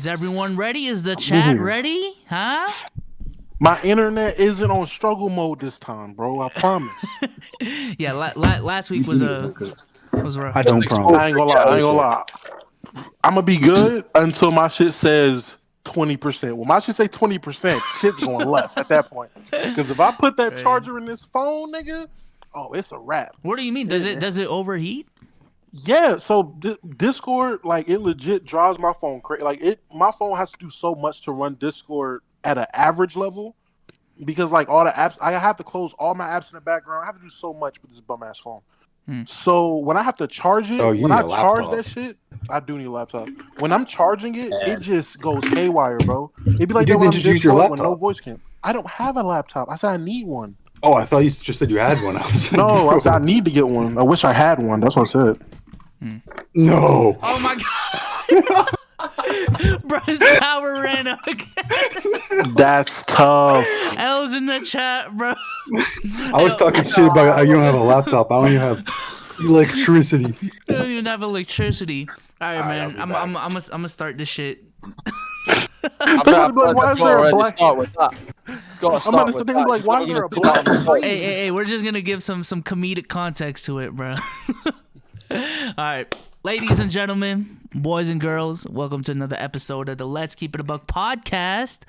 Is everyone ready? Is the chat ready? Huh? My internet isn't on struggle mode this time, bro. I promise. Yeah, last week was rough. I don't promise. I ain't gonna lie. I'm gonna be good until my shit says 20%. When my shit say 20%, shit's going left at that point. Because if I put that charger in this phone, nigga, it's a wrap. What do you mean? Does it overheat? Yeah, so Discord, like, it legit drives my phone crazy. Like, my phone has to do so much to run Discord at an average level because, like, all the apps, I have to close all my apps in the background. I have to do so much with this bum ass phone. So when I have to charge it, when I charge that shit, I do need a laptop. When I'm charging it, it just goes haywire, bro. It'd be like that when I'm Discord with no voice cam. I don't have a laptop. I said I need one. Oh, I thought you just said you had one. No, I said I need to get one. I wish I had one. That's what I said. No. Oh my god. Bro's power ran out again. That's tough. L's in the chat, bro. I was talking shit about how you don't have a laptop. I don't even have electricity. I don't even have electricity. All right, man. I'm gonna start this shit. Why is there a black? Start with that. I'm gonna sit there and be like, why is there a black? Hey, we're just gonna give some comedic context to it, bro. All right, ladies and gentlemen, boys and girls, welcome to another episode of the Let's Keep It a Buck podcast.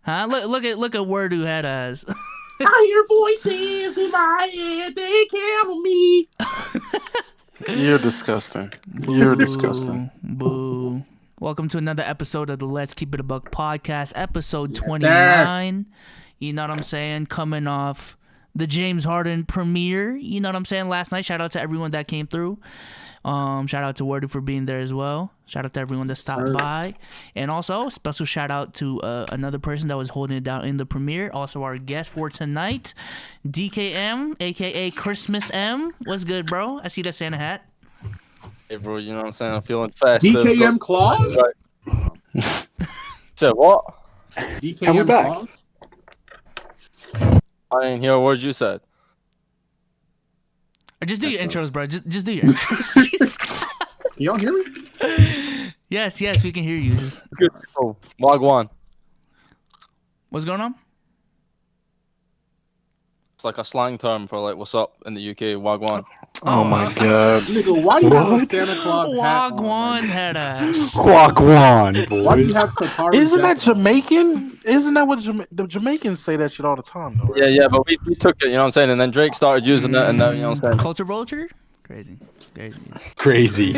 Huh? Look at Word who had us. I hear voices in my head. They kill me. You're disgusting. You're disgusting. Boo. Welcome to another episode of the Let's Keep It a Buck podcast, episode 29. You know what I'm saying? Coming off the James Harden premiere. You know what I'm saying? Last night. Shout out to everyone that came through. Shout out to Wordy for being there as well. Shout out to everyone that stopped by. And also, special shout out to another person that was holding it down in the premiere. Also, our guest for tonight, DKM, a.k.a. Christmas M. What's good, bro? I see that Santa hat. Hey, bro, you know what I'm saying? I'm feeling fast. DKM Claus? So what? DKM Claus? I didn't hear a word you said. Or just do your intros, bro. Just do your intros. Can y'all hear me? Yes, we can hear you. Good. Oh, Wagwan. What's going on? It's like a slang term for like what's up in the UK. Wagwan. Oh my god. Nigga, why do you have a Santa Claus hat Wagwan head ass. Wagwan, boy. Why do you have Qatari? Isn't that Jamaican? Isn't that what the Jamaicans say that shit all the time, though? Right? Yeah, but we took it, you know what I'm saying? And then Drake started using it, and then, you know what I'm saying? Culture vulture? Crazy. Crazy.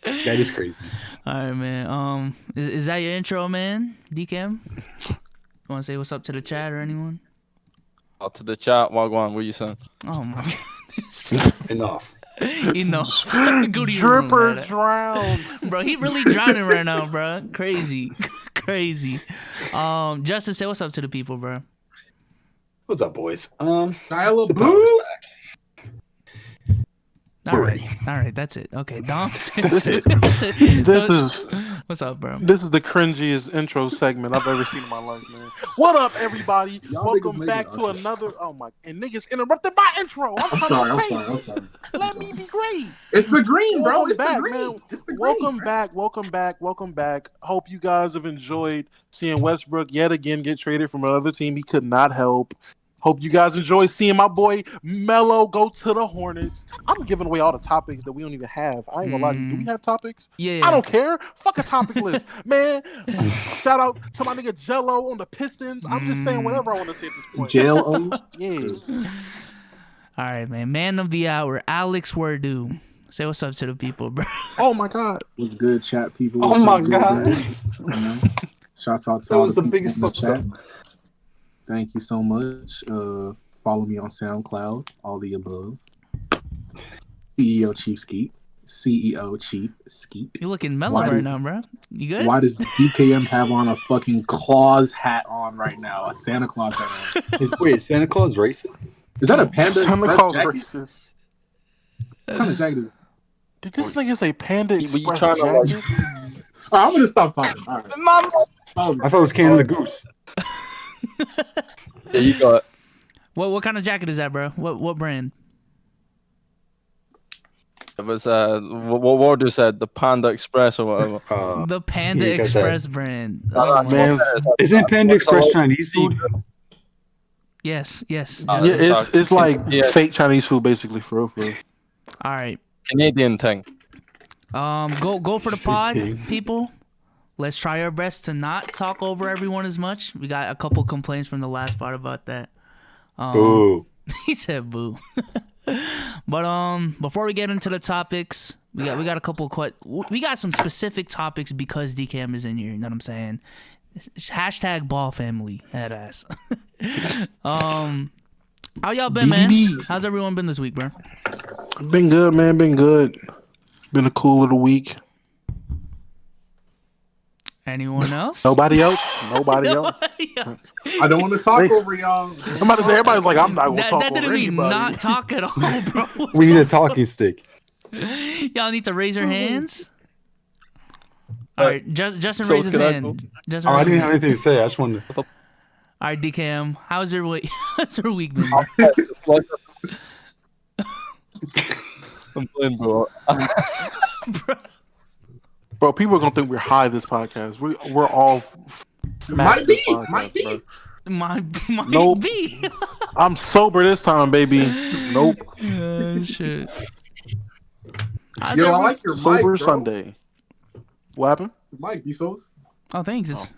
That is crazy. All right, man. Is that your intro, man? DKM? You want to say what's up to the chat or anyone? Out to the chat, Wagwan, what you saying? Oh my goodness. Enough. Go to your room, Dripper drowned. bro. He really drowning right now, bro. Crazy. Justin, say what's up to the people, bro. What's up, boys? Style of boo? All right, that's it. Okay, Dom. This is what's up, bro? This is the cringiest intro segment I've ever seen in my life, man. What up, everybody? Welcome back to another. Oh my! And niggas interrupted my intro. I'm sorry. Let me be great. It's the green, bro. It's the green. Welcome back. Hope you guys have enjoyed seeing Westbrook yet again get traded from another team he could not help. Hope you guys enjoy seeing my boy Melo go to the Hornets. I'm giving away all the topics that we don't even have. I ain't gonna lie to you. Do we have topics? Yeah. I don't care. Fuck a topic list. Man, shout out to my nigga Jello on the Pistons. I'm just saying whatever I want to say at this point. Jello? Yeah. All right, man. Man of the hour, Alex Wardu. Say what's up to the people, bro. Oh, my God. What's good, chat people? Oh, my God. Shouts out to that all was the biggest in the fuck chat. Thank you so much. Follow me on SoundCloud, all the above. CEO Chief Skeet. You looking mellow right now, bro. You good? Why does DKM have on a fucking Claus hat on right now? A Santa Claus hat on. Wait, Santa Claus racist? Is that a Panda Santa Express Claus jacket? racist. What kind of jacket is it? Did this nigga say Panda Express trying to, like- jacket? All right, I'm going to stop talking. All right. Mama. I thought it was Canada Goose. Yeah, you got it. What kind of jacket is that, bro? What brand? It was what Wardo said, the Panda Express or whatever. The Panda you got Express brand. Man, Isn't Panda Express Chinese food? Yes. yeah, it's like fake Chinese food, basically, for real. All right. Canadian thing. Go for the Say pod, king. people. Let's try our best to not talk over everyone as much. We got a couple complaints from the last part about that. Ooh. He said boo. But before we get into the topics, we got a couple we got some specific topics because DKM is in here, you know what I'm saying? Hashtag ball family, head ass. How y'all been, man? How's everyone been this week, bro? Been good, man. Been good. Been a cool little week. Anyone else? Nobody else. Nobody else. I don't want to talk over y'all. I'm about to say everybody's like, I'm not gonna talk That over didn't mean anybody. not talk at all, bro. We need a talking stick. Y'all need to raise your hands. All right, Justin So raised his can I hand. go? Justin Oh, I raised his didn't have hand. anything to say. I just wanted to. All right, DKM, how's your week? How's your week been, bro? I'm playing, bro. Bro, people are gonna think we're high this podcast. We're all Might be, podcast, might be. bro. Might Nope. be. I'm sober this time, baby. Nope. Shit. How's Yo, I everyone- like your Sober mic, bro. Sunday. What happened? Mike, be so. Oh, thanks.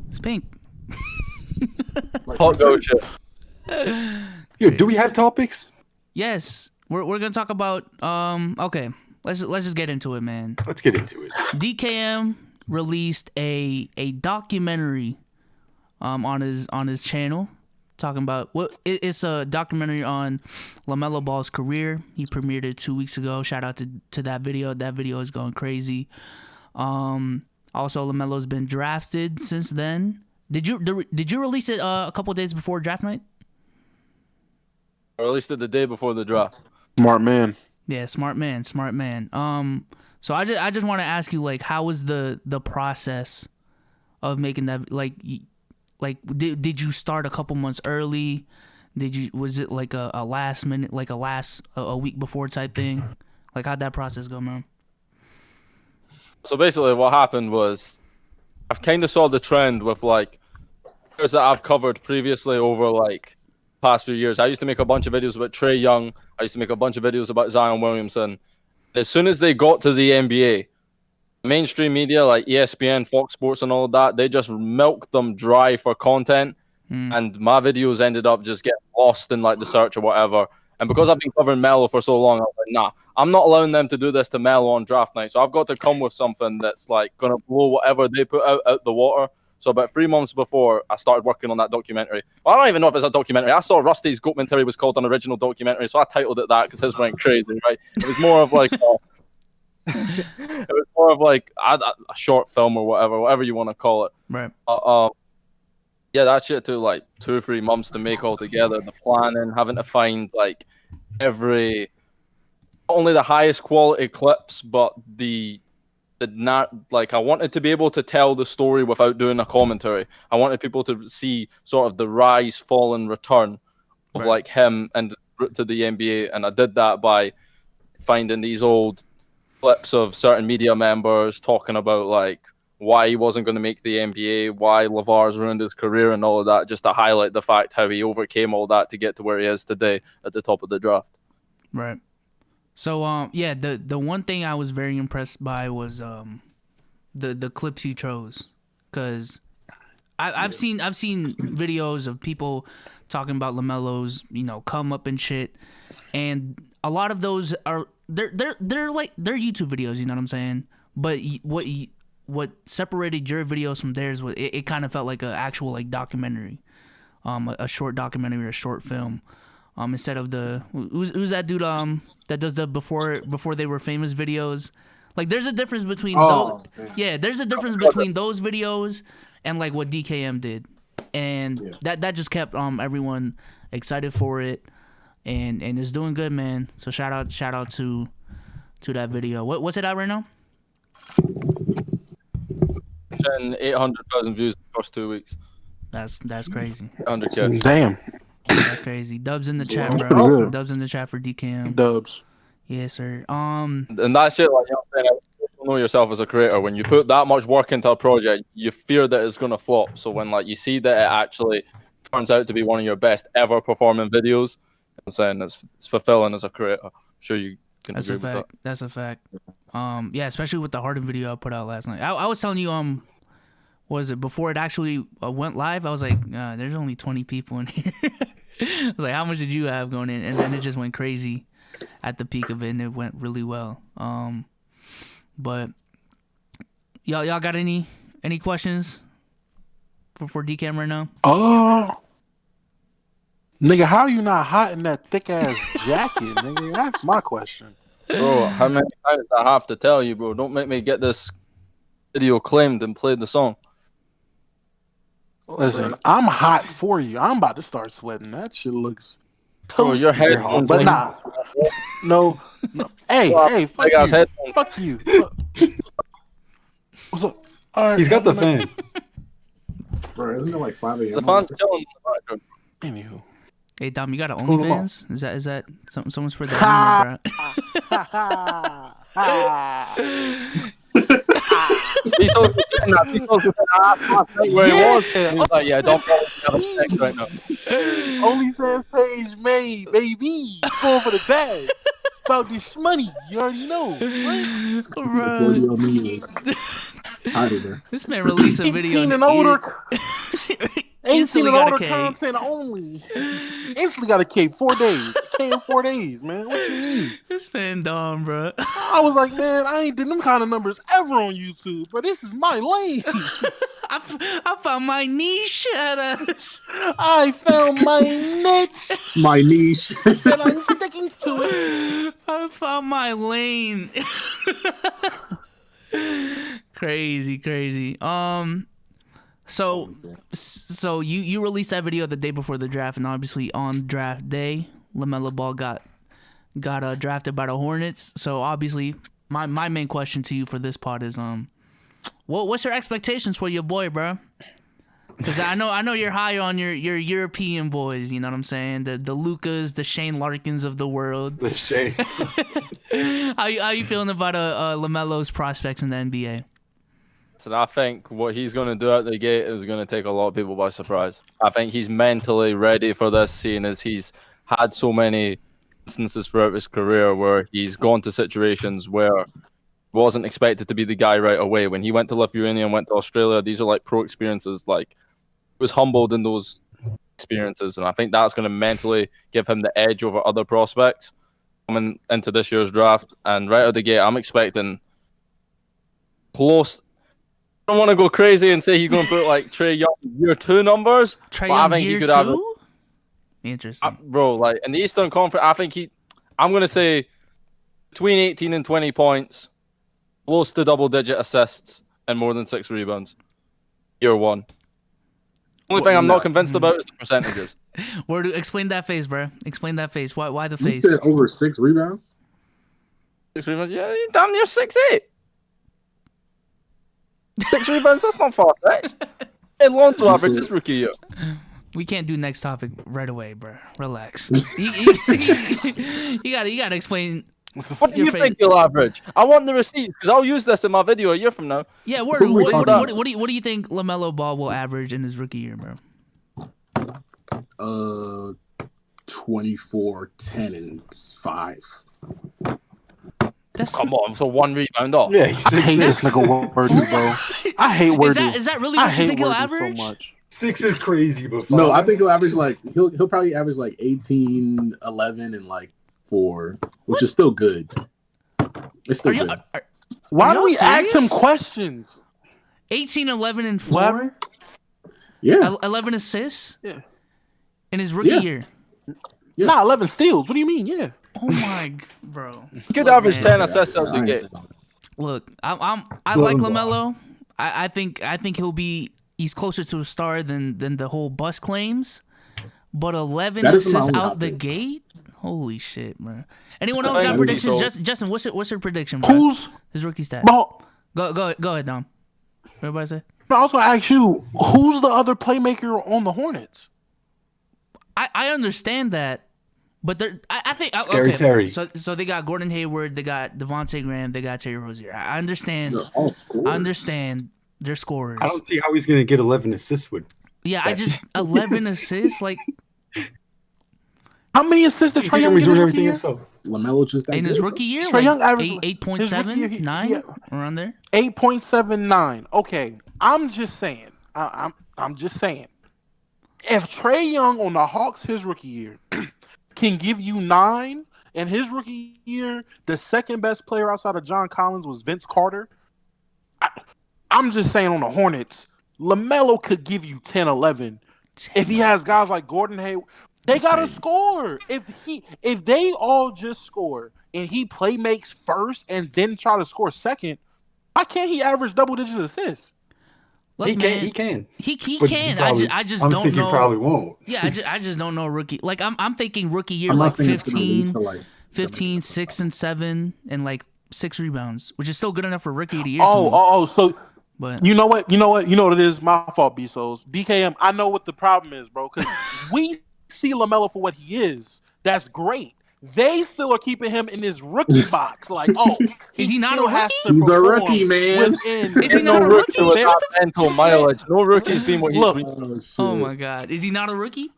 It's pink. Talk go shit. Yo, do we have topics? Yes, we're gonna talk about. Okay, let's just get into it, man. Let's get into it. DKM released a documentary on his channel talking about it's a documentary on LaMelo Ball's career. He premiered it 2 weeks ago. Shout out to that video. That video is going crazy. Also LaMelo's been drafted since then. Did you release it a couple days before draft night? Or at least the day before the draft. Smart man. Yeah, smart man. So I just want to ask you, like, how was the process of making that? Did you start a couple months early? Was it like a last minute, like a week before type thing? Like, how'd that process go, man? So basically, what happened was, I've kind of saw the trend with like players that I've covered previously over like past few years. I used to make a bunch of videos about Trae Young. I used to make a bunch of videos about Zion Williamson. As soon as they got to the NBA, mainstream media like ESPN, Fox Sports, and all of that, they just milked them dry for content, and my videos ended up just getting lost in like the search or whatever. And because I've been covering Melo for so long, I was like, nah, I'm not allowing them to do this to Melo on draft night. So I've got to come with something that's like gonna blow whatever they put out the water. So about 3 months before I started working on that documentary, well, I don't even know if it's a documentary. I saw Rusty's documentary was called an original documentary, so I titled it that because his went crazy, right? It was more of like a short film or whatever you want to call it. Right. Yeah, that shit took like 2 or 3 months to make altogether. The planning, having to find like not only the highest quality clips, but I wanted to be able to tell the story without doing a commentary. I wanted people to see sort of the rise, fall, and return of like him and route to the NBA, and I did that by finding these old clips of certain media members talking about like why he wasn't going to make the NBA, why LeVar's ruined his career, and all of that, just to highlight the fact how he overcame all that to get to where he is today at the top of the draft. Right. So yeah, the one thing I was very impressed by was the clips you chose, because I've seen videos of people talking about LaMelo's come up and shit, and a lot of those are they're YouTube videos, you know what I'm saying? But what separated your videos from theirs was it kind of felt like an actual like documentary, a short documentary or a short film. Instead of who's that dude that does the before they were famous videos. Like there's a difference between those. Man. Yeah, there's a difference between those videos and like what DKM did, and that just kept everyone excited for it, and it's doing good, man. So shout out to that video. What's it at right now? 800,000 views in the first 2 weeks. That's crazy. 100K. Damn. That's crazy. Dubs in the chat, That's bro. pretty good. Dubs in the chat for DKM. Dubs. Yes, sir. And that shit, like, you know what I'm saying, you know yourself as a creator. When you put that much work into a project, you fear that it's gonna flop. So when like you see that it actually turns out to be one of your best ever performing videos, I'm saying it's fulfilling as a creator. I'm sure you can That's agree a with fact. That's a fact. Yeah, especially with the Harden video I put out last night. I was telling you, what was it before it actually went live? I was like, there's only 20 people in here. I was like, how much did you have going in? And then it just went crazy at the peak of it, and it went really well. But y'all got any questions for DKM right now? Nigga, how are you not hot in that thick ass jacket, nigga? That's my question. that. Bro, how many times I have to tell you, bro? Don't make me get this video claimed and played the song. Listen, I'm hot for you. I'm about to start sweating. That shit looks Bro, your toasty. headphones, But like- nah. No. Hey, fuck Big ass you. headphones. Fuck you. What's up? All right. He's got the fan. Bro, isn't it like 5 a.m.? The fans chilling in the background. Anywho. Hey Dom, you got an Cool them OnlyFans? Is that someone spread that rumor, bro? He's so saying that. He's so saying where he was. He's like, yeah, don't follow the other sex right now. OnlyFans page made, baby. Going for the bag. About this money. You already know. What? Video memes. Title there. This man released a Ain't video. seen and an older. Ain't seen instantly an got a older K. content only. Instantly got a K. 4 days. K in 4 days, man. What you mean? This man dumb, bro. I was like, man, I ain't did them kind of numbers ever on YouTube, but this is my lane. I found my niche at us. I found my niche My niche. and I'm sticking to it. I found my lane. Crazy. So you released that video the day before the draft, and obviously on draft day, LaMelo Ball got drafted by the Hornets. So obviously, my main question to you for this pod is what's your expectations for your boy, bro? Because I know you're high on your European boys. You know what I'm saying? The Lukas, the Shane Larkins of the world. The shade. How you feeling about LaMelo's prospects in the NBA? So I think what he's going to do out the gate is going to take a lot of people by surprise. I think he's mentally ready for this, seeing as he's had so many instances throughout his career where he's gone to situations where he wasn't expected to be the guy right away. When he went to Lithuania and went to Australia, these are like pro experiences. Like, he was humbled in those experiences, and I think that's going to mentally give him the edge over other prospects coming into this year's draft. And right out the gate, I'm expecting close. I don't want to go crazy and say he's going to put like Trae Young year 2 numbers. Trae but I Young think he year could have 2? Interesting. bro, like in the Eastern Conference, I think I'm going to say between 18 and 20 points, close to double-digit assists, and more than 6 rebounds. Year 1. Only thing I'm not convinced about is the percentages. Explain that face, bro. Explain that face. Why the You face? said over 6 rebounds? 6 rebounds? Yeah, you're damn near 6'8". 6 rebounds, that's not far fetched. And Lonzo average his rookie year. We can't do next topic right away, bro. Relax. you gotta explain. What do you think he'll average? I want the receipts because I'll use this in my video a year from now. Yeah, What are we talking about? what do you think LaMelo Ball will average in his rookie year, bro? 24, 10, and 5. That's Come on, so 1 rebound off. Yeah, he's I hate this nigga Wordy, bro. I hate Wordy. is that really I what you hate think he'll Wordy average? so much. 6 is crazy, but No, I 5. think he'll average like he'll probably average like 18, 11, and like 4, which is still good. It's still good. Why do y'all we ask him serious? questions? 18, 11, and 4? What? Yeah, 11 assists? Yeah. In his rookie Yeah. year? Yeah. Nah, 11 steals. What do you mean? Yeah. Oh my, bro. Good Look, average man. 10 assists out the I gate. Look, I like Jordan LaMelo. I think he's closer to a star than the whole bust claims. But 11 That is my assists only out hot the take. gate? Holy shit, bro. Anyone I else think got so. predictions? Justin, what's your prediction, bro? Who's? His rookie stat. Bro, Go ahead, Dom. Everybody say. I also ask you, who's the other playmaker on the Hornets? I understand that, But I think Scary okay. Terry. So they got Gordon Hayward, they got Devontae Graham, they got Terry Rozier. I understand. They're all scorers. I understand they're scorers. I don't see how he's gonna get 11 assists with. Yeah, I just 11 assists. Like How many assists did He's Trae gonna Young be get doing his rookie everything year? himself. LaMelo just that in his good. rookie year, Trae like Young averaged 8.7, 9 yeah. around there. 8.79. Okay, I'm just saying. I'm just saying. If Trae Young on the Hawks his rookie year can give you 9, and his rookie year the second best player outside of John Collins was Vince Carter, I'm just saying on the Hornets, LaMelo could give you 10, 11 if he has guys like Gordon Hayward. They gotta score. If they all just score and he play makes first and then try to score second, why can't he average double-digit assists? Look, He man, can. He But can. probably- I just I'm don't thinking know. he probably won't. Yeah, I just don't know rookie. Like I'm thinking rookie year I'm like not saying it's gonna lead 15, to, like, 15, 6 and 7, and like 6 rebounds, which is still good enough for rookie of the year. So But you know what it is. My fault, Bezos. DKM. I know what the problem is, bro. Because we see LaMelo for what he is. That's great. They still are keeping him in his rookie box. Like, Is he not still a has rookie? to He's a perform rookie, man. within- Is he No not a rookie rookie? with that mental mileage. No rookie's been what he's Look. been. Oh my God, is he not a rookie?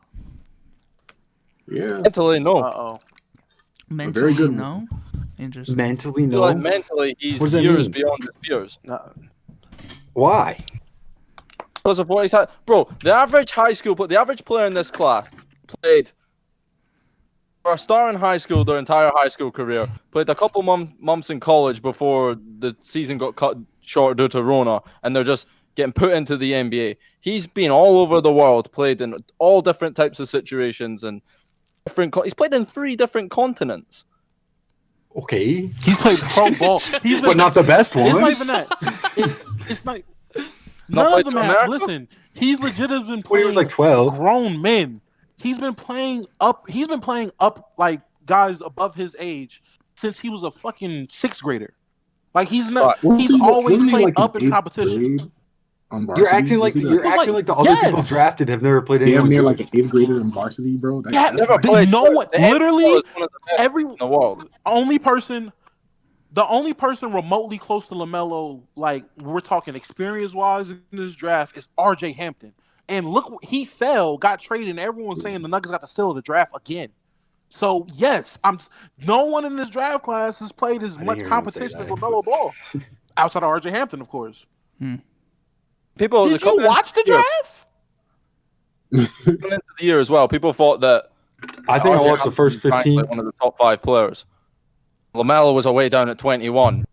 Yeah. Mentally, no. Uh-oh. Mentally, good no. Interesting. Mentally, I feel no. like mentally, he's What does that years mean? beyond his peers. Why? Because of what he's had. Bro, the average player in this class played for a star in high school their entire high school career, played a couple months in college before the season got cut short due to Rona, and they're just getting put into the NBA. He's been all over the world, played in all different types of situations, and he's played in 3 different continents. Okay. He's played pro ball. But not the best one. It's not even that. It's like Not none of played them for have. America? Listen, he's legit has been When he playing was like 12. grown men. He's been playing up. He's been playing up like guys above his age since he was a fucking 6th grader. Like he's not. He's always Wasn't he, played like, up in eighth competition. grade on You're varsity? acting like Was he, you're like- acting like the other people Yes. drafted have never played damn anyone near good. like an 8th grader in varsity, bro. Yeah, That's Never They- played. no one- The NBA literally is one of the best Every in the world. the only person remotely close to LaMelo, like we're talking experience wise in this draft, is RJ Hampton. And look, he fell, got traded, and everyone's saying the Nuggets got to steal the draft again. So yes, no one in this draft class has played as didn't much hear anyone say competition as that. LaMelo Ball, outside of RJ Hampton, of course. People Did you watch the draft? Coming into the year as well, people thought that I think I RJ watched the first Hampton was 15. like one of the top 5 players. LaMelo was away down at 21.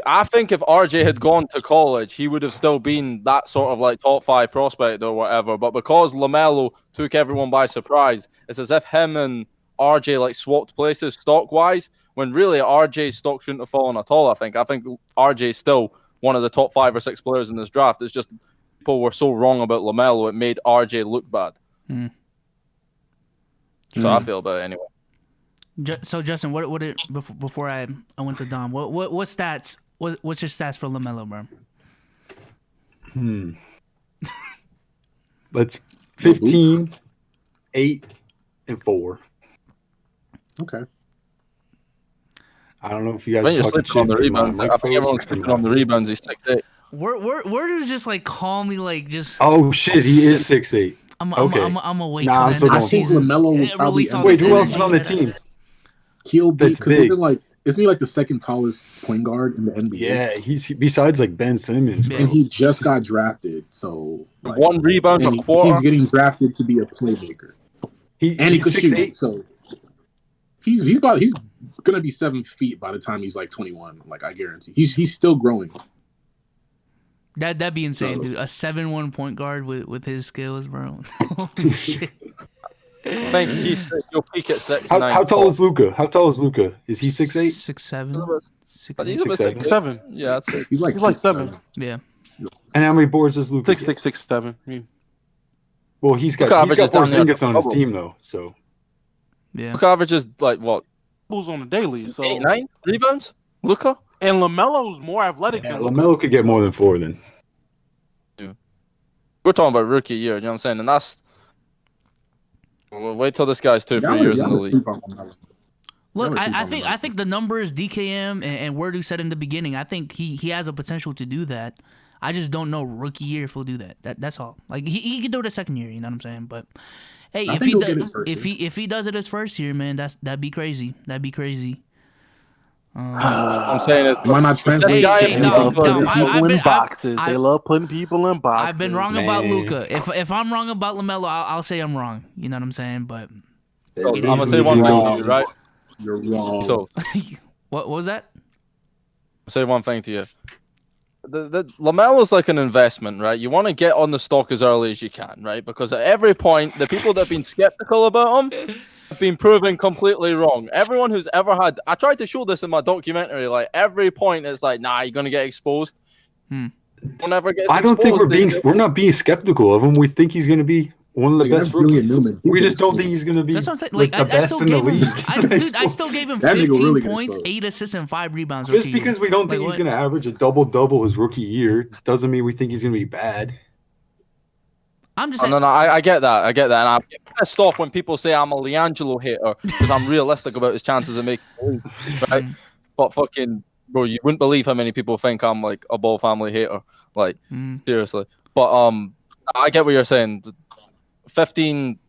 I think if RJ had gone to college, he would have still been that sort of like top 5 prospect or whatever. But because LaMelo took everyone by surprise, it's as if him and RJ like swapped places stock wise. When really RJ's stock shouldn't have fallen at all. I think RJ's still one of the top 5 or 6 players in this draft. It's just people were so wrong about LaMelo, it made RJ look bad. So I feel about it anyway. So Justin, what before I went to Dom, what stats? What's your stats for LaMelo, bro? Let's 15, 8, and 4. Okay. I don't know if you guys I think are you're talking sleeping on the shit. rebounds. I think everyone's sleeping on the rebounds. He's 6'8". Where does just like call me like just? Oh shit, he is 6'8". I'm okay. I'm awake. Nah, I'm till so the end I of the going think season. LaMelo will probably Release all Wait, this who else is energy. on the team? He'll be That's because big. isn't he like the second tallest point guard in the NBA? Yeah, he's besides like Ben Simmons, bro. And he just got drafted, so like, 1 rebound and a quarter. he's getting drafted to be a playmaker, and he he's could shoot. 6'8". So he's gonna be 7 feet by the time he's like 21. Like I guarantee, he's still growing. That'd be insane, So- dude. A 7-1 point guard with his skills, bro. Holy shit. I think he'll peak at 6'9". How tall is Luca? How tall is Luca? Is he 6'8"? 6'7". But he's a bit 6'7". 7. Yeah, that's it. He's like He's like 6'7". 7. Yeah. And how many boards does Luca? 6'6", 6'7". Well, he's got Luka averages down there Porzingis on his double. team though, so Yeah. Luka averages like what? Bulls on the daily. So 8, 9 rebounds. Luka. and LaMelo's more athletic yeah, than Luka. LaMelo could get more than 4 then. We're talking about rookie year. You know what I'm saying? And that's Well, wait till this guy's 2-3 years in the league. Look, I think the numbers DKM and Wordu said in the beginning, I think he has a potential to do that. I just don't know rookie year if he'll do that. That's all. Like he can do it a second year, you know what I'm saying? But hey, if he does it his first year, man, that'd be crazy. That'd be crazy. I'm saying is, why not translate? They love putting people in boxes. They love putting people in boxes. I've been wrong about Luka. If I'm wrong about LaMelo, I'll say I'm wrong. You know what I'm saying? But I'm gonna say one thing to you, right? You're wrong. So what was that? I'll say one thing to you. The LaMelo's like an investment, right? You want to get on the stock as early as you can, right? Because at every point, the people that have been skeptical about him have been proven completely wrong. Everyone who's ever had, I tried to show this in my documentary, like every point is like, nah, you're gonna get exposed. Whenever gets I don't think exposed, we're not being skeptical of him. We think he's gonna be one of the best rookies. We just don't think he's gonna be that's what I'm saying. like the best in the league. I still gave him That nigga 15 really points, exposed. 8 assists, and 5 rebounds. Just rookie because year. we don't think Like, he's what? gonna average a double his rookie year doesn't mean we think he's gonna be bad. I'm just Oh, saying. no, I get that. And I get pissed off when people say I'm a LiAngelo hater because I'm realistic about his chances of making the league, right? But fucking, bro, you wouldn't believe how many people think I'm like a Ball family hater. Like, seriously. But I get what you're saying. 15.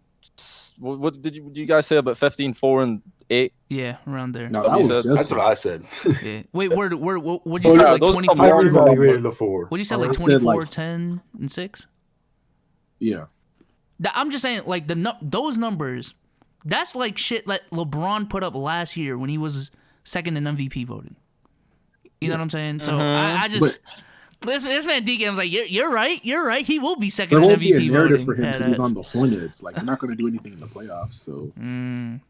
What did you guys say about 15, 4, and 8? Yeah, around there. No, that was just That's what I said. Yeah. Wait, what'd you say? yeah, Like those 24? I come on. reevaluated the 4. What'd you say? I Like said, 24, like- 10, and 6? yeah. I'm just saying, like those numbers. That's like shit that LeBron put up last year when he was second in MVP voting. You know what I'm saying? So I just. This man DKM's like, you're right. He will be second There in won't be a MVP narrative voting. for him Yeah, because he's on the Hornets. Like, they're not going to do anything in the playoffs, so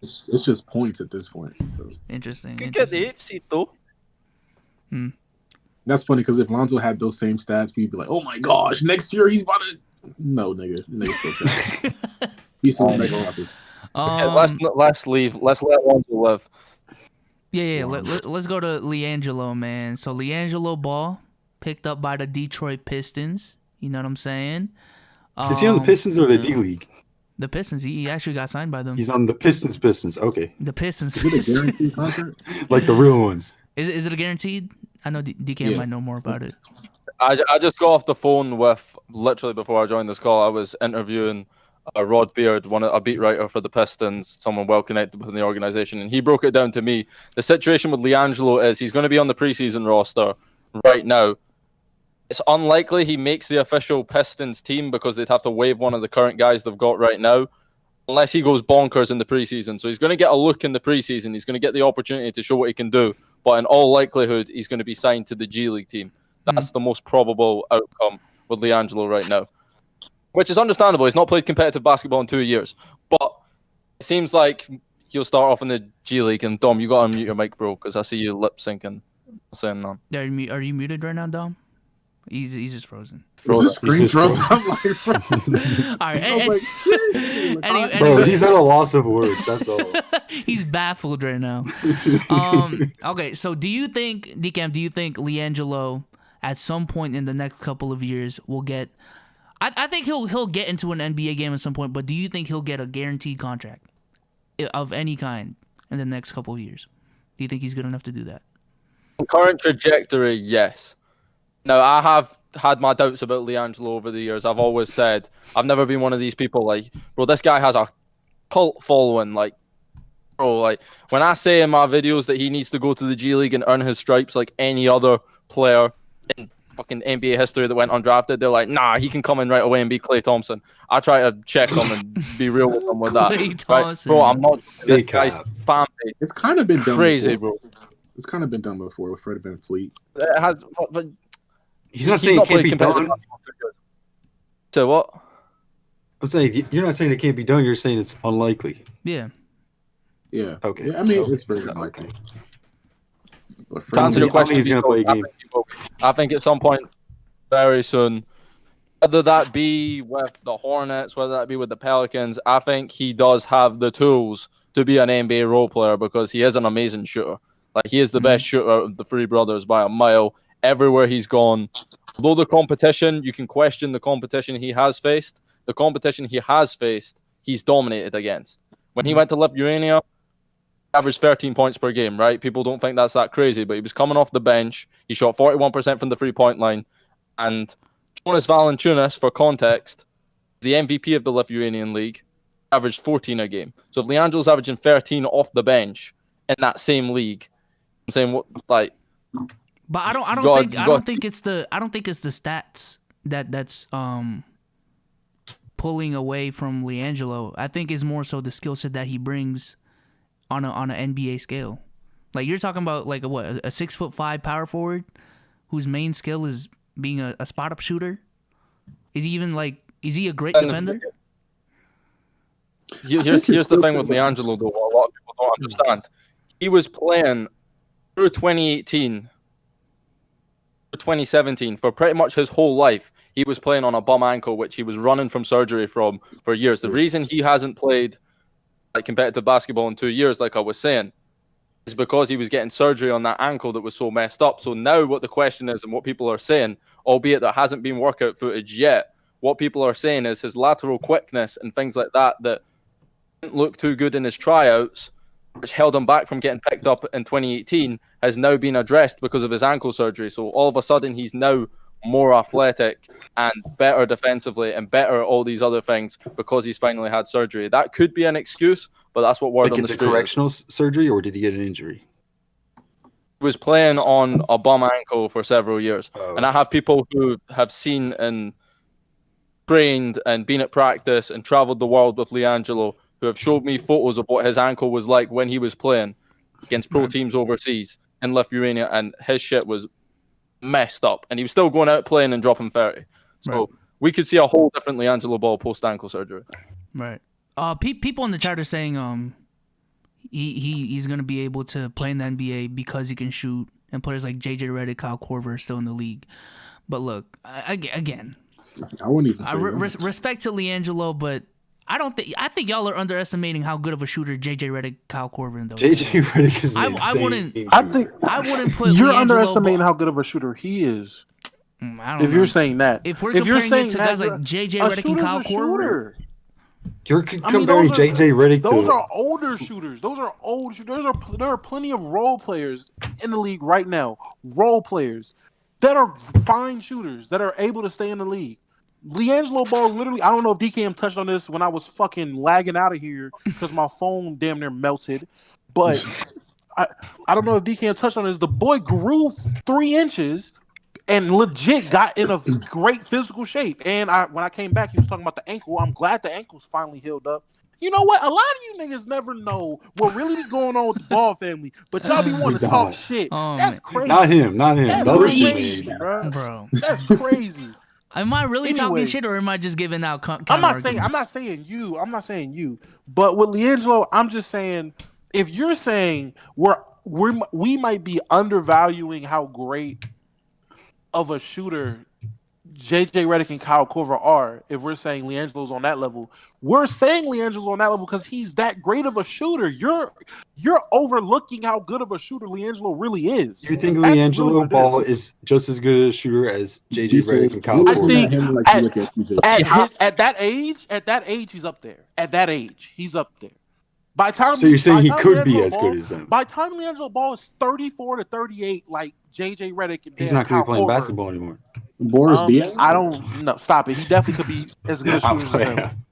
it's just points at this point. So Interesting. Get the AFC though. that's funny because if Lonzo had those same stats, we'd be like, "Oh my gosh, next year he's about to." No, nigga, still trash. He's on the next topic. Let's leave. Let's let Lonzo live. Yeah. Let's go to LiAngelo, man. So LiAngelo Ball picked up by the Detroit Pistons. You know what I'm saying? Is he on the Pistons or the D League? The Pistons. He actually got signed by them. He's on the Pistons. Okay, The Pistons. Is it a guaranteed contract? like the real ones. Is it a guaranteed? I know DK might know more about it. I just got off the phone with, literally before I joined this call, I was interviewing Rod Beard, a beat writer for the Pistons, someone well connected within the organization, and he broke it down to me. The situation with LiAngelo is he's going to be on the preseason roster right now. It's unlikely he makes the official Pistons team because they'd have to waive one of the current guys they've got right now, unless he goes bonkers in the preseason. So he's going to get a look in the preseason. He's going to get the opportunity to show what he can do. But in all likelihood, he's going to be signed to the G League team. That's the most probable outcome with LiAngelo right now, which is understandable. He's not played competitive basketball in 2 years. But it seems like he'll start off in the G League. And Dom, you got to mute your mic, bro, because I see you lip syncing. Saying that. Are you muted right now, Dom? He's just frozen. Is this screen frozen? I'm like, bro. All right. I'm like, shit. Bro, he's at a loss of words. That's all. He's baffled right now. Okay, so do you think LiAngelo at some point in the next couple of years will get? I think he'll get into an NBA game at some point, but do you think he'll get a guaranteed contract of any kind in the next couple of years? Do you think he's good enough to do that? Current trajectory, yes. Now, I have had my doubts about LiAngelo over the years. I've always said, I've never been one of these people like, bro, this guy has a cult following. Like, bro, like, when I say in my videos that he needs to go to the G League and earn his stripes like any other player in fucking NBA history that went undrafted, they're like, nah, he can come in right away and be Klay Thompson. I try to check him and be real with him with that. Klay Right? Thompson. Bro, I'm not. This Big guy's cap. fan base It's kind of been done crazy, before. bro. It's kind of been done before with Fred VanVleet. It has, but He's not saying it can't played be competitive done. basketball for 2 years. So what? I'm saying you're not saying it can't be done. You're saying it's unlikely. Yeah. Yeah. Okay. Yeah, I mean, it's very unlikely. But To answer your I think question, he's gonna play a game. I think at some point very soon, whether that be with the Hornets, whether that be with the Pelicans, I think he does have the tools to be an NBA role player because he is an amazing shooter. Like, he is the best shooter of the three brothers by a mile. Everywhere he's gone, although the competition, you can question the competition he has faced. The competition he has faced he's dominated against. When he went to Lithuania, averaged 13 points per game, right? People don't think that's that crazy, but he was coming off the bench. He shot 41% from the three-point line. And Jonas Valanciunas, for context, the MVP of the Lithuanian league, averaged 14 a game. So if Leandro's averaging 13 off the bench in that same league, I'm saying what like. But I don't think it's the stats that's pulling away from LiAngelo. I think it's more so the skill set that he brings on an NBA scale. Like you're talking about like a 6'5" power forward whose main skill is being a spot up shooter. Is he a great defender? Here's the thing with LiAngelo, though, what a lot of people don't understand. He was playing through 2018, 2017, for pretty much his whole life. He was playing on a bum ankle, which he was running from surgery for years. The reason he hasn't played like competitive basketball in 2 years, like I was saying, is because he was getting surgery on that ankle that was so messed up. So now what the question is, and what people are saying, albeit there hasn't been workout footage yet, what people are saying is his lateral quickness and things like that didn't look too good in his tryouts, which held him back from getting picked up in 2018, has now been addressed because of his ankle surgery. So all of a sudden, he's now more athletic and better defensively and better all these other things because he's finally had surgery. That could be an excuse, but that's what word on the street is. Correctional surgery, or did he get an injury? He was playing on a bum ankle for several years. And I have people who have seen and trained and been at practice and traveled the world with LiAngelo who have showed me photos of what his ankle was like when he was playing against pro teams overseas in Lithuania, and his shit was messed up, and he was still going out playing and dropping 30. So we could see a whole different LiAngelo Ball post ankle surgery. Right. People in the chat are saying he's gonna be able to play in the NBA because he can shoot, and players like JJ Redick, Kyle Korver are still in the league. But look, again, I wouldn't even say respect to LiAngelo, but I think y'all are underestimating how good of a shooter JJ Redick, Kyle Korver, and those. JJ Redick is insane. I wouldn't put. You're LiAngelo underestimating how good of a shooter he is. I don't if know. you're saying that, if we're you're comparing saying it to that, guys like JJ Redick and Kyle Korver, you're comparing JJ Redick to those are older shooters. Those are old shooters. There are plenty of role players in the league right now. Role players that are fine shooters that are able to stay in the league. LiAngelo Ball literally, I don't know if DKM touched on this when I was fucking lagging out of here because my phone damn near melted. But I don't know if DKM touched on this. The boy grew 3 inches and legit got in a great physical shape. And when I came back, he was talking about the ankle. I'm glad the ankle's finally healed up. You know what? A lot of you niggas never know what really be going on with the Ball family, but y'all be wanting to talk shit. That's crazy. Not him. That's the crazy, bro. That's crazy. Am I really talking shit, or am I just giving out? I'm not saying you. But with LiAngelo, I'm just saying if you're saying we might be undervaluing how great of a shooter JJ Redick and Kyle Korver are, if we're saying LiAngelo's on that level, we're saying LiAngelo's on that level because he's that great of a shooter. You're overlooking how good of a shooter LiAngelo really is. You think LiAngelo Ball is just as good a shooter as JJ Redick and Kyle Korver? I think at that age, he's up there. At that age, he's up there. So you're saying he could be as good as them? By the time LiAngelo Ball is 34 to 38, like JJ Redick and he's not going to be playing basketball anymore. Boris Diaw? I don't know. Stop it. He definitely could be as good a shooter as them.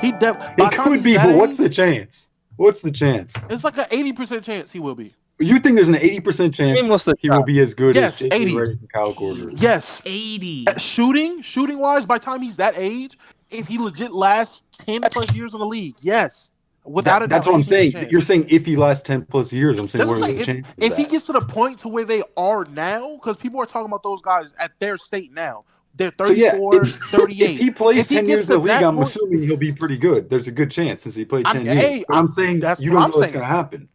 He could be, but what's the chance? What's the chance? It's like an 80% chance he will be. You think there's an 80% chance he will be as good as JJ 80. Redick and Kyle Korver? Yes. 80. Shooting wise, by the time he's that age, if he legit lasts 10 plus years in the league, yes. Without a doubt. That's what I'm saying. Chance. You're saying if he lasts 10 plus years, I'm saying what are the chances? If he gets to the point to where they are now, because people are talking about those guys at their state now. They're 34, 38. If he plays 10 years in the league, I'm assuming he'll be pretty good. There's a good chance since he played 10 years. I'm saying you don't know what's going to happen.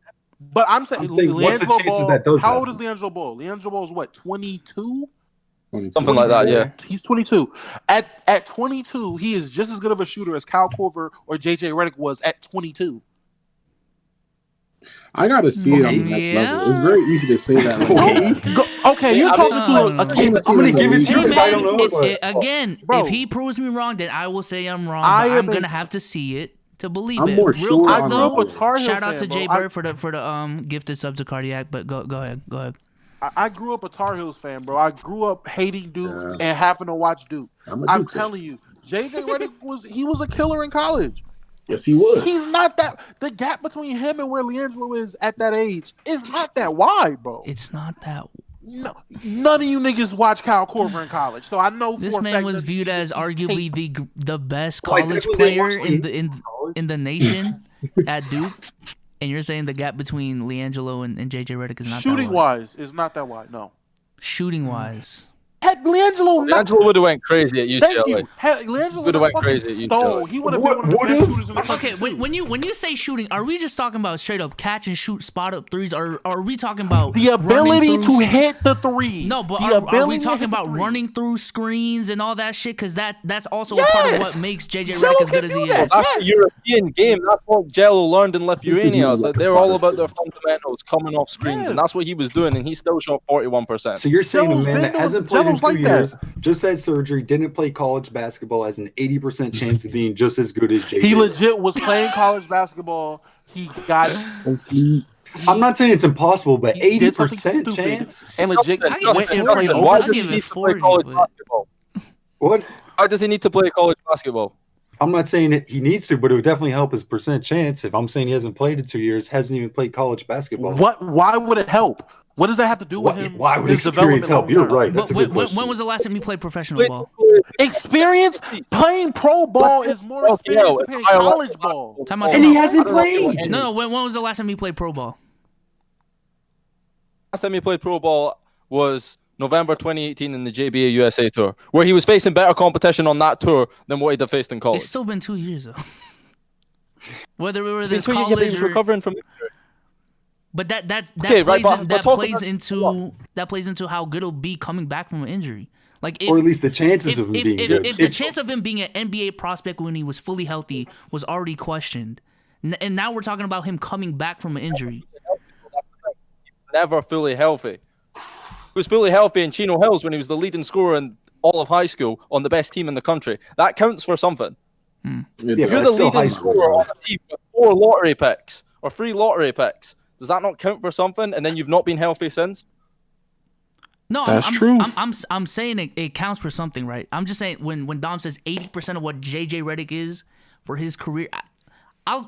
But I'm saying what's the chances that does how old is LiAngelo Ball? LiAngelo Ball is what, 22? Something like that, yeah. He's 22. At 22, he is just as good of a shooter as Kyle Korver or JJ Redick was at 22. I gotta see it on the next level. It's very easy to say that. Okay, you're talking to a kid. I'm gonna give it to you because I don't know. If he proves me wrong, then I will say I'm wrong. But I'm gonna have to see it to believe I'm it. more Real sure quick on though, a Tar Heel shout out fan, to bro. Jay Bird for the gifted sub to Cardiac. But go ahead. I grew up a Tar Heels fan, bro. I grew up hating Duke and having to watch Duke. I'm telling you, JJ Redick was a killer in college. Yes, he was. He's not that. The gap between him and where LiAngelo is at that age is not that wide, bro. It's not that. No, none of you niggas watch Kyle Korver in college, so I know This for a man fact was that viewed as arguably the best Like, college that's what they player watch in the nation at Duke, and you're saying the gap between LiAngelo and JJ Redick is not shooting that wide. wise is not that wide. No, Shooting wise. had LiAngelo would have went crazy at UCLA. Thank you. Had LiAngelo Would have went fucking crazy at stole. UCLA. He would have been one of the best shooters in the country. Okay, when you say shooting, are we just talking about straight up catch and shoot spot up threes, or are we talking about The ability to hit the three. No, but the are we ability to talking hit the about three. running through screens and all that shit? Because that's also a part of what Yes! makes JJ Jello Redick as can good as do he that. is. That's the European game. That's what Jello learned in Lithuania. Like They're all about their fundamentals, coming off screens, and that's what he was doing, and he still shot 41%. So you're saying Jello's a man been that doing- hasn't played in Jello's 2 like that. years, just had surgery, didn't play college basketball, has an 80% chance of being just as good as JJ. He legit was playing college basketball. He got. I'm not saying it's impossible, but He did something 80% stupid chance. and legit I give went it and 40. played Why I does give he it need to play 40, college but- basketball? What? Why does he need to play college basketball? I'm not saying that he needs to, but it would definitely help his percent chance. If I'm saying he hasn't played in 2 years, hasn't even played college basketball. What? Why would it help? What does that have to do with him? Why would his experience help? development You're long-term? right. That's a When, good when, question. when was the last time you played professional ball? Experience playing pro ball is more experience than playing college ball. Time out, And he time out. hasn't played. No, when was the last time you played pro ball? Last time he played pro ball was November 2018 in the JBA USA Tour, where he was facing better competition on that tour than what he'd have faced in college. It's still been 2 years though. Whether we were He's this been 2 years, college he's or, recovering from injury. but that Okay, right, plays, but that talking plays about- into that plays into how good he'll be coming back from an injury. Like if, Or at least the chances of him being good. if the chance of him being an NBA prospect when he was fully healthy was already questioned, and now we're talking about him coming back from an injury. Never fully healthy. He was fully healthy in Chino Hills when he was the leading scorer in all of high school on the best team in the country. That counts for something. Yeah, If you're that's the still high leading school, scorer bro. on a team with 4 lottery picks or 3 lottery picks, does that not count for something? And then you've not been healthy since? No, That's I'm, true. I'm saying it counts for something, right? I'm just saying when Dom says 80% of what JJ Redick is for his career, I'll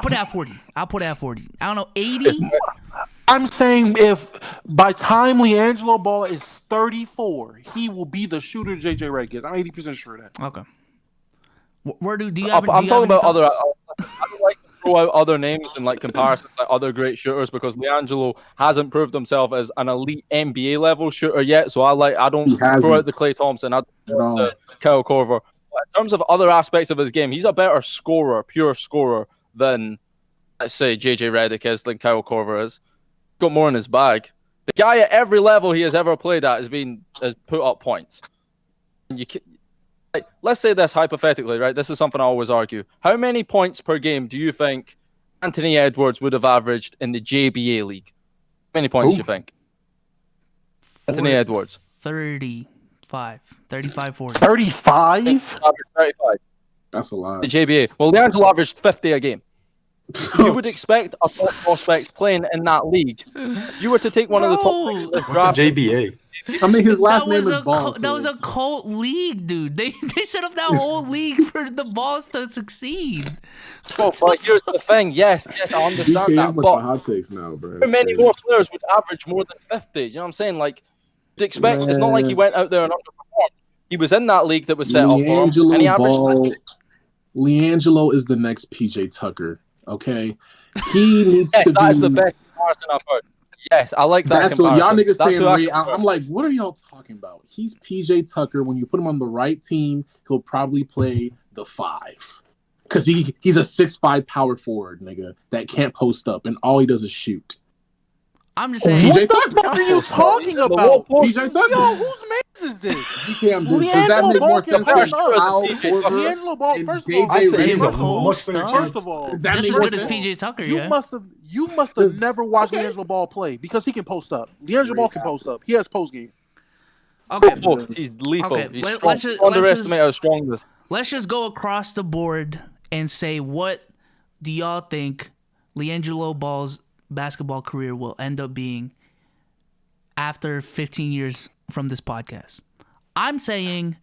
put it at 40. I'll put it at 40. I don't know, 80. I'm saying if by time LiAngelo Ball is 34, he will be the shooter JJ Redick is. I'm 80% sure of that. Okay. Where do you have? I'm do you have talking any about other. thoughts? I don't like to throw out other names and like comparisons to other great shooters because LiAngelo hasn't proved himself as an elite NBA level shooter yet. So I don't He hasn't. throw out the Klay Thompson, I don't all. throw out the Kyle Korver. But in terms of other aspects of his game, he's a better scorer, pure scorer than let's say JJ Redick is, than Kyle Korver is. Got more in his bag. The guy at every level he has ever played at has put up points. And like, let's say this hypothetically, right? This is something I always argue. How many points per game do you think Anthony Edwards would have averaged in the JBA league? How many points do you think? Anthony Edwards. 35, 40. 35? Averaged 35 That's a lot. the JBA. Well, LiAngelo averaged 50 a game. You would expect a top prospect playing in that league. If you were to take one of the top picks of this What's draft, a JBA? I mean, his last That name was is Ball. that was a cult league, dude. They set up that whole league for the balls to succeed. well, but here's the thing. Yes, I understand DKM that. with the But hot takes now, bro. how many more players would average more than 50? You know what I'm saying? Like, to expect, it's not like he went out there and underperformed. He was in that league that was set up for him, and he averaged 50. LiAngelo is the next PJ Tucker. Okay, he needs Yes, to that be. is the best comparison I've heard. Yes, I like that That's what y'all comparison. niggas That's saying. who I Ray. prefer. I'm like, what are y'all talking about? He's PJ Tucker. When you put him on the right team, he'll probably play the 5. Because he's a 6'5" power forward, nigga, that can't post up, and all he does is shoot. I'm just saying. What PJ the Tucker. fuck are you talking The about? whole PJ Tucker. Yo, whose man's is this? DKM, does that LiAngelo make Ball more can sense post than up. Al LiAngelo Korver? LiAngelo Ball, and first of all, I'd say They he's a post much better up. chance. first of all, Does that Just make as more good as sense? PJ Tucker, you yeah. must have never watched LiAngelo Ball play because he can post up. LiAngelo Ball can post up. He has post game. Okay, Oh, he's lethal. Okay, He's let's strong. just- Underestimate how strong this. let's just go across the board and say, what do y'all think LiAngelo Ball's basketball career will end up being after 15 years from this podcast? I'm saying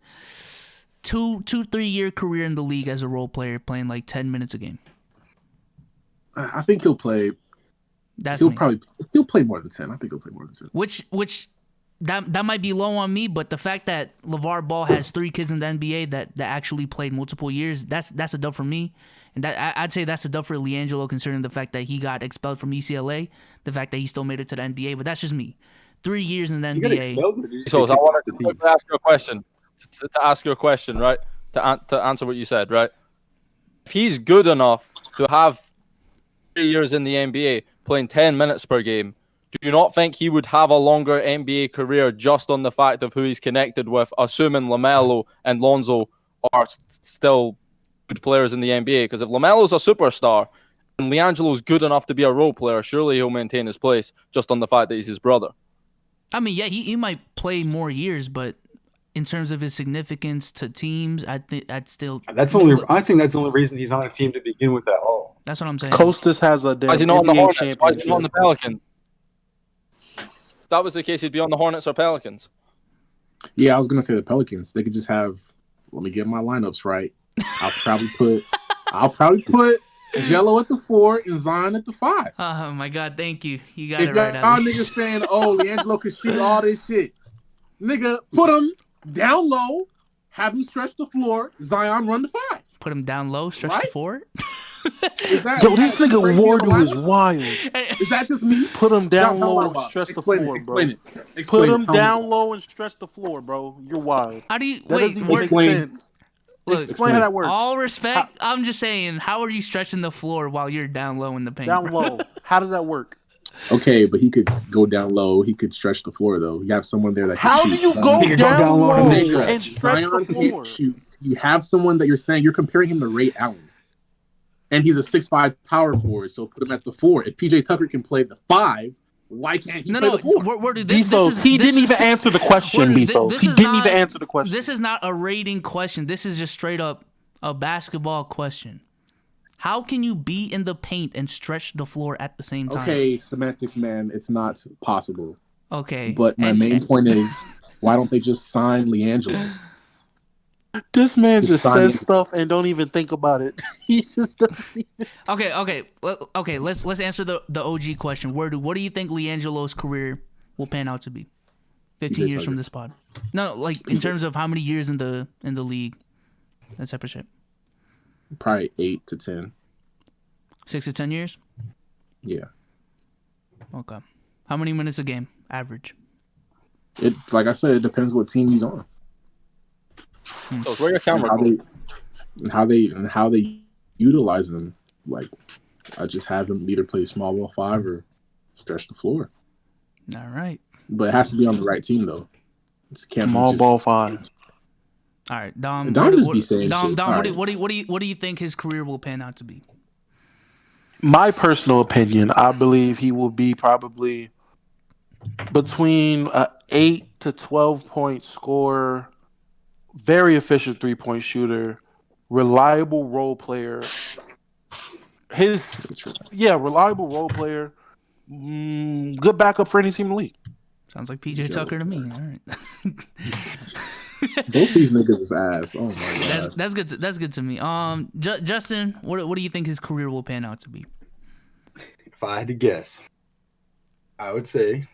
3 year career in the league as a role player, playing like 10 minutes a game. I think he'll play. He'll play more than 10. I think he'll play more than 10. Which that might be low on me, but the fact that LeVar Ball has 3 kids in the NBA that actually played multiple years, that's a dub for me. And that I'd say that's a dub for LiAngelo, considering the fact that he got expelled from UCLA, the fact that he still made it to the NBA. But that's just me. 3 years in the NBA. So I wanted to ask you a question. To ask you a question, right? To answer what you said, right? If he's good enough to have 3 years in the NBA playing 10 minutes per game, do you not think he would have a longer NBA career just on the fact of who he's connected with, assuming LaMelo and Lonzo are still good players in the NBA? Because if LaMelo's a superstar and LiAngelo's good enough to be a role player, surely he'll maintain his place just on the fact that he's his brother. I mean, yeah, he might play more years, but in terms of his significance to teams, I think I think that's the only reason he's on a team to begin with at all. That's what I'm saying. Costas has a damn Why is he not on the NBA Hornets? championship. Why is he not on the Pelicans? If that was the case, he'd be on the Hornets or Pelicans. Yeah, I was gonna say the Pelicans. They could just have. Let me get my lineups right. I'll probably put Jello at the 4 and Zion at the 5. Oh my God, thank you. You got if it right. Y'all niggas saying, "Oh, LiAngelo can shoot all this shit," nigga, put him down low, have him stretch the floor. Zion run the 5. Put him down low, stretch the 4. This nigga Wardu is wild. Is that just me? Put him down low and stretch the floor, bro. Put him down low and stretch the floor, bro. You're wild. How do you that doesn't make sense? Look, explain how that works. All respect, I'm just saying, how are you stretching the floor while you're down low in the paint? Down low. How does that work? Okay, but he could go down low. He could stretch the floor, though. You have someone there that can How shoot. do you go down low and stretch the floor? You have someone that you're saying you're comparing him to Ray Allen. And he's a 6'5" power forward, so put him at the 4. If PJ Tucker can play the 5, why can't he play the 4? He didn't even answer the question, Bezos. He didn't even answer the question. This is not a rating question. This is just straight up a basketball question. How can you be in the paint and stretch the floor at the same time? Okay, semantics, man. It's not possible. Okay. But my main point is, why don't they just sign LiAngelo? This man just says stuff and don't even think about it. He just doesn't even... Okay. Let's answer the OG question. What do you think LiAngelo's career will pan out to be? 15 years from this pod. No, like in terms of how many years in the league, that type of shit. Probably 8 to 10. 6 to 10 years? Yeah. Okay. How many minutes a game, average? It, like I said, it depends what team he's on. So where your camera how they utilize him. Like, I just have him either play small ball 5 or stretch the floor. All right. But it has to be on the right team, though. Small ball 5. All right, Dom. Dom what do you think his career will pan out to be? My personal opinion, I believe he will be probably between an 8 to 12 point scorer, very efficient 3-point shooter, reliable role player. Reliable role player. Good backup for any team in the league. Sounds like PJ Tucker to me. All right. Both these niggas is ass. Oh my god. That's good. That's good to me. Justin, what do you think his career will pan out to be? If I had to guess, I would say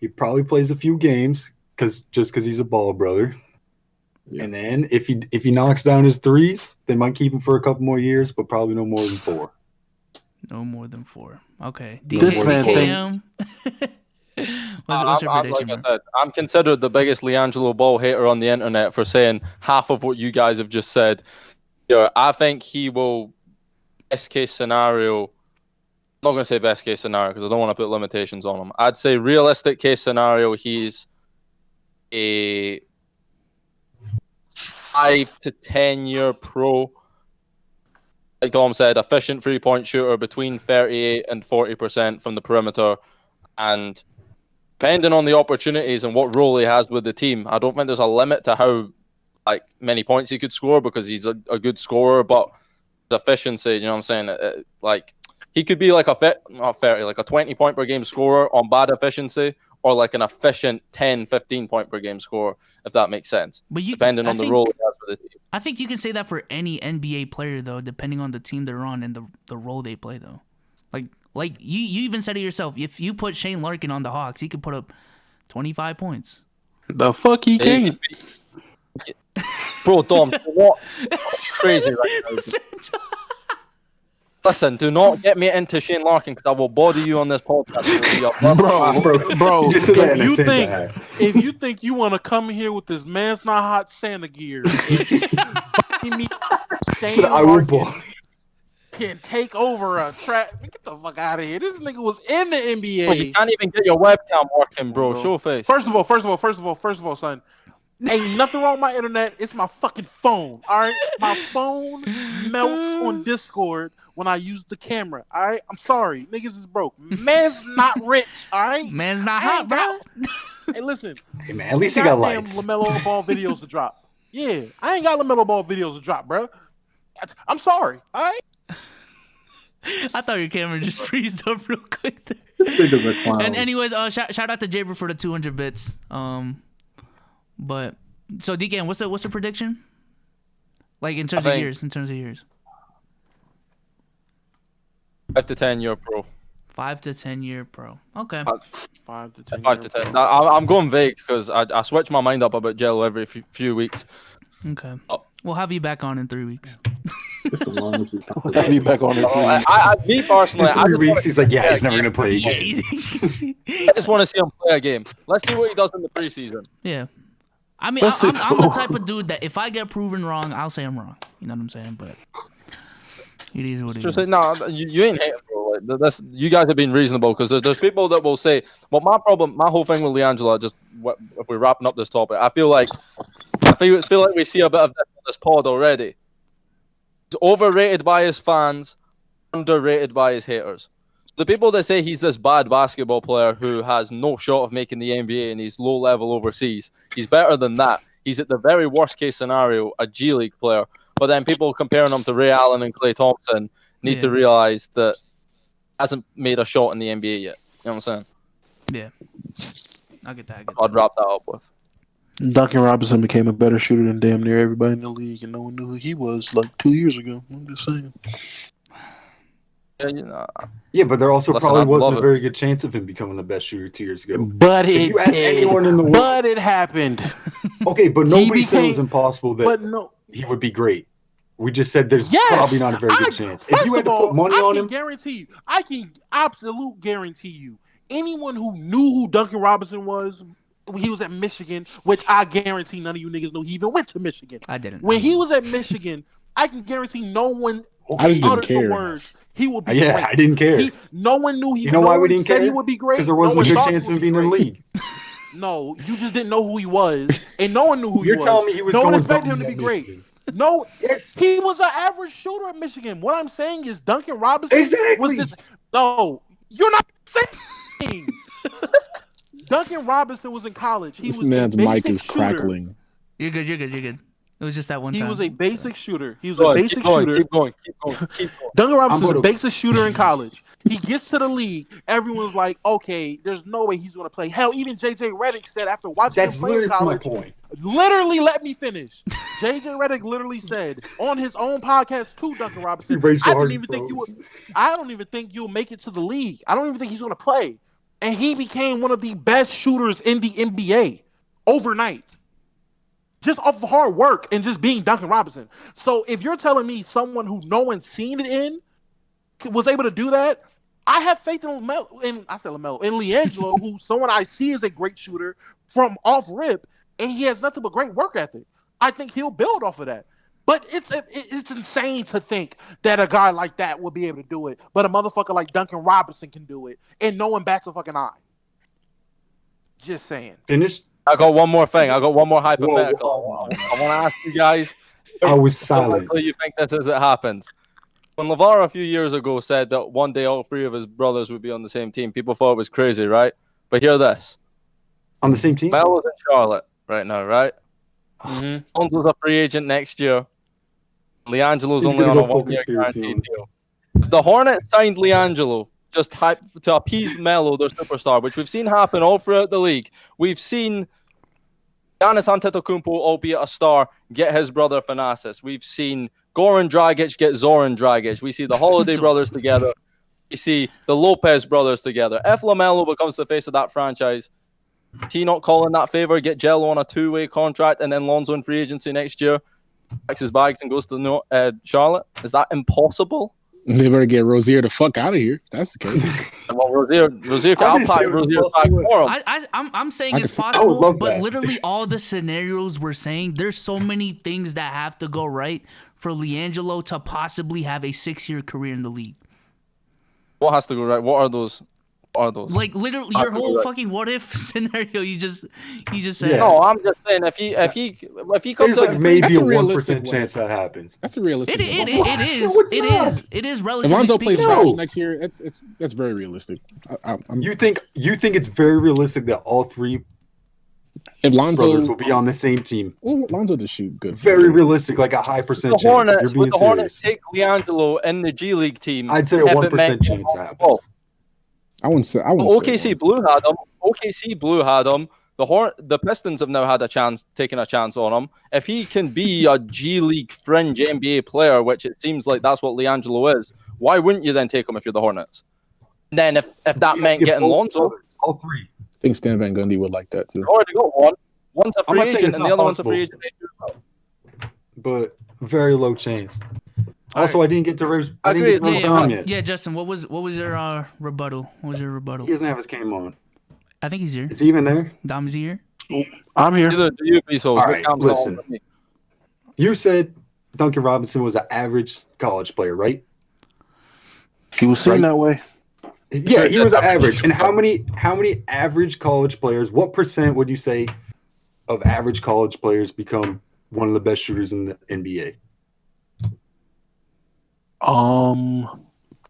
he probably plays a few games because he's a ball brother. Yeah. And then if he knocks down his threes, they might keep him for a couple more years, but probably no more than 4. No more than 4. Okay. This man What's your prediction? Like I said, I'm considered the biggest LiAngelo Ball hater on the internet for saying half of what you guys have just said. I think he will, best case scenario, I'm not going to say best case scenario because I don't want to put limitations on him. I'd say realistic case scenario, he's a 5 to 10 year pro. Like Dom said, efficient 3-point shooter between 38 and 40% from the perimeter. And depending on the opportunities and what role he has with the team, I don't think there's a limit to how many points he could score because he's a good scorer. But efficiency. You know what I'm saying? Like he could be like a 20 point per game scorer on bad efficiency, or like an efficient 10, 15 point per game scorer, if that makes sense. But depending on the role he has for the team. I think you can say that for any NBA player though, depending on the team they're on and the role they play though. Like you even said it yourself. If you put Shane Larkin on the Hawks, he could put up 25 points. The fuck he can't. Bro, Dom, what crazy right now. Listen, do not get me into Shane Larkin because I will bother you on this podcast. Bro, You just said that and I said that. if you think you want to come here with this man's not hot Santa gear, me Shane Larkin can take over a trap. Get the fuck out of here. This nigga was in the NBA. Bro, you can't even get your webcam working, bro. Show face. First of all, son. Ain't nothing wrong with my internet. It's my fucking phone. All right, my phone melts on Discord when I use the camera. All right, I'm sorry, niggas is broke. Man's not rich. All right, man's not hot, bro. Hey, listen. Hey man, at least he got likes. LaMelo Ball videos to drop. Yeah, I ain't got LaMelo Ball videos to drop, bro. I'm sorry. All right. I thought your camera just freezed up real quick there. This nigga's a clown. And anyways, shout out to Jaber for the 200 bits. But so DKM, what's the prediction? Like in terms of years. 5 to 10 year pro. 5 to 10 year pro. Okay. 5 to 10. 5 to 10. I'm going vague because I switch my mind up about Jello every few weeks. Okay. We'll have you back on in 3 weeks. It's the longest we've I'll be back on it. Me personally, In 3 weeks, he's like, yeah, he's never gonna play a game. I just want to see him play a game. Let's see what he does in the preseason. Yeah. I mean, I'm the type of dude that if I get proven wrong, I'll say I'm wrong. You know what I'm saying? But it is what it is. No, you ain't hating, bro. Like, you guys have been reasonable because there's people that will say, well, my whole thing with LiAngelo, just if we're wrapping up this topic, I feel like we see a bit of this on this pod already. He's overrated by his fans, underrated by his haters. The people that say he's this bad basketball player who has no shot of making the NBA and he's low level overseas, he's better than that. He's at the very worst case scenario, a G League player. But then people comparing him to Ray Allen and Klay Thompson need to realize that hasn't made a shot in the NBA yet. You know what I'm saying? Yeah. I'll get that. I'd wrap that up with. Duncan Robinson became a better shooter than damn near everybody in the league, and no one knew who he was like 2 years ago. I'm just saying. Yeah, but there also probably wasn't a very good chance of him becoming the best shooter 2 years ago. But if you ask anyone in the world, but it happened. Okay, but nobody said it was impossible that he would be great. We just said there's probably not a very good chance. If you had to put money on him, I can absolutely guarantee you, anyone who knew who Duncan Robinson was, he was at Michigan, which I guarantee none of you niggas know he even went to Michigan. I didn't. When he was at Michigan, I can guarantee no one I just didn't uttered care. the words he would be great. I didn't care. No one knew he. You know why we didn't care? He would be great because there wasn't a good chance of him being in the league. No, you just didn't know who he was, and no one knew who he was. You're telling me he was no one going expected him to be great. No, yes, he was an average shooter at Michigan. What I'm saying is Duncan Robinson was this. No, you're not saying. Duncan Robinson was in college. This man's mic is crackling. You're good. It was just that one time. He was a basic shooter. Keep going. Duncan Robinson was a basic shooter in college. He gets to the league. Everyone's like, okay, there's no way he's going to play. Hell, even JJ Redick said after watching him play in college. Literally, let me finish. JJ Redick literally said on his own podcast to Duncan Robinson, I don't even think you'll make it to the league. I don't even think he's going to play. And he became one of the best shooters in the NBA overnight. Just off of hard work and just being Duncan Robinson. So if you're telling me someone who no one's seen it in was able to do that, I have faith in LiAngelo, who someone I see is a great shooter from off rip, and he has nothing but great work ethic. I think he'll build off of that. But it's insane to think that a guy like that would be able to do it, but a motherfucker like Duncan Robinson can do it, and no one bats a fucking eye. Just saying. Finished? I got one more thing. I got one more hypothetical. Whoa. I want to ask you guys. I was silent. How you think this as it happens? When LeVar a few years ago said that one day all three of his brothers would be on the same team, people thought it was crazy, right? But hear this. On the same team? Mel is in Charlotte right now, right? Mm-hmm. Lonzo's a free agent next year. LiAngelo's He's only gonna on a go full 1 year conspiracy guaranteed on deal. If the Hornets signed LiAngelo just to appease Melo, their superstar, which we've seen happen all throughout the league. We've seen Giannis Antetokounmpo, albeit a star, get his brother Thanasis. We've seen Goran Dragic get Zoran Dragic. We see the Holiday brothers together. We see the Lopez brothers together. If LaMelo becomes the face of that franchise, he not calling that favor, get Jello on a 2-way contract, and then Lonzo in free agency next year, packs his bags and goes to Charlotte? Is that impossible? They better get Rozier the fuck out of here. If that's the case. Well, Rozier, I'll pack Rozier back for him. I'm saying I it's can see- I would possible, love but that. literally all the scenarios we're saying, there's so many things that have to go right for LiAngelo to possibly have a 6-year career in the league. What has to go right? What are those? Like literally your whole fucking what if scenario you just said. Yeah. No, I'm just saying if he comes There's out like maybe That's a a 1% realistic way. chance that happens. That's a realistic. It one. is. It is If relatively Lonzo plays speaking. trash next year, that's very realistic. I'm, You think it's very realistic that all three if Lonzo, brothers will be on the same team? well, Lonzo to shoot good. Very realistic, like a high percent the chance. You're Hornets, being would the Hornets serious. take LiAngelo in the G League team? I'd say a if it 1% meant- chance that happens. Well, I wouldn't say. OKC Blue had him. OKC Blue had him. The Pistons have now had taken a chance on him. If he can be a G League fringe NBA player, which it seems like that's what LiAngelo is, why wouldn't you then take him if you're the Hornets? And then if that meant Give getting both Lonzo, brothers, all three. I think Stan Van Gundy would like that too. you already got one. One's a I'm free not saying agent it's and the not other one's a possible. free agent next year as well. But very low chance. Also, I didn't get to raise. I didn't Agree. get to raise Yeah, Dom yeah, yet. yeah, Justin, what was your rebuttal? What was your rebuttal? He doesn't have his game on. I think he's here. Is he even there? Dom, is he here? I'm here. Neither do you, Bezos. All right, Cam's not listen. on with me. You said Duncan Robinson was an average college player, right? He was seen Right. that way. Yeah, he was average. And how many average college players? What percent would you say of average college players become one of the best shooters in the NBA?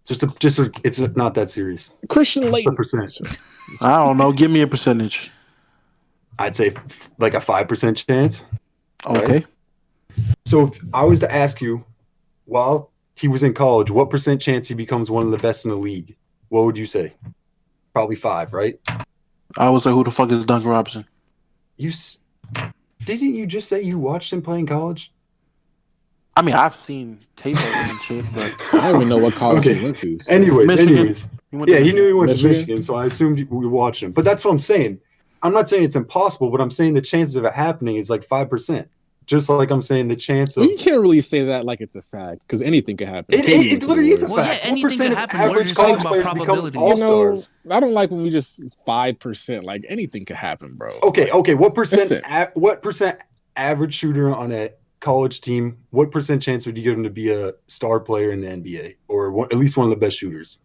It's not that serious. Christian What's the Layton. percent? I don't know. Give me a percentage. I'd say like a 5% chance. Okay. So if I was to ask you, while he was in college, what percent chance he becomes one of the best in the league? What would you say? Probably 5, right? I would say, who the fuck is Duncan Robinson? Didn't you just say you watched him play in college? I mean, I've seen tape of him and shit, but I don't even know what college Okay. he went to. So. Anyways, Michigan. He went to yeah, he Michigan. knew he went to Michigan? Michigan, so I assumed we watched him. But that's what I'm saying. I'm not saying it's impossible, but I'm saying the chances of it happening is like 5%. Just like I'm saying the chance of Well, you can't really say that like it's a fact because anything can happen. it KD went to the literally is a Warriors. Well, yeah, fact. anything What percent could of happen. We're average just talking college about players become probability. You know, all-stars? I don't like when we just 5%. Like anything could happen, bro. Okay. What That's percent? it. What percent average shooter on a college team? What percent chance would you give him to be a star player in the NBA or at least one of the best shooters?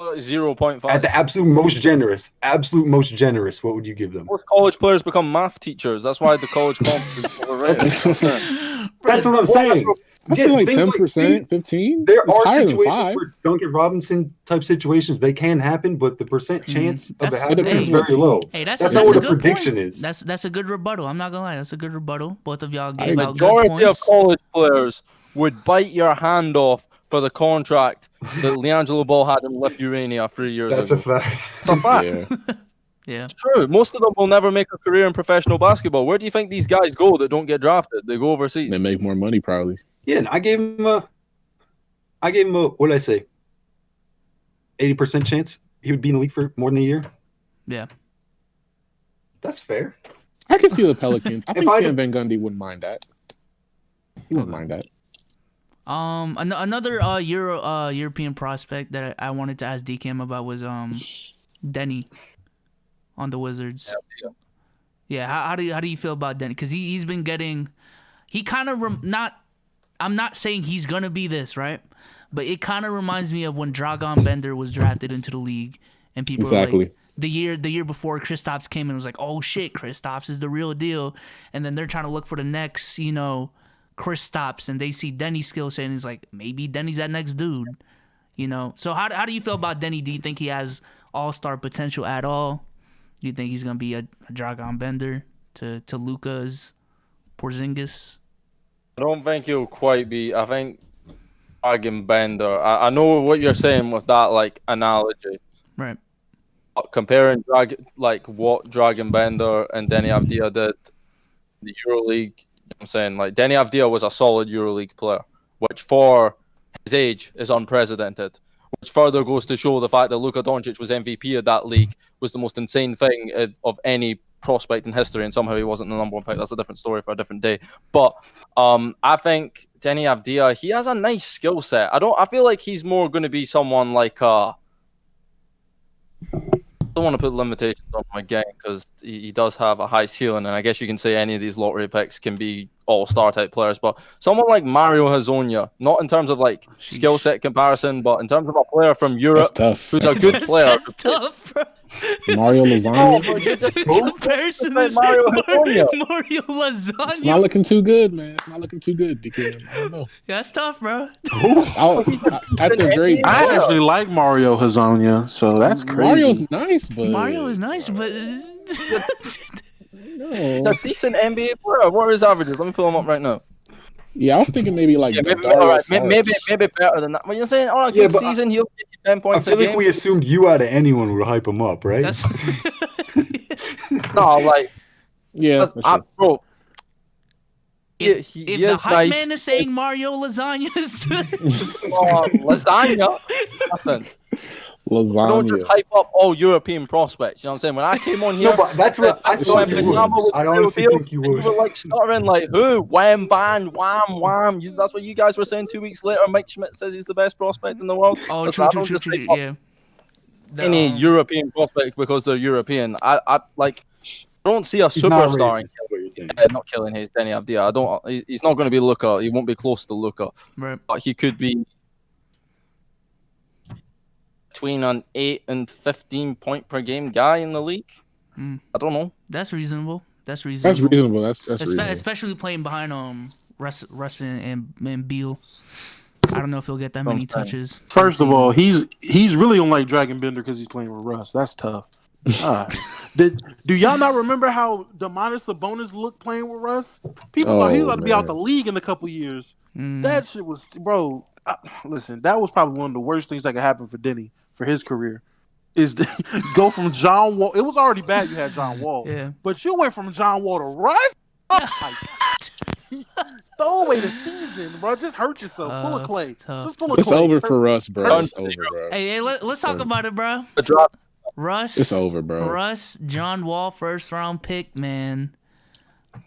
0.5. At the absolute most generous, what would you give them? Most college players become math teachers. That's why the college conference is overrated. That's what I'm saying. I feel like things 10%, 15. There It's are higher than situations 5. where Duncan Robinson type situations they can happen, but the percent chance of it That's- happening depends is what very team. low. Hey, That's that's not a what a good prediction point. is. That's a good rebuttal. I'm not gonna lie. That's a good rebuttal. Both of y'all I gave mean, out good Majority of points. college players would bite your hand off for the contract that LiAngelo Ball had in Lithuania 3 years That's ago. a fact. It's a fact. Yeah. Yeah. It's true. Most of them will never make a career in professional basketball. Where do you think these guys go that don't get drafted? They go overseas. They make more money probably. Yeah, and I gave him a what did I say? 80% chance he would be in the league for more than a year. Yeah. That's fair. I can see the Pelicans. I If think I Stan Van Gundy wouldn't mind that. He wouldn't mind that. Another European prospect that I wanted to ask DKM about was Denny on the Wizards. Yeah, how do you feel about Denny? Because he's been getting, he kind of not. I'm not saying he's gonna be this, right? But it kind of reminds me of when Dragan Bender was drafted into the league, and people were Exactly. like, the year before Kristaps came in, was like, oh shit, Kristaps is the real deal, and then they're trying to look for the next, Kristaps, and they see Denny's skill set, and he's like, maybe Denny's that next dude, So how do you feel about Denny? Do you think he has all-star potential at all? Do you think he's gonna be a Dragan Bender to Luka's Porzingis? I don't think he'll quite be. I think Dragon Bender. I know what you're saying with that like analogy. Right. Comparing what Dragon Bender and Denny Avdia did in the EuroLeague. I'm saying like Denny Avdia was a solid EuroLeague player, which for his age is unprecedented. Which further goes to show the fact that Luka Doncic was MVP of that league was the most insane thing of any prospect in history, and somehow he wasn't the number one pick. That's a different story for a different day. But I think Denny Avdia, he has a nice skill set. I feel like he's more going to be someone like I don't want to put limitations on him again because he does have a high ceiling, and I guess you can say any of these lottery picks can be all-star type players. But someone like Mario Hezonja, not in terms of like skill set comparison, but in terms of a player from Europe That's tough. who's a good player. That's tough, bro. Mario Lasagna. The comparison is Mario Mario It's not Lasagna. looking too good, man. It's not looking too good, DKM. I don't know. That's tough, bro. At the very I best, actually like Mario Hezonja, so that's crazy. Mario's nice, but Mario is nice, but He's a decent NBA player. What are his averages? Let me pull him up right now. yeah, I was thinking maybe like Maybe Darius maybe Saric. better than that. But you're saying on a good but season, he'll get you 10 I points feel a like game. we assumed you out of anyone would hype him up, right? that's No, like, Yeah, that's true. bro. if He the is hype nice. man is saying Mario Lasagna is Lasagna, nothing. We don't just Lasagna. hype up all European prospects. You know what I'm saying? When I came on here, No, but that's what I thought you would. I honestly think you You would. were like stuttering, like who? Wham, bam, wham, wham. That's what you guys were saying 2 weeks later. Mike Schmidt says he's the best prospect in the world. oh, Listen, true, I don't just hype up yeah. any European prospect because they're European. I don't see a He's not superstar. racist, is what you're saying. Not killing his Denny Avdia. He's not going to be Luka. He won't be close to Luka. Right. But he could be between an 8 and 15 point per game guy in the league. Mm. I don't know. That's reasonable. That's That's reasonable. reasonable. That's reasonable. Especially playing behind Russ and Beal. I don't know if he'll get that many Okay. touches. First of all, he's really on like Dragon Bender because he's playing with Russ. That's tough. Do y'all not remember how Domantas Sabonis looked playing with Russ? People thought he was about to be out the league in a couple years. That shit was, bro. Listen, that was probably one of the worst things that could happen for Denny for his career. Is go from John Wall. It was already bad you had John Wall, Yeah. but you went from John Wall to Russ. Throw away the season, bro. Just hurt yourself. Pull a Clay. Tough. Just pull a It's Clay. over for Russ, bro. It's over, bro. Hey, let's talk about it, bro. The drop. Russ. It's over, bro. Russ, John Wall, first round pick, man.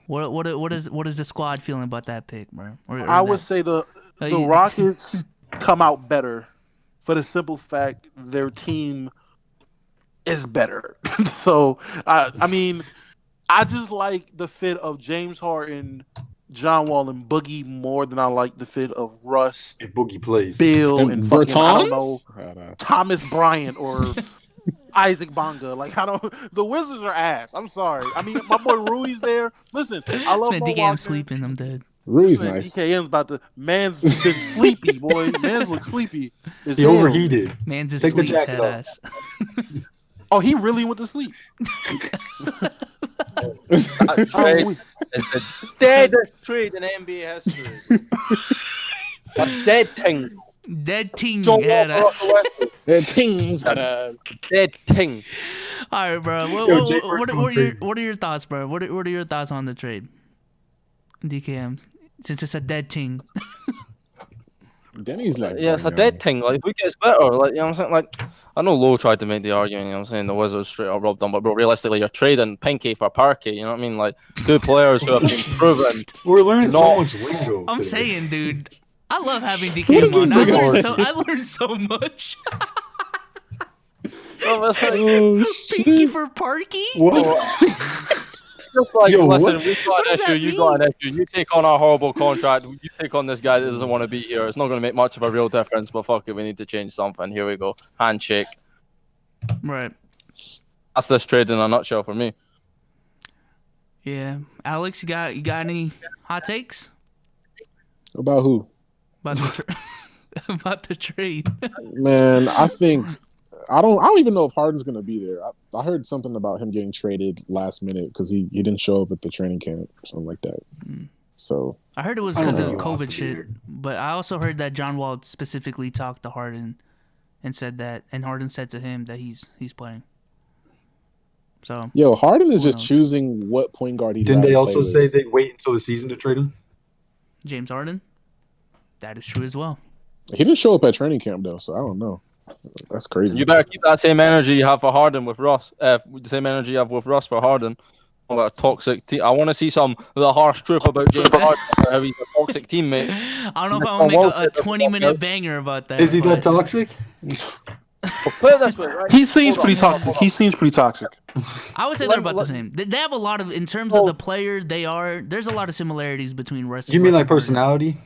What is the squad feeling about that pick, bro? I would say the Rockets come out better for the simple fact their team is better. So I mean, I just like the fit of James Harden, John Wall, and Boogie more than I like the fit of Russ, If Boogie plays. Bill, and fucking, I don't know, Bertans? Thomas Bryant or Isaac Bonga. Like, I don't. The Wizards are ass. I'm sorry. I mean, my boy Rui's there. Listen, I love man, Mo DKM Walker. sleeping. I'm dead. Rui's Man, nice. DKM's about to. Man's been sleepy, boy. Man's look sleepy. He overheated. Man's Take the asleep, jacket head off. ass. Oh, he really went to sleep. Trade is the deadest trade in NBA history. A dead thing. Dead team, John head Wall ass. for Westbrook. Their teams. Dead thing. All right, bro. Yo, Jake Work's going What are your thoughts, bro? What are your thoughts on the trade? DKM, since it's a dead team. Denny's like, Yeah, it's a dead thing. Like, who gets better? Like, you know what I'm saying? Like, I know Lowe tried to make the argument, you know what I'm saying? The Wizards straight up robbed them, but bro, realistically, you're trading Pinky for Parky, you know what I mean? Like, two players who have been proven. We're learning No. so much lingo. I'm today. saying, dude, I love having What DKM is this on. nigga I learned so much. Oh, Pinky shit. for Parky? What? It's just like, Yo, listen, what? we've got What an does issue, that you got an mean? issue. You take on our horrible contract, you take on this guy that doesn't want to be here. It's not going to make much of a real difference, but fuck it, we need to change something. Here we go. Handshake. Right. That's this trade in a nutshell for me. Yeah. Alex, you got any hot takes About who? about about the trade? Man, I think I don't even know if Harden's gonna be there. I heard something about him getting traded last minute because he didn't show up at the training camp or something like that. So I heard it was I don't because of think he wants COVID to be shit, here. but I also heard that John Wall specifically talked to Harden and said that, and Harden said to him that he's playing. So yo, Harden is Who just knows? choosing what point guard he'd Didn't they rather also play say with. they wait until the season to trade him? James Harden, that is true as well. He didn't show up at training camp though, so I don't know. That's crazy. You better keep that same energy you have for Harden with Russ. The same energy you have with Russ for Harden. About a toxic team. I want to see some of the harsh truth about James Harden. How he's a toxic teammate. I don't know if I'm gonna make a 20-minute banger about that. Is he that but- toxic? Put it this way, right? He seems Hold on, pretty hold on, toxic. hold on. He seems pretty toxic. I would say they're about the same. They have a lot of, in terms of the player, there's a lot of similarities between Russ. You mean Russ like and Harden. personality?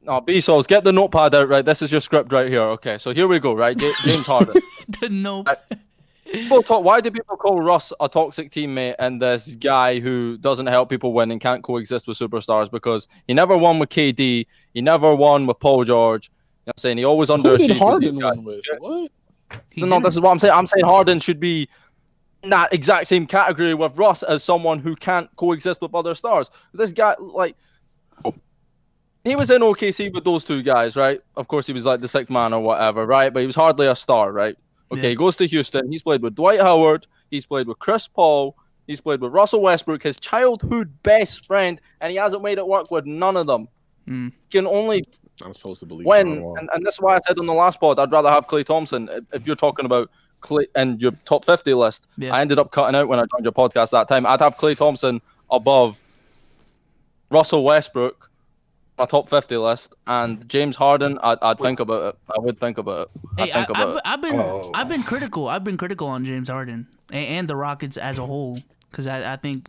No, B-Souls, get the notepad out, right? This is your script right here. Okay, so here we go, right? James Harden. Nope. Why do people call Russ a toxic teammate and this guy who doesn't help people win and can't coexist with superstars? Because he never won with KD, he never won with Paul George. You know what I'm saying? He always Who underachieved. did with Harden these guys. win with? What? He No, didn't. this is what I'm saying. I'm saying Harden should be in that exact same category with Russ as someone who can't coexist with other stars. This guy, like, he was in OKC with those two guys, right? Of course, he was like the sixth man or whatever, right? But he was hardly a star, right? Okay, Yeah. he goes to Houston. He's played with Dwight Howard. He's played with Chris Paul. He's played with Russell Westbrook, his childhood best friend, and he hasn't made it work with none of them. Mm. He can only I'm supposed to believe when, John Wall. and that's why I said on the last pod, I'd rather have Klay Thompson. If you're talking about Klay and your top 50 list, Yeah. I ended up cutting out when I joined your podcast that time. I'd have Klay Thompson above Russell Westbrook, my top 50 list, and James Harden. I'd think about it. I would think about it. Hey, I'd think about it. I've been Oh. I've been critical. I've been critical on James Harden and the Rockets as a whole, because I think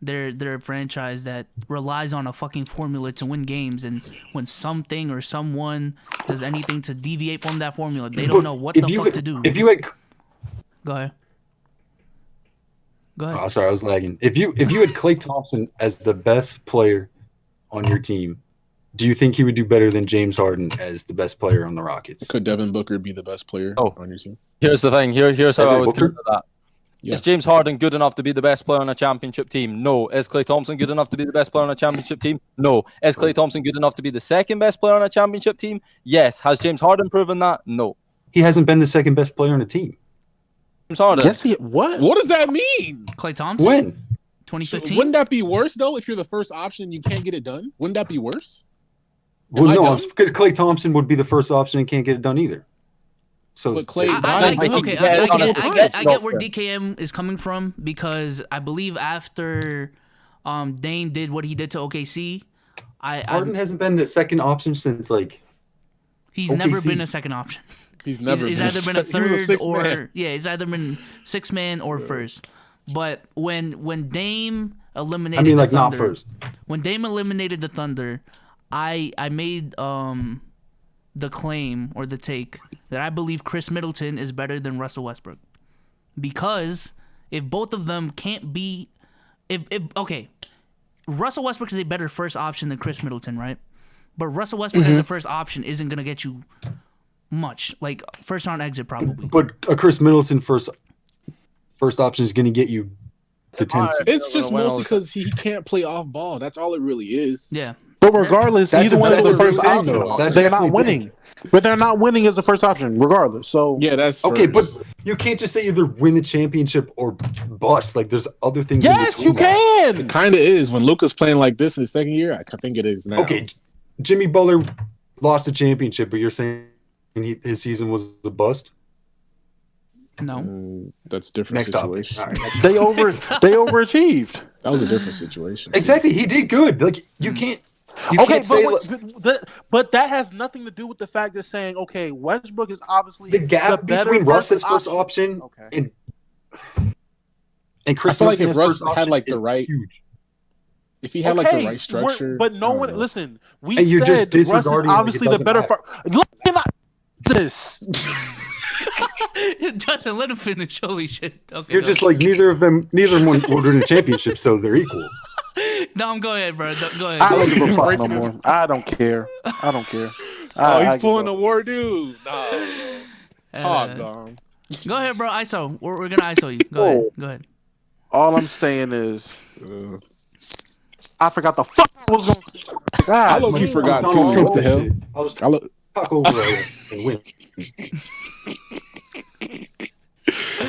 they're a franchise that relies on a fucking formula to win games, and when something or someone does anything to deviate from that formula, they don't know what the fuck to do. If you had, Go ahead. Go ahead. oh, sorry, I was lagging. If you had Klay Thompson as the best player on your team, do you think he would do better than James Harden as the best player on the Rockets? Could Devin Booker be the best player Oh. on your team? Here's the thing. Here's how I Devin would Booker? counter that. Yeah. Is James Harden good enough to be the best player on a championship team? No. Is Klay Thompson good enough to be the best player on a championship team? No. Is Klay Thompson good enough to be the second best player on a championship team? Yes. Has James Harden proven that? No. He hasn't been the second best player on the team. James Harden. Guess he what? What does that mean? Klay Thompson, When? 2015. Wouldn't that be worse though if you're the first option and you can't get it done? Wouldn't that be worse? Well, Am I no, dumb? it's because Klay Thompson would be the first option and can't get it done either. So But Klay- I Like, okay, yeah, it's on I his get time. where DKM is coming from, because I believe after Dame did what he did to OKC, Harden hasn't been the second option since like he's never OKC. been a second option. He's never. He's either been a he was third sixth or man. yeah, he's either been sixth man or first. But when Dame eliminated, I mean, the like not Thunder, first. When Dame eliminated the Thunder, I made the claim or the take that I believe Chris Middleton is better than Russell Westbrook, because if both of them can't be, if okay, Russell Westbrook is a better first option than Chris Middleton, right? But Russell Westbrook as a first option isn't gonna get you much, like first round exit probably. But a Chris Middleton first option is going to get you to 10 seed. It's just mostly because he can't play off ball. That's all it really is. Yeah. But regardless, That's either a- one is that's the a first big thing, option. though. That's They're definitely not winning. But they're not winning as the first option, regardless. So Yeah, that's Okay, but first. you can't just say either win the championship or bust. Like there's other things. in yes, you between that. can. It kind of is when Luka's playing like this in his second year. I think it is now. Okay, Jimmy Butler lost the championship, but you're saying his season was a bust. No. That's a different Next topic. situation. All right, next They overachieved. That was a different situation. Exactly, he did good. Like you can't. You Okay, can't say but that has nothing to do with the fact that saying, okay, Westbrook is obviously the gap better between Russ's first option. option Okay. and Chris. I feel like if Middleton's Russ first had, option like, the is right- huge. If he had like the Okay, right structure, but no I don't one know. listen. We And you're said just Russ is disregarding it like it obviously the doesn't better. matter. Look at my this. Justin, let him finish. Holy shit. Okay. You're go. just like neither of them will win a championship, so they're equal. No, go ahead, bro. Go ahead. I don't give a fuck no Breaking his- more. I don't care. I don't care. Oh, I he's pulling give the war dude. No, talk, dog. Go ahead, bro. ISO. We're gonna ISO you. Go ahead. Go ahead. All I'm saying is I forgot the fuck I was going to say. I low-key forgot too. What the hell? I was I look. talk over and win.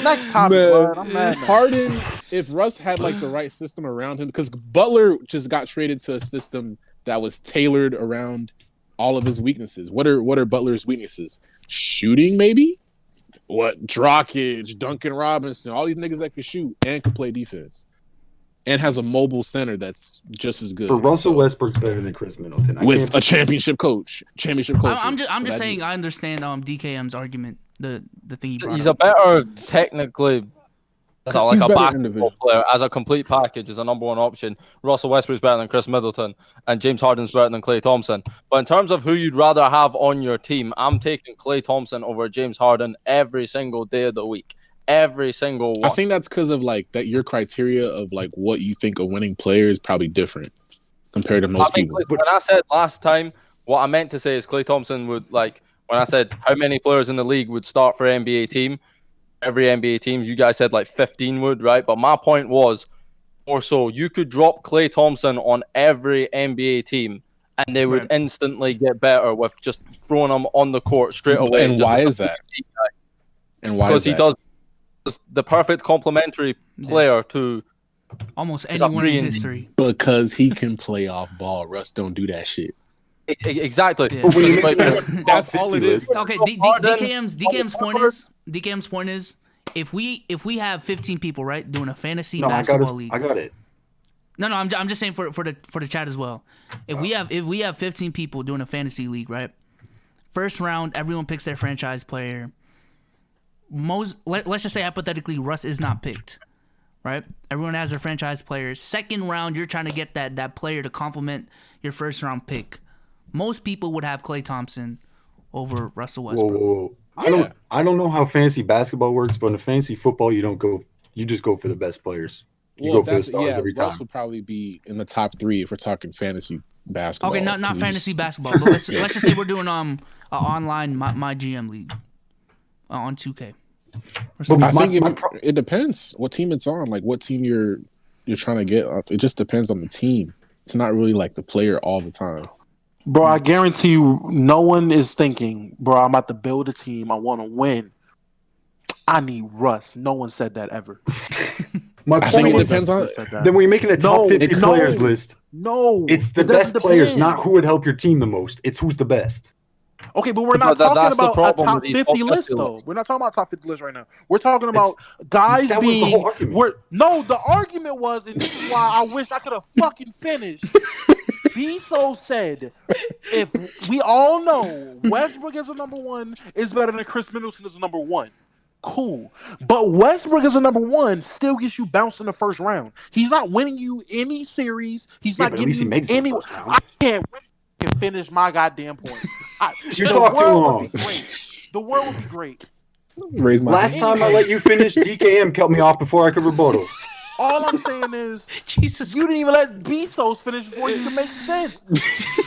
Next topic, bud. I'm mad. Harden, if Russ had like the right system around him, because Butler just got traded to a system that was tailored around all of his weaknesses. What are Butler's weaknesses? Shooting, maybe? What? Dragic, Duncan Robinson, all these niggas that can shoot and can play defense. And has a mobile center that's just as good. But Russell Westbrook's better than Chris Middleton. With a championship coach. I'm just saying I understand DKM's argument. The thing he brought He's up. a better technically as a, like He's a better basketball individual. player, as a complete package, as a number one option. Russell Westbrook's better than Chris Middleton, and James Harden's better than Klay Thompson. But in terms of who you'd rather have on your team, I'm taking Klay Thompson over James Harden every single day of the week. Every single one. I think that's because of like that your criteria of like what you think a winning player is probably different compared to most people. When I said last time, what I meant to say is Klay Thompson would like. When I said how many players in the league would start for NBA team, every NBA team, you guys said like 15 would, right? But my point was more so you could drop Klay Thompson on every NBA team and they would instantly get better with just throwing him on the court straight away. And why is that? And why? Because he does the perfect complementary player to almost anyone in history. Because he can play off ball. Russ don't do that shit. Exactly. Yeah. That's all it is. Okay, DKM's point is if we have 15 people, right, doing a fantasy basketball league. I got it. No, I'm just saying for the chat as well. If we have 15 people doing a fantasy league, right? First round, everyone picks their franchise player. Let's just say hypothetically Russ is not picked, right? Everyone has their franchise player. Second round, you're trying to get that player to complement your first round pick. Most people would have Klay Thompson over Russell Westbrook. Whoa. I don't know how fantasy basketball works, but in fantasy football, you just go for the best players. You go for the stars every time. Russ would probably be in the top 3 if we're talking fantasy basketball. Okay, not fantasy basketball, but let's just say we're doing an online my GM league on 2K. I think it depends what team it's on, like what team you're trying to get. It just depends on the team. It's not really like the player all the time. Bro, I guarantee you, no one is thinking, bro, I'm about to build a team. I want to win. I need Russ. No one said that ever. I think it depends on. Then when you're making a top 50 players list, it's the best players, not who would help your team the most. It's who's the best. Okay, but we're not talking about a top 50 list, though. We're not talking about top 50 list right now. We're talking about guys being. The argument was, and this is why I wish I could have fucking finished. Beso said, if we all know Westbrook as a number one is better than Chris Middleton as a number one. Cool. But Westbrook as a number one still gets you bounced in the first round. He's not winning you any series. He's not getting you any. I can't finish my goddamn point. You talk too long. The world would be great. Last time I let you finish, DKM cut me off before I could rebuttal. All I'm saying is, Jesus, you didn't even let Bezos finish before you can make sense.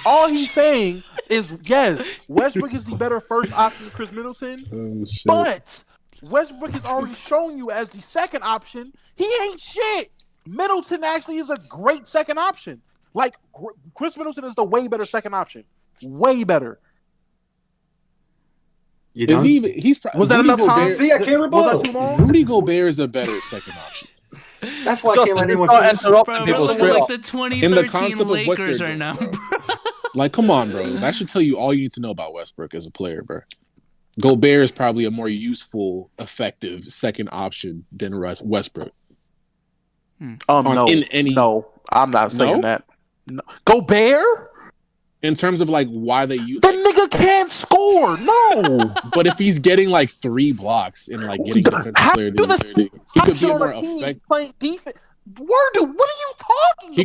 All he's saying is, yes, Westbrook is the better first option than Chris Middleton, but Westbrook is already showing you as the second option. He ain't shit. Middleton actually is a great second option. Like, Chris Middleton is the way better second option. Way better. Was that enough time? See, I can't rebuttal. Was that too long? Rudy Gobert is a better second option. That's why I can't let anyone interrupt people straight like up. the 2013 Lakers right now, bro. Like, come on, bro. That should tell you all you need to know about Westbrook as a player, bro. Gobert is probably a more useful, effective second option than Westbrook. No, I'm not saying that. No. Gobert? In terms of like why they use the nigga can't score. No, but if he's getting like 3 blocks and like getting defensive player, he could be a more effective playing defense. What are you talking? He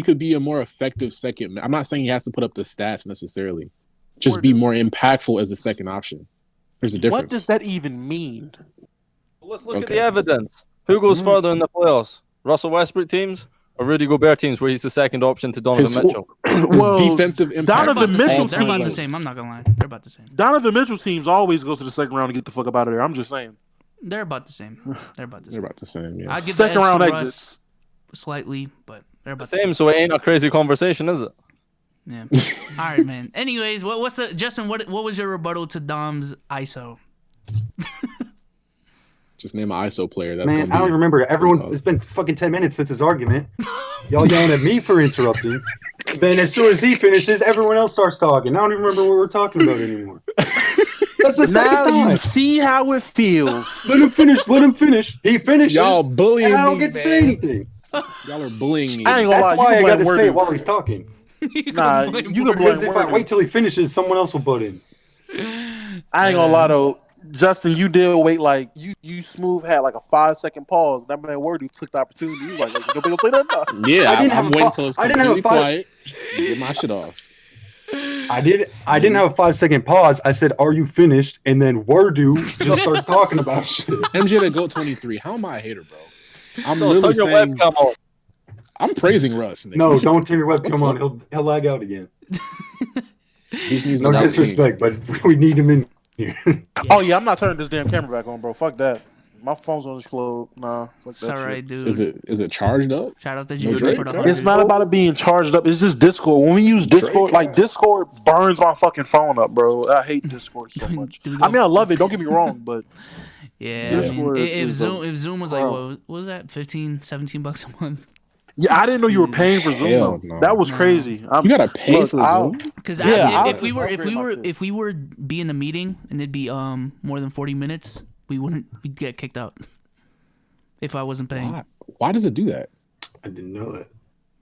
could be a more effective second. I'm not saying he has to put up the stats necessarily. Just be more impactful as a second option. There's a difference. What does that even mean? Let's look at the evidence. Who goes further in the playoffs? Russell Westbrook teams or Rudy Gobert teams where he's the second option to Donovan Mitchell? Well, defensive impact. Donovan Mitchell they're about the same. I'm not gonna lie. They're about the same. Donovan Mitchell teams always go to the second round to get the fuck up out of there. I'm just saying. They're about the same. They're about the same. Yeah. I'd give second round exits slightly, but They're The about to same, so it ain't a crazy conversation, is it? Yeah. All right, man. Anyways, what's the Justin? What was your rebuttal to Dom's ISO? Just name an ISO player. That's Man, gonna be. I don't remember. Everyone, close. it's been fucking 10 minutes since his argument. Y'all yelling at me for interrupting. Then as soon as he finishes, everyone else starts talking. I don't even remember what we're talking about anymore. That's the Now second time. you see how it feels. Let him finish. Let him finish. He finishes. Y'all bullying and I don't me, get to man. say anything. Y'all are bullying me. I ain't gonna That's lie, why I you got can to blame say it Word. while he's talking. Nah, you can blame Because if I Word. wait till he finishes, someone else will butt in. I ain't gonna lie though, Justin, you did wait like you smooth had like a 5-second pause. That man Word took the opportunity. He was like, nobody gonna say that now. Yeah, I didn't have I'm a waiting fi- till it's I didn't have a completely five- quiet. And get my shit off. I didn't have a 5-second pause. I said, "Are you finished?" And then Wordu just starts talking about shit. MJ to go 23. How am I a hater, bro? I'm So literally turn your saying webcam on. I'm praising Russ. Nigga. No, don't turn your webcam the on. fuck? He'll lag out again. He just needs No to disrespect, but we need him in here. Oh yeah, I'm not turning this damn camera back on, bro. Fuck that. My phone's on explode. Nah, fuck It's that all shit. right, dude. Is it charged up? Shout out to No Judy Drake, for the right? $100. It's not about it being charged up. It's just Discord. When we use Discord, Drake, like Discord burns my fucking phone up, bro. I hate Discord so much. Do we I go- mean, I love it. Don't get me wrong, but Yeah, Discord I mean, if is Zoom was like pro. what was that, 15, 17 bucks a month? yeah, I didn't know you were paying for Zoom. Hell Though. no. That was No. crazy. You gotta pay for Zoom. Because Yeah, if we I'll were just upgrade my shit. if we were be in a meeting and it'd be more than 40 minutes, we'd get kicked out. If I wasn't paying. Why does it do that? I didn't know it.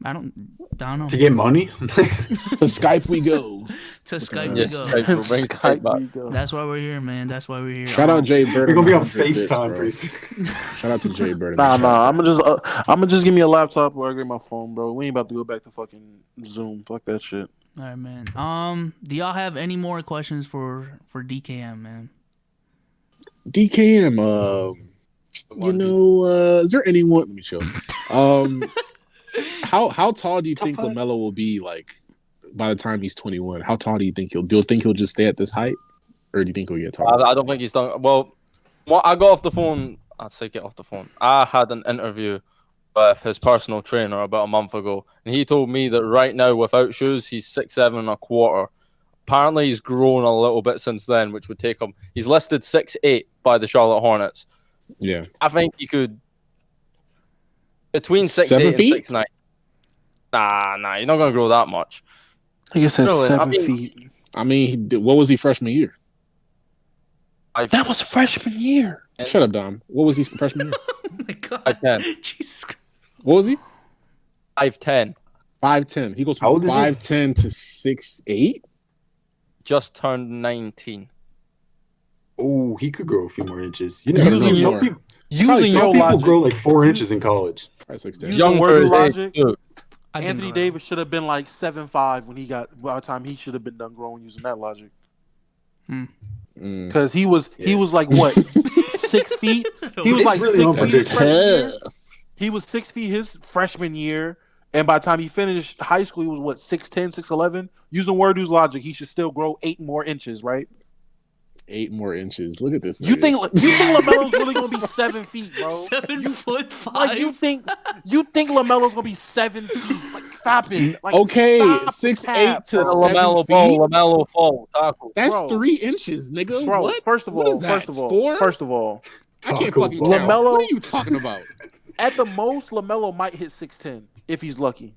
I don't know. To get money? To Skype we go. To Skype Yes, we go. Skype will bring Skype back. we go. That's why we're here, man. That's why we're here. Shout out Jay Bird. We're gonna be on 100 bits, FaceTime bro. pretty soon. Shout out to Jay Bird. Nah. I'm gonna just give me a laptop or I get my phone, bro. We ain't about to go back to fucking Zoom. Fuck that shit. All right, man. Do y'all have any more questions for DKM, man? DKM. Is there anyone? Let me chill. How tall do you think LaMelo will be like by the time he's 21? How tall do you think he'll? Do you think he'll just stay at this height, or do you think he'll get taller? I don't think he's done. Well, I got off the phone. I'd say get off the phone. I had an interview with his personal trainer about a month ago, and he told me that right now, without shoes, he's 6'7.25". Apparently, he's grown a little bit since then, which would take him. He's listed 6'8" by the Charlotte Hornets. Yeah, I think he could between 6'8" 7 and feet? 6'9". Nah, you're not gonna grow that much. I guess that's Really, 7 feet. I mean, what was he freshman year? That was freshman year. Shut up, Dom. What was he freshman year? Oh my god. 5'10". Jesus Christ. What was he? 5'10". 5'10". He goes How from old is he? 5'10" to 6'8". Just turned 19. Oh, he could grow a few more inches. You never know. Using Some your- people, Using some your people logic, grow like 4 inches in college. Probably 6'10". Using Young word for his logic, age, too. I Anthony think- Davis should have been like 7'5" when he got. By the time he should have been done growing using that logic, because he was like what 6 feet. He was It's like really 6 feet. unpredictable. freshman year. Tough. He was 6 feet his freshman year, and by the time he finished high school, he was what 6'10", 6'11". Using Wordu's logic, he should still grow 8 more inches, right? 8 more inches. Look at this. You nigga. think Lamelo's really gonna be 7 feet, bro? 7'5". Like you think Lamelo's gonna be 7 feet? Like stop it. Like, Okay, stop the 6'8" cap, to bro. 7 LaMelo feet? ball, LaMelo fall, tackle. That's Bro. 3 inches, nigga. Bro, What? first of What all, is that? 4? first of all, I can't Taco fucking Bell. count. LaMelo- What are you talking about? at the most, Lamelo might hit 6'10" if he's lucky.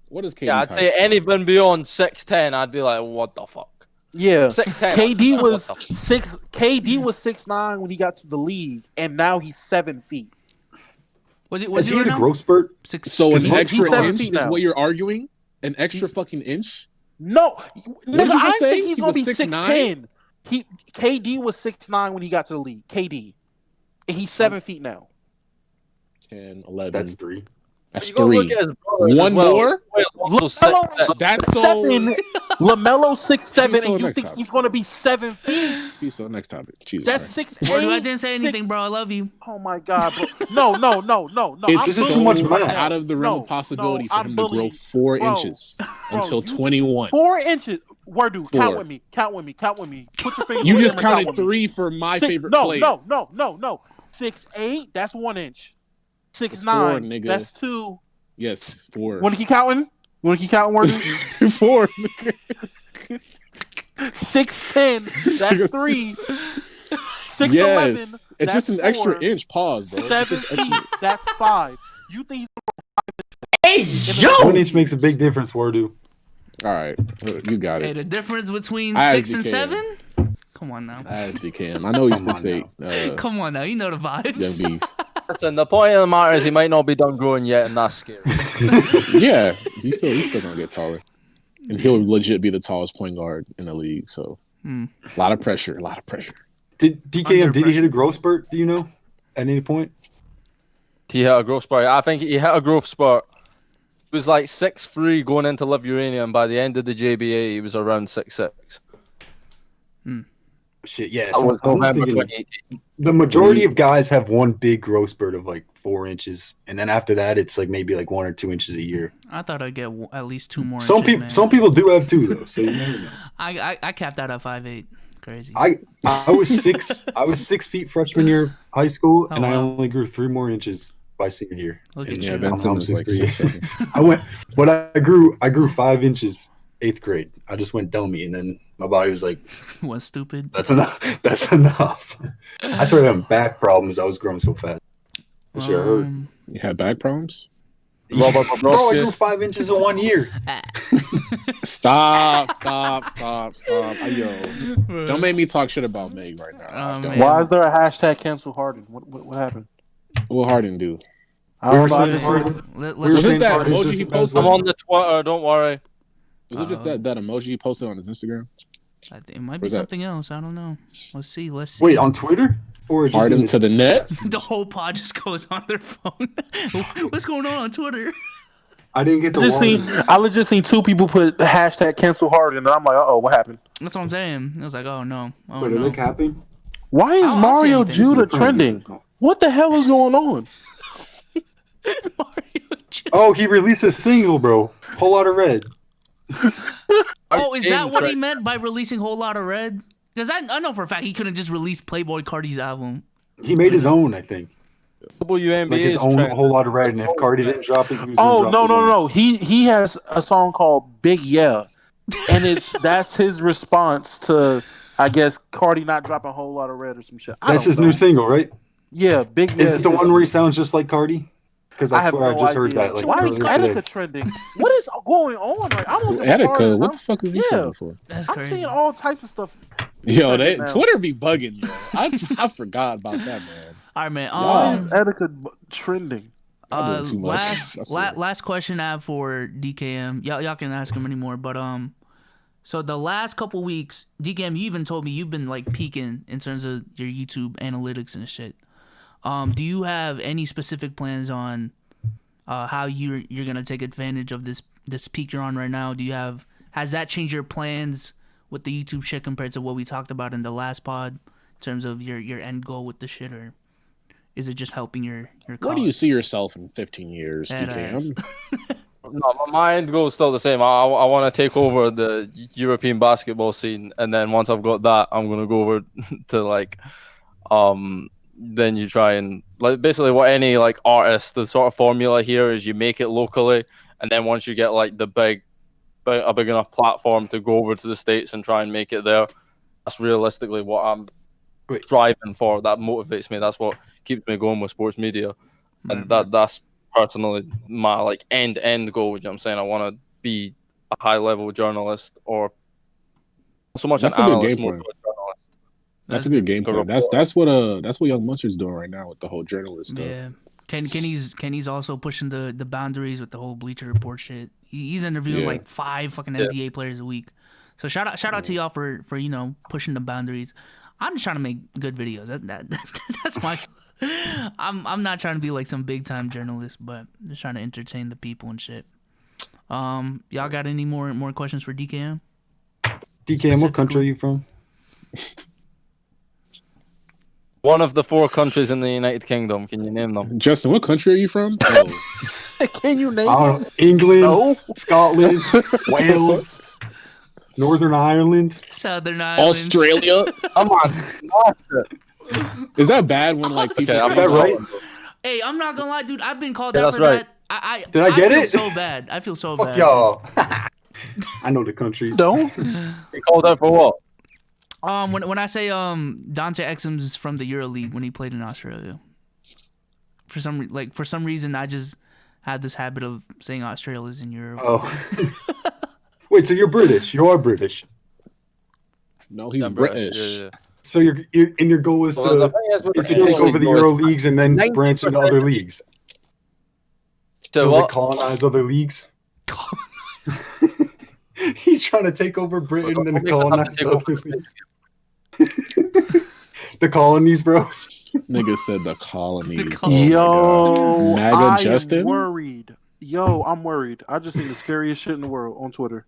What is KD's Yeah, I'd say height? anything beyond 6'10", I'd be like, what the fuck? Yeah, 6'10". KD was What the fuck? 6. KD was 6'9" when he got to the league, and now he's 7 feet. Was it? Has Was he he had right a now? growth spurt? 6. So an He's extra 7 inch feet is now. what you're arguing? An extra fucking inch? No, nigga, you I just say? think he's He gonna was be 6'9"? 6'10". KD was 6'9" when he got to the league. KD, and he's 7 feet now. 10, 11. That's 3. That's You gotta 3. look at his brothers One as well. more? Wait, also LaMelo That's so. 7. Lamelo 6'7", He's so and you next think time. he's gonna be 7 feet? Peace on next topic. Jesus That's Christ. 6'8". Word, I didn't say anything, bro. I love you. Oh my god, bro! No. It's This is so too much math. out of the realm No, of possibility no, for I'm him to grow bullied. 4 Bro, inches bro, until you- 21. 4 inches. Wordu, count 4. with me. Count with me. Put your finger. You on the just camera, counted count with me. 3 for my Six- favorite no, player. No. 6'8", that's 1 inch. 6'9", nigga. that's 2. Yes, 4. Want to keep counting? Morgan? 4. 6'10", that's 3. 6'11", Yes, it's that's just an 4. extra inch. Pause, bro. 7 feet, that's 5. You think he's 1 inch makes a big difference, Wardu. All right, you got Hey, it. the difference between I 6 and DKM. 7? Come on now. I asked DKM. I know he's Come on 6'8". Come on now. You know the Young vibes. beef. Listen, the point of the matter is he might not be done growing yet, and that's scary. Yeah, he's still gonna get taller, and he'll legit be the tallest point guard in the league. So, a lot of pressure. Did DKM? Did he hit a growth spurt? Do you know? At any point? He hit a growth spurt. I think he hit a growth spurt. He was like 6'3" going into Live Uranium. By the end of the JBA, he was around 6'6". Shit, yeah. That was I'm November thinking 2018. the majority of guys have one big growth spurt of like 4 inches, and then after that, it's like maybe like 1 or 2 inches a year. I thought I'd get at least 2 more. Some inches, people, man. some people do have 2 though. So you never know. I capped out at 5'8". Crazy. I was 6. I was 6 feet freshman year of high school, Oh, and I wow. only grew 3 more inches by senior year. Look And at Yeah, you. Ben Simmons like 6'3". 6'7". I went, but I grew 5 inches 8th grade. I just went dummy, and then my body was like, Was stupid. "That's enough. That's enough." I started having back problems. I was growing so fast. That shit hurt. You had back problems? Robert Bro, I Bobrovsky. grew 5 inches in 1 year. Stop. Yo, don't make me talk shit about Meg right now. Oh, Don't. man. Why is there a hashtag cancel Harden? What happened? What Harden do? I don't know. I saying just Harden- Let's we were Was saying it that Harden's emoji just he the best posted? I'm player. on the Twitter. Don't worry. Was it just that emoji he posted on his Instagram? I think it might be Was that- something else. I don't know. Let's see. Wait, on Twitter or just Harden in to the Nets? The whole pod just goes on their phone. What's going on Twitter? I didn't get the I legit seen 2 people put the hashtag cancel Harden, and I'm like, oh, what happened? That's what I'm saying. It was like, oh no. Oh Wait, are no. they capping? Why is I don't see Mario anything. Judah trending? What the hell is going on? Mario J- Oh, he released a single, bro. Whole lot of red. Oh, is that what he meant by releasing Whole Lot of Red? Because I know for a fact he couldn't just release Playboy Cardi's album. He made his own, I think. WNBA Like his is own trending. whole lot of red. And if Cardi didn't drop it, he was Oh, gonna drop his own. no. He has a song called Big Yeah, and that's his response to, I guess, Cardi not dropping a whole lot of red or some shit. That's his new single, right? Yeah, Big Yeah. Is it the one where he sounds just like Cardi? Because I swear I just heard that. Like, Why is earlier today. Attica trending? What is going on? Like, I'm looking for Attica, Harden, what I'm- the fuck is he Yeah. trending for? That's I'm crazy. seeing all types of stuff. Yo, trending now. Twitter be bugging, yo. I forgot about that, man. All right, man. Why is Attica trending? I'm doing too much. I swear. last question I have for DKM. Y'all can ask him anymore, but so the last couple weeks, DKM, you even told me you've been like peaking in terms of your YouTube analytics and shit. Do you have any specific plans on how you're gonna take advantage of this peak you're on right now? Has that changed your plans with the YouTube shit compared to what we talked about in the last pod in terms of your end goal with the shit, or is it just helping your Where cause? do you see yourself in 15 years, That DKM? No, my end goal is still the same. I want to take over the European basketball scene, and then once I've got that, I'm gonna go over to like, then you try and like basically what any like artist, the sort of formula here is you make it locally, and then once you get like a big enough platform to go over to the States and try and make it there, that's realistically what I'm striving for. That motivates me. That's what keeps me going with sports media, and that's personally my like end goal. You know what I'm saying? I want to be a high level journalist, or not so much That's an a good analyst, game more plan. so a journalist. That's a good game plan. That's what Young Munster's doing right now with the whole journalist stuff. Yeah. Kenny's also pushing the boundaries with the whole Bleacher Report shit. He's interviewing like 5 fucking NBA players a week. So shout out to y'all for pushing the boundaries. I'm just trying to make good videos. That's my. I'm not trying to be like some big time journalist, but I'm just trying to entertain the people and shit. Y'all got any more questions for DKM? DKM, what country are you from? One of the 4 countries in the United Kingdom. Can you name them? Justin, what country are you from? Oh. Can you name I don't it? know. England, No. Scotland, Wales, Northern Ireland. Southern Islands. Australia? Come on. Is that bad when like people? Okay, I'm Is that right? Hey, I'm not gonna lie, dude. I've been called Yeah, out that's for right. that. Did I get feel it? so bad. I feel so Fuck bad. y'all. I know the countries. Don't. He called out for what? When I say Dante Exum is from the EuroLeague when he played in Australia. For some reason, I just had this habit of saying Australia's in Europe. Oh. Wait, so you're British? You are British. No, he's Yeah, bro. British. Yeah. So your goal is Well, the to thing is with take over the Euro Euro League, leagues and then 90% branch into other leagues. So what? they colonize other leagues. He's trying to take over Britain and colonize the other leagues. The colonies, bro. Nigga said the colonies. The colonies. Yo, MAGA I Justin? am worried. Yo, I'm worried. I just seen the scariest shit in the world on Twitter.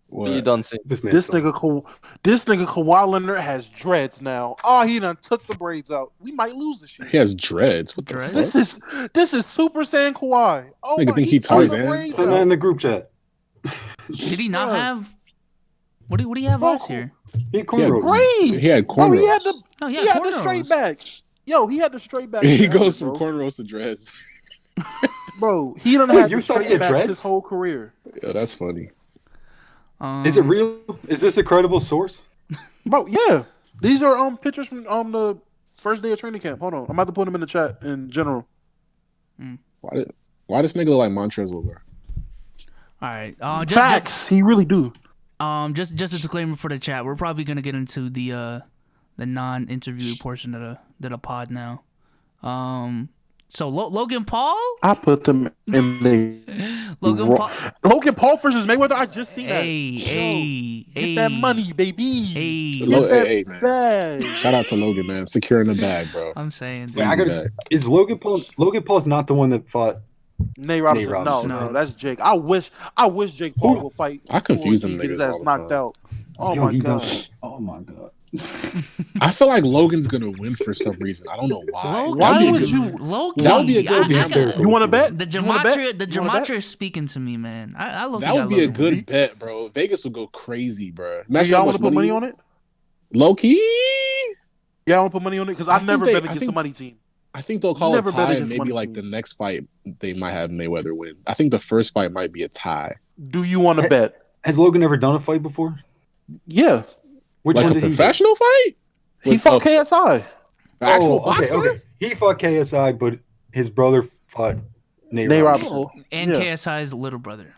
What? You done seen? This This nigga Kawhi Leonard has dreads now. Oh, he done took the braids out. We might lose this shit. He has dreads. What the Dreads? fuck? This is Super Saiyan Kawhi. Oh Nigga my, think he took the Tarzan? braids Send that out. in the group chat. Did he not Bro. have? What do you have Bro, last year? He had cornrows. Braids. He had Bro, he had cornrows. the Oh yeah, he had the straight back. Yo, he had the straight back. He forever, goes from bro. cornrows to dreads. Bro, he done Wait, had you the thought he straight had backs dreads? his whole career. Yeah, that's funny. Is it real? Is this a credible source? Bro, yeah. These are pictures from the first day of training camp. Hold on. I'm about to put them in the chat in general. Why does nigga look like Montrezl Harrell? All right. Facts. He really do. Just a disclaimer for the chat. We're probably gonna get into the non-interview portion of the pod now. So Logan Paul. I put them in the Logan Paul versus Mayweather. I just seen that. Get that money, baby. Hey. Get that Hey, man. bag. Shout out to Logan, man. Securing the bag, bro. I'm saying. Wait, I gotta. Is Logan Paul's not the one that fought? Nate Robinson. Robinson. No, that's Jake. I wish Jake Paul would fight. I confuse before them he gets niggas his all ass the knocked time. out. Oh Yo, my he god. does- Oh my god. I feel like Logan's gonna win for some reason. I don't know why. Why would you? Loki. That would be a good hysterical. You want to bet? The You wanna bet? gematria, You wanna bet? is speaking to me, man. I love That would be a good bet, bro. Vegas would go crazy, bro. Do Imagine y'all how want much to put money on it? Low key. Y'all want to put money on it? Because I I've think never they- bet I against think- the money team. I think they'll call it Never bet tie, and against maybe one like team. the next fight they might have Mayweather win. I think the first fight might be a tie, Do you want to bet? Has Logan ever done a fight before? Yeah. Which like one a did he do? professional fight. He With fought a- KSI. The actual Oh, okay, boxer. okay. He fought KSI, but his brother fought Nate Nate Robinson. Robinson. And Yeah. KSI's little brother.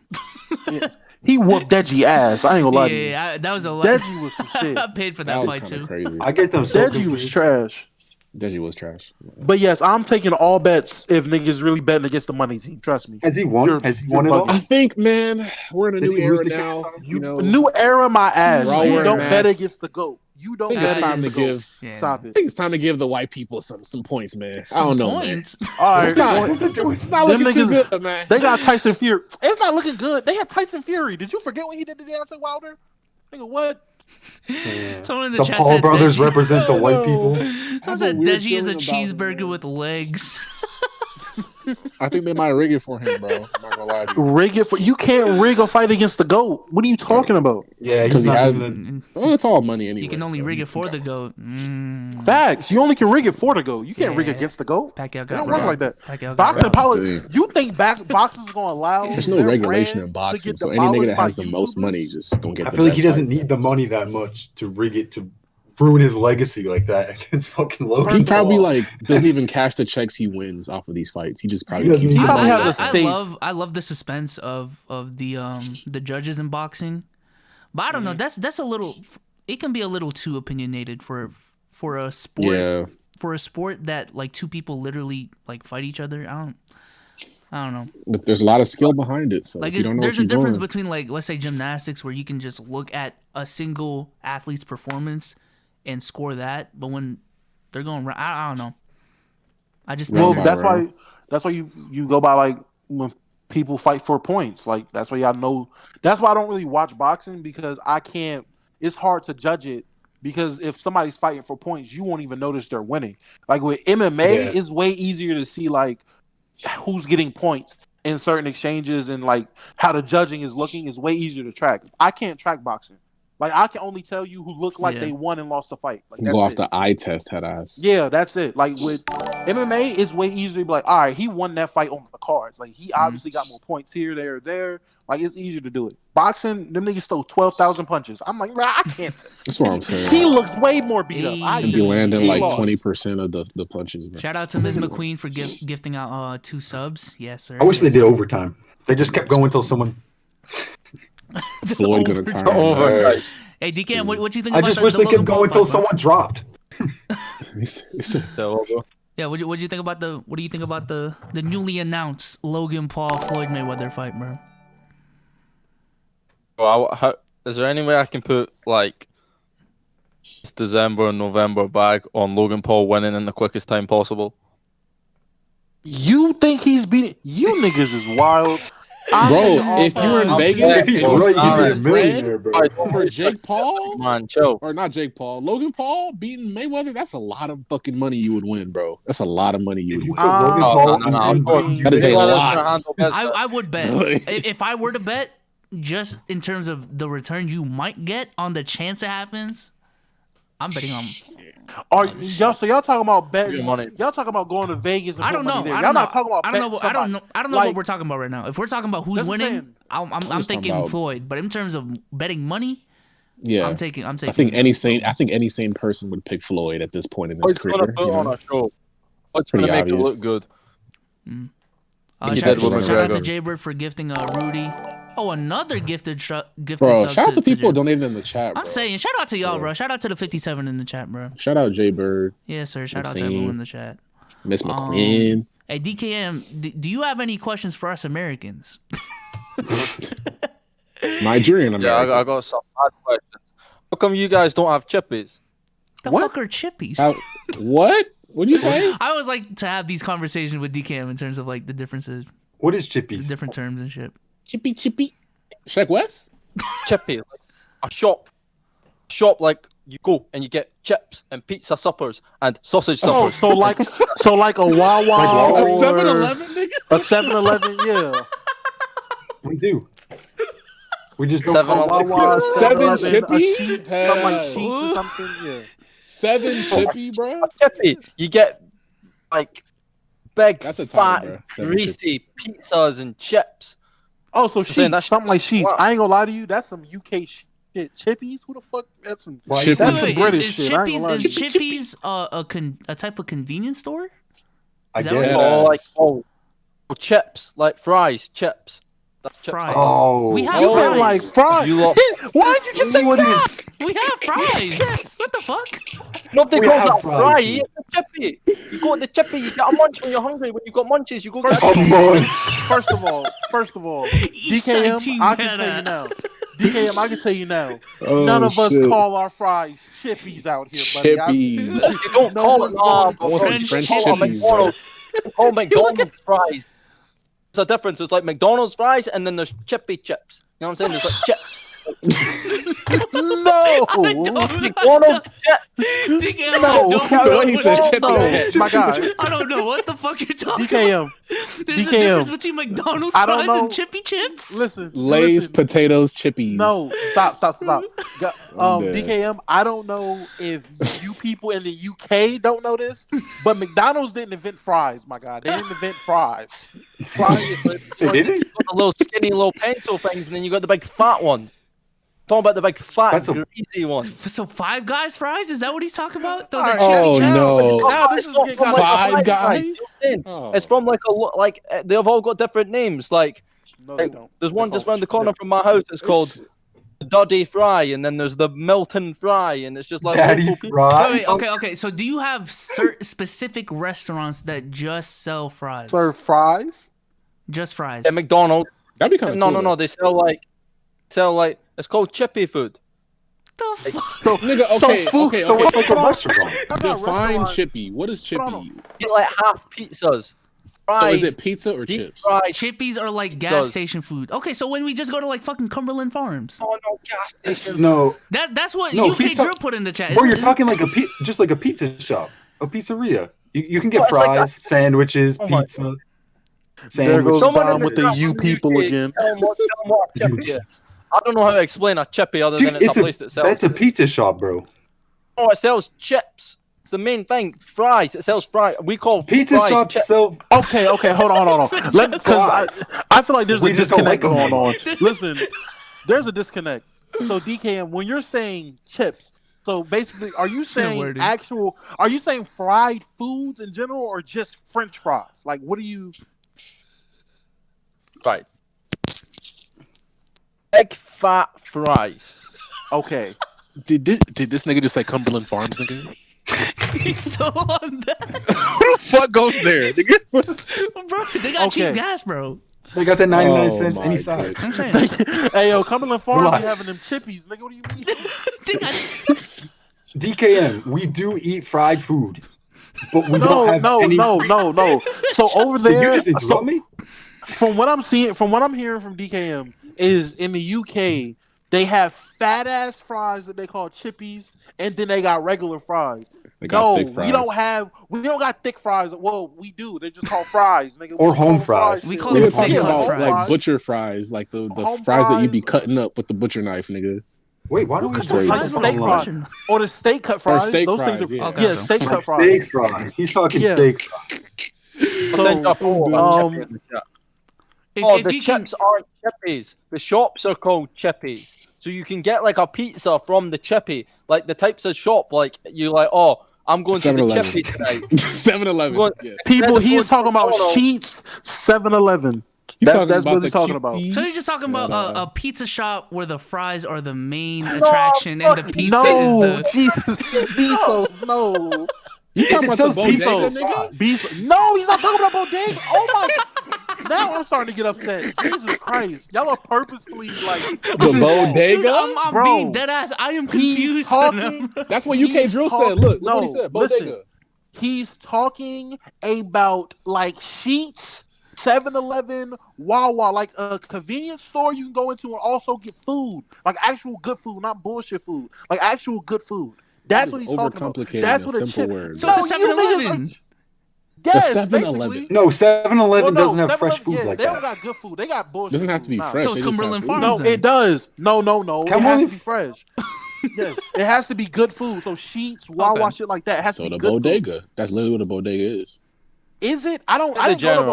He whooped Deji ass. I ain't gonna lie to you. Yeah, that was a lot. Deji was some shit. I paid for That that was fight kind of too. crazy. I get them so Deji was confused. trash. Deji was trash. But yes, I'm taking all bets if niggas really betting against the money team. Trust me. Has he won? You're- Has he you're won it all? bugging. I think, man, we're in a Did new he lose era to now. KSI? You know, New era, my ass. We're all You wearing don't bet masks. against the GOAT. You I don't think bet it's time against to the GOAT. give. Yeah, Stop I it. think it's time to give the white people some points, man. I don't know, man. Points. All right. It's not. It's not Them looking too niggas- good, man. They got Tyson Fury. It's not looking good. They had Tyson Fury. Did you forget what he did to Deontay Wilder? Nigga, what? Yeah. Someone in the, The chat Paul said brothers Deji. represent the white No. people. Someone have said a weird Deji is a feeling about him, cheeseburger man. with legs. I think they might rig it for him, bro. I'm not gonna lie to you. Rig it for you can't rig a fight against the GOAT. What are you talking about? Yeah, Because he's he not has- even Well, it's all money anyway. You can only so rig you it for can the go. goat. Facts. You only can rig it for the GOAT. You can't rig Yeah. against the GOAT. Pacquiao They got don't work robbed. like that. Pacquiao got Boxing robbed. politics. You think boxing is going to allow? There's no their regulation brand in to boxing, get so any nigga demolished that by has the most YouTubers? money just gonna get. I the feel like he best doesn't fights. need the money that much to rig it to ruin his legacy like that against fucking Logan. He probably Paul. like doesn't even cash the checks he wins off of these fights. He just probably He doesn't keeps need the that. money. probably has a safe- I love the suspense of the judges in boxing, but I don't know. That's a little. It can be a little too opinionated for a sport. Yeah, For a sport that like two people literally like fight each other. I don't know. but there's a lot of skill behind it. So Like if you don't know there's what a you're difference doing. between like let's say gymnastics where you can just look at a single athlete's performance and score that, but when they're going, I don't know. I just think Well, Right, that's right. why. That's why you go by like when people fight for points. Like that's why y'all know. That's why I don't really watch boxing because I can't. It's hard to judge it because if somebody's fighting for points, you won't even notice they're winning. Like with MMA, Yeah. it's way easier to see like who's getting points in certain exchanges and like how the judging is looking is way easier to track. I can't track boxing. Like I can only tell you who look like they won and lost the fight. Like that's Go off it. the eye test, head ass. Yeah, that's it. Like with MMA, it's way easier to be like, all right, he won that fight on the cards. Like he obviously got more points here, there. Like it's easier to do it. Boxing, them niggas stole 12,000 punches. I'm like, I can't. That's what I'm saying. He looks way more beat up. And be landing like 20% of the punches. Man. Shout out to Ms. McQueen for gifting out 2 subs. Yes, sir. I wish they did overtime. They just kept going until someone. Floyd gonna turn. Overtime. Hey, DKM, what you think I about just wish they kept going until someone dropped. Yeah, what do you think about the newly announced Logan Paul Floyd Mayweather fight, bro? Well, is there any way I can put like this December and November bag on Logan Paul winning in the quickest time possible? You think he's beating you niggas is wild. Bro, if you were in Vegas, He's for Jake Paul, Man, chill. or not Jake Paul, Logan Paul beating Mayweather, that's a lot of fucking money you would win, bro. That's a lot of money you would win. That is a lot. I would bet. If I were to bet, just in terms of the return you might get on the chance it happens, I'm betting on. Y'all talking about betting money? Y'all talking about going to Vegas? And I don't know. Y'all not talking about. I don't know like, what we're talking about right now. If we're talking about who's winning, I'm thinking Floyd. But in terms of betting money, yeah, I'm taking. I think any sane person would pick Floyd at this point in his career. Put on a show. It's pretty gonna make obvious. it look good. Shout out to Jaybird for gifting Rudy. Oh, another gifted bro, sub shout out to people Jay. donating in the chat, bro. I'm saying, shout out to y'all, bro. Shout out to the 57 in the chat, bro. Shout out Jaybird. Yes, sir. Shout out to everyone in the chat. Miss McQueen. Hey, DKM, do you have any questions for us Americans? Nigerian Americans. Yeah, I got some bad questions. How come you guys don't have chippies? The fuck are chippies? What? What'd you say? I always like to have these conversations with DKM in terms of like the differences, What is chippies? different terms and shit. Chippy. Sheck West? Chippy, like a shop like you go and you get chips and pizza suppers and sausage Oh, suppers. so like a Wawa A or 7-Eleven, nigga? a 7-Eleven, yeah. We do. We just don't 7-Eleven. Wawa, 7 7-Eleven, a Chippy? Sheetz, something like Hell. Sheets or something, yeah. 7 Chippy, bro? Chippy, you get like big, That's a time, bro. fat, 7 greasy pizzas and chips. Oh, so saying Sheets, that's- something like Sheets. Wow. I ain't gonna lie to you, that's some UK shit. Chippies? Who the fuck? That's some. Chippies. That's some Wait, British is shit. I ain't gonna lie to you. Chippies a type of convenience store? I Is that what guess. Yes. Oh, chips, like fries, chips. That's chips. Fries. Oh, We have You fries. have like fries. You lot, Why'd you just say that? We have fries. What the fuck? nobody We calls have that fries, fry. too. It's a chippy. You go to the chippy, you get a munch when you're hungry. When you got munches, you go get First a of chippy. all, first of all, Eastside DKM, team I can had tell you a- now. DKM, I can tell you now. Oh, None of us shit. call our fries chippies out here, buddy. Chippies. You don't No call it one's going I want some French call it chippies. McDonald's. Call McDonald's fries. There's a difference. There's like McDonald's fries and then there's chippy chips. You know what I'm saying? There's like chips. No, McDonald's chips. DKM, No. I The way he said chippy no, chips. my God, I don't know what the fuck you're talking DKM. about. There's a DKM. difference between McDonald's I don't fries and know. chippy chips. Listen, Lay's listen. potatoes chippies. No, stop. I'm dead. DKM, I don't know if you people in the UK don't know this, but McDonald's didn't invent fries, my God. They didn't invent fries. Fries. They did it? You got the little skinny little pencil things and then you got the big fat one. Talking about the big fat That's a- greasy one. So Five Guys fries? Is that what he's talking about? Those All are right. chippy Oh, chips? no. Now this is getting kind of Five Guys? Oh. It's from like they've all got different names. Like No, they don't. there's one They're just around the called- corner from my house. It's called Duddy Fry, and then there's the Milton Fry, and it's just like Daddy local people. Fry. Wait, okay. So do you have specific restaurants that just sell fries? serve fries. Just fries. At McDonald's. That'd be kind of cool. No. They sell like it's called chippy food. The fuck? So, Nigga, so okay, food. okay, So okay. it's like a restaurant. I got Define restaurants. chippy. What is chippy? Hold on. You get like half pizzas. So is Fries, it pizza or deep chips? fried. Chippies are like gas So- station food. Okay, so when we just go to like fucking Cumberland Farms, Oh no, gas station. No, that's what No, UK he's Drill talk- put in the chat. bro, you're Isn't- talking like just like a pizza shop, a pizzeria. You can get Well, it's like fries, sandwiches, Oh my pizza. There Sandwich. goes Someone Dom in the with the chat you from people UK, again. Tell them what a chippy is. I don't know how to explain a chippy other than it's a place that sells. That's a pizza shop, bro. Oh, it sells chips. It's the main thing. Fries. It sells fries. We call Pizza fries shops chips. sell. Okay, hold on. Because I feel like there's a disconnect going on. Listen, there's a disconnect. So DKM, when you're saying chips, so basically, are you saying are you saying fried foods in general or just French fries? Like, what do you? Right. Big fat fries. Okay. Did this nigga just say Cumberland Farms, nigga? He's still on that. Who the fuck goes there, nigga? Bro, they got cheap gas, bro. They got that 99 cents any size. I'm saying. Hey, yo, Cumberland Farms be having them chippies, nigga. What do you mean? DKM, we do eat fried food, but we don't have any. No. So over there, Did you just insult me? From what I'm hearing from DKM, is in the UK they have fat ass fries that they call chippies, and then they got regular fries. No, we don't got thick fries. Well, we do. They're just called fries, nigga. Or home fries. We call They them were talking about fries. like butcher fries, like the fries that you be cutting up with the butcher knife, nugga. Wait, why don't we That's like the steak fries or the steak cut fries? steak Those fries, things are yeah. steak cut steak fries. fries? He's talking steak fries. The chips aren't chippies. The shops are called chippies. So you can get like a pizza from the chippy, like the types of shop, like you like, oh, I'm going to the chippy tonight. 7-Eleven. Yes. People, he is talking about Sheets, 7-Eleven. That's what he's talking about. So you're just talking about a pizza shop where the fries are the main attraction and the pizza is the... Jesus, Bezos, no. You talking about the bodega, nigga? No, he's not talking about bodega. Oh my! Now I'm starting to get upset. Jesus Christ, y'all are purposefully like the bodega. Dude, I'm Bro, being dead ass. I am confused. That's what UK Drill said. Look what he said. Bodega. Listen, he's talking about like Sheets, 7-Eleven, Wawa, like a convenience store you can go into and also get food, like actual good food, not bullshit food, like actual good food. That's what he's talking about. That's what a simple word. So it's a 7-Eleven. Yes, 7-Eleven. No, 7-Eleven doesn't have fresh food like that. They that. don't got good food. They got bullshit. Doesn't have to be fresh. So it's Cumberland Farms. No, it does. No. It has to be fresh. Yes, it has to be good food. So Sheets, Wawa, shit like that. It has to be good bodega. Food. That's literally what a bodega is. Is it? I didn't go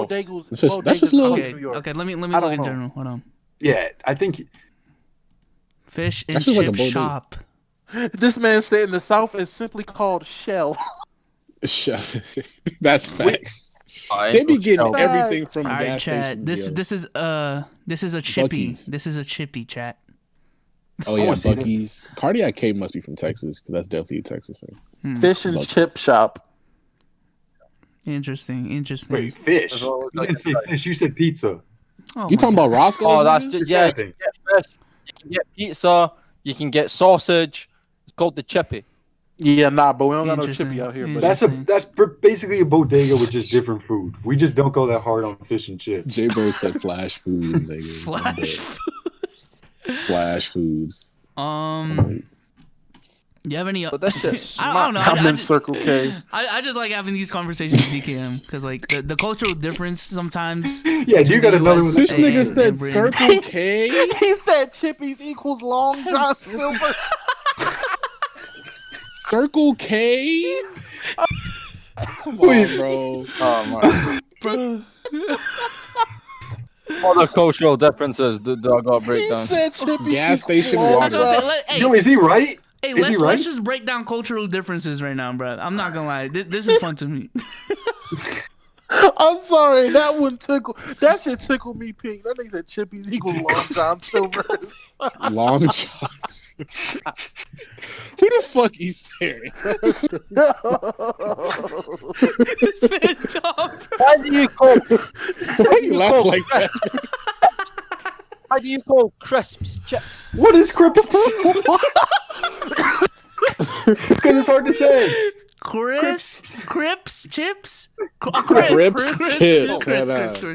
to bodegas. That's just little. Okay. Let me look in general. Hold on. Yeah, I think Fish and chip shop. This man said in the South is simply called Shell. That's facts. They be getting everything from gas chat. stations. This is a chippy. Buc-ee's. This is a chippy, chat. Oh yeah, Buc-ee's. Cardiac K must be from Texas because that's definitely a Texas thing. Fish and chip shop. Interesting. Wait, fish? You didn't say fish. You said pizza. You talking about Roscoe's? Oh, that's just, yeah. You can get fish. You can get pizza. You can get sausage. It's called the chippy. Yeah, but we don't got no chippy out here. But that's basically a bodega with just different food. We just don't go that hard on fish and chips. Jay Bird said flash foods, nigga. Flash foods. You have any? But that shit. I don't know. I'm in Circle K. I just like having these conversations with DKM because like the cultural difference sometimes. Yeah, you got another one. This nigga said Circle K. He said Chippies equals Long John Silver. Circle K's? Come on, bro. Oh my. All the cultural differences. The dog got breakdown. He said Chippies gas station That's water. what I'm saying. Yo, is he right? Hey, Is he right? let's just break down cultural differences right now, bro. I'm not gonna lie. This is fun to me. I'm sorry, that shit tickled me pink. That nigga said Chippies equals Long John Silver's. Long John. Who the fuck is staring? This man dumb, bro. Why do you call? Why you laugh like that? Why do you call crisps chips? What is crisps? Because it's hard to say. Crips, chips,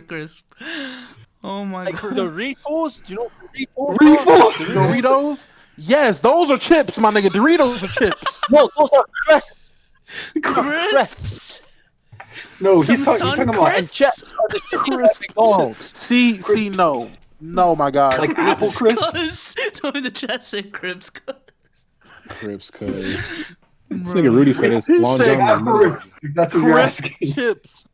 crisp. Oh my Like god. Doritos? Do you know Doritos? Doritos? Yes, those are chips, my nigga. Doritos are chips. No, those are crisps. Crisps. No, he's talking about And chips are the chips at McDonald's. See, no. No, my God. Like apple crisp. Cuz Tony the chat said Crips. Crips, cuz. This nigga Rudy said it's He Long said John. Crisp. That's what you're crisp asking. chips.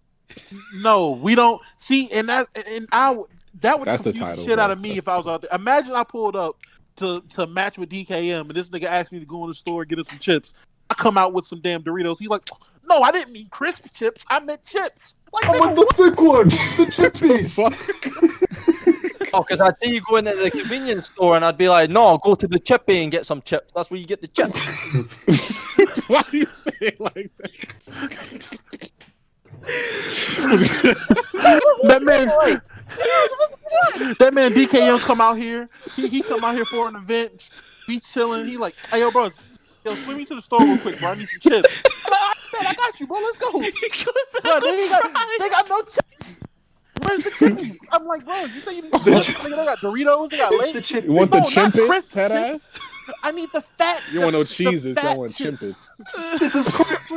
No, we don't see, and that would That's the confuse the title, shit bro. out of me That's if I was out there. Imagine I pulled up to match with DKM, and this nigga asked me to go in the store and get him some chips. I come out with some damn Doritos. He's like, no, I didn't mean crisp chips. I meant chips. Like, I want the thick one, the chippies. Oh, because I'd see you go into the convenience store and I'd be like, no, go to the chippy and get some chips. That's where you get the chips. Why do you say it like that? that man DKM come out here. He come out here for an event. Be chilling. He like, hey yo, bro, swing me to the store real quick, bro. I need some chips. I got you, bro. Let's go. Bro, they got no chips. Where's the chips? I'm like, bro, you say you need some chips. They got Doritos. They got Lay's. You want the not chimpets, crisp head chips. ass? I need the fat. You want no the cheeses? I fat want chips. chimpets. This is crisp.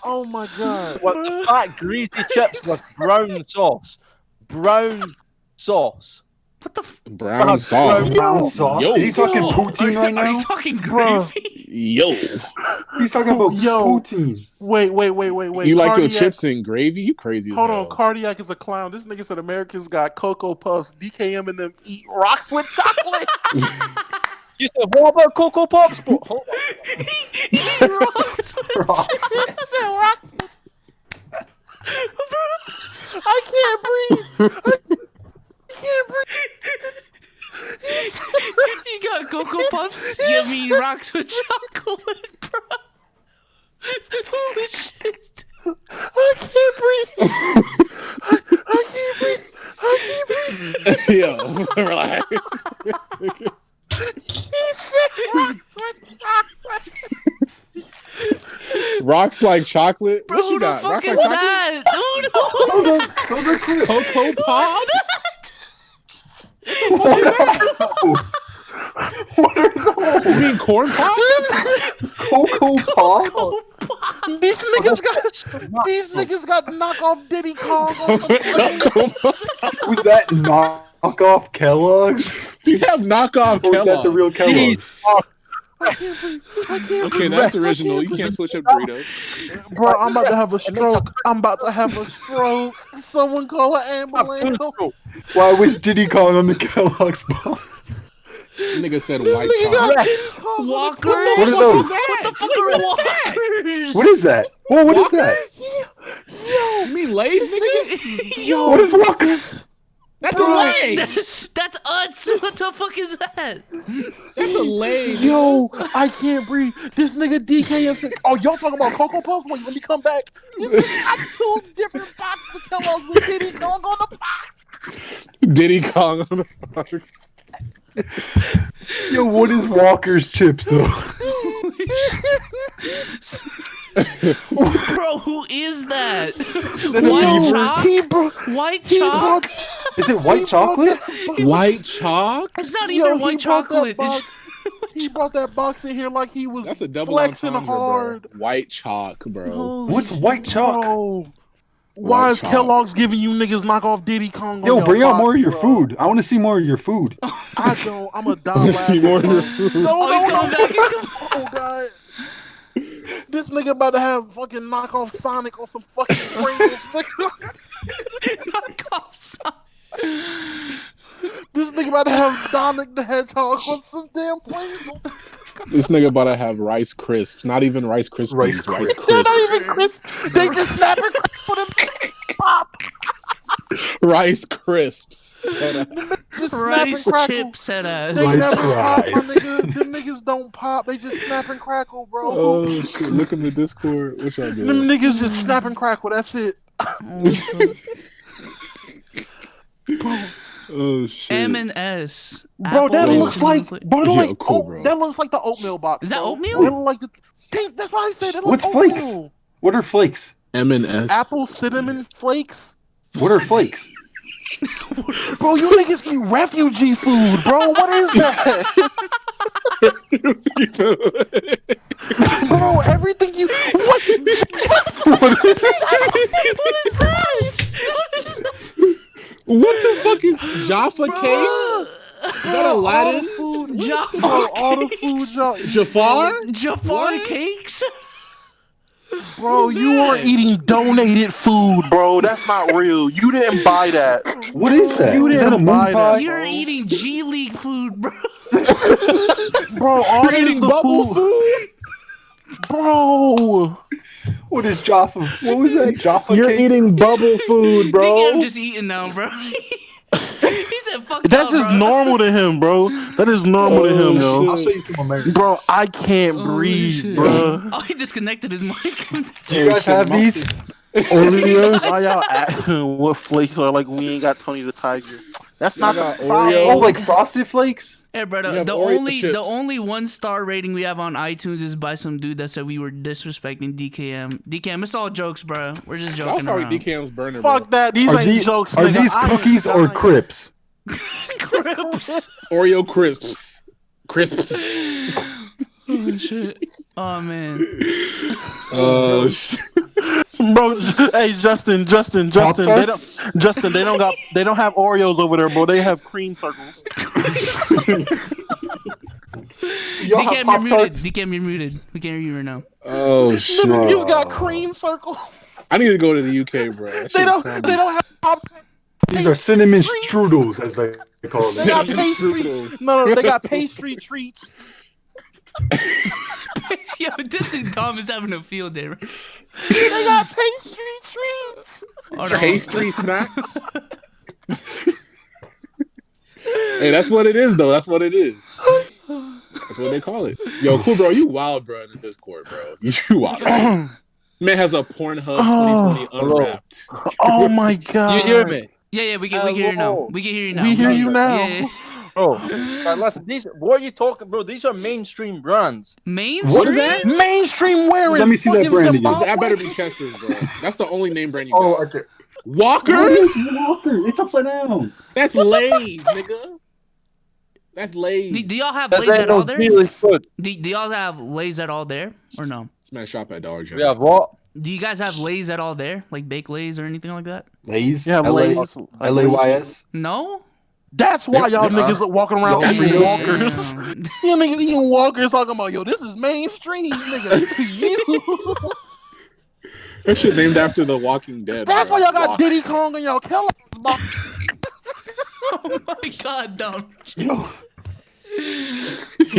Oh my God. What, the fat, greasy chips with brown sauce. Brown sauce. What the? Brown sauce. Brown sauce. Yo. Is he talking poutine right Are now? you talking gravy? Yo. He's talking about Yo. poutine. Wait. You like your Cardiac- chips and gravy? You crazy as Hold hell. on, Cardiac is a clown. This nigga said Americans got Cocoa Puffs. DKM and them eat rocks with chocolate. You said, what about Cocoa Pops? Hold on. He said rocks. I can't breathe. I can't breathe. You got Cocoa Puffs? You mean rocks with chocolate, bro? Holy shit. I can't breathe. I can't breathe. I can't breathe. Yo, relax. He said rocks with chocolate. Rocks like chocolate? Bro, What who you the got? fuck Rocks is like chocolate? that? Who knows? Those are crisp. Cocoa Pops? What are those? You mean corn pops? Cocoa Pop? These niggas got knockoff Diddy Kong on some Was that knockoff Kellogg's? You have knockoff Or was that the Kellogg. real Kellogg's? I can't breathe. Okay, that's original. You can't switch up Dorito. Bro, I'm about to have a stroke. Someone call an ambulance. Why was Diddy Kong on the Kellogg's box? Nigga said This white nigga got chocolate. Diddy Kong. Walkers? What are those? What the fuck are walkers? What is that? Whoa, what is that? You mean Lay's, nigga? Yo, What is Walkers? That's a Lay. that's us. What the fuck is that? That's a Lay. Yo, I can't breathe. This nigga DKM said, oh, y'all talking about Cocoa Puffs? Wait, let me come back. This nigga got 2 different boxes of Kellogg's with Diddy Kong on the box. Diddy Kong on the box. Yo, what is Walker's chips though? Bro, who is that? that a White beaver? chalk? White He chalk? brought, Is it white chocolate? White chalk? It's not Yo, even he white brought that chocolate. box. He brought that box in here like he was That's a double flexing entendre, hard. bro. White chalk, bro. Holy What's white chalk? Bro, why White is chalk. Kellogg's giving you niggas knockoff Diddy Kong? Yo, on bring your out more box, of your bro? food. I want to see more of your food. I don't. I'm a die. Let's see more of your food. No, Oh, he's coming back. He's coming Oh god. This nigga about to have fucking knockoff Sonic on some fucking Pringles. back off. This nigga about to have Sonic the Hedgehog on some damn Pringles. This nigga about to have Rice Crisps. Not even Rice Krispies. Rice Rice Crisps. They're not Crisps. even crisp. They just snap and for them pop. Rice Crisps. Just snap Rice and crackle. chips head ass. They Rice never pop, my fries. nigga. Them niggas don't pop. They just snap and crackle, bro. Oh shit! Look in the Discord. What y'all Them doing? niggas just snap and crackle. That's it. Oh shit! M&S. Bro, that Apple looks like, Flakes. bro, Yo, like cool, bro. that looks like the oatmeal box. Is that bro. oatmeal? That look like the. Dang, that's what I said. It What's like flakes? oatmeal. What are flakes? M&S. Apple cinnamon flakes. What are flakes? Bro, you niggas eat refugee food, bro. What is that? Bro, everything you. What? What the fuck is Jaffa cakes? Is that Aladdin? All the food, Jafar? Jafar What? cakes? bro. Who's You are that? eating donated food, bro. That's not real. You didn't buy that. What is that? You Is that a didn't moon buy pie? that. You're eating G League food, bro. Bro, all You're this eating the bubble food, bro. What is Jaffa? What was that? Jaffa You're cake? eating bubble food, DKM bro. just eating now, bro. He said, "Fuck That's y'all, just bro." normal to him, bro. That is normal to him, yo. I'll show you some American. Bro, I can't Holy breathe, shit. bro. Oh, he disconnected his mic. Do you guys have these? Oreos? Why y'all asking what flakes are like? We ain't got Tony the Tiger. That's not Y'all the got problem. Oreos? Oh, like Frosted Flakes? Hey, bro, You have the Oreo only chips. the only 1-star rating we have on iTunes is by some dude that said we were disrespecting DKM. DKM, it's all jokes, bro. We're just That was joking probably around. DKM's burner. Fuck that. These ain't jokes. Are nigga. these I ain't cookies or dying. Crips? Crips. Oreo crisps. Crisps. Oh shit. Oh man. Oh shit. Bro, hey Justin, they don't have Oreos over there, bro. They have cream circles. Y'all have DKM, you're muted. Pop-Tarts? DKM, you're muted. We can't hear you right now. Oh shit. He's got cream circles. I need to go to the UK, bro. That They shit don't crummy. they don't have pop. These are cinnamon Treats. strudels, as they call They them. got Cinnamon pastry. strudels. No, they got pastry treats. Yo, this is Dom is having a field day. Right? They got pastry treats. Hold on. Pastry snacks. Hey, that's what it is, though. That's what it is. That's what they call it. Yo, cool, bro. You wild, bro, in the Discord, bro. You wild. Man has a Pornhub 2020 unwrapped. Oh my god. You hear me? Yeah, we can hear you now. We can hear you now. We hear you now. Yeah. Bro, listen, what are you talking, bro? These are mainstream brands. Mainstream? What is that? Mainstream wearing. Let me see that fucking brand again. Zimbabwe. That better be Chester's, bro. That's the only name brand you Oh, got. okay. Walkers? Walker. It's upside down. That's Lay's, nigga. That's Lay's. Do y'all have That's Lays at all there? really good. Do y'all have Lays at all there or no? This man shop at Dollar We General. have what? Do you guys have Lays at all there? Like baked Lays or anything like that? Lays? Yeah, Lays. Lays. No? That's why y'all niggas are walking around Yeah, eating yeah. walkers. You niggas eating walkers talking about, yo, this is mainstream, nigga. To you. That shit named after The Walking Dead. That's bro. why y'all got Walk. Diddy Kong and y'all Kellogg's box. Oh my god, Dom. Yo.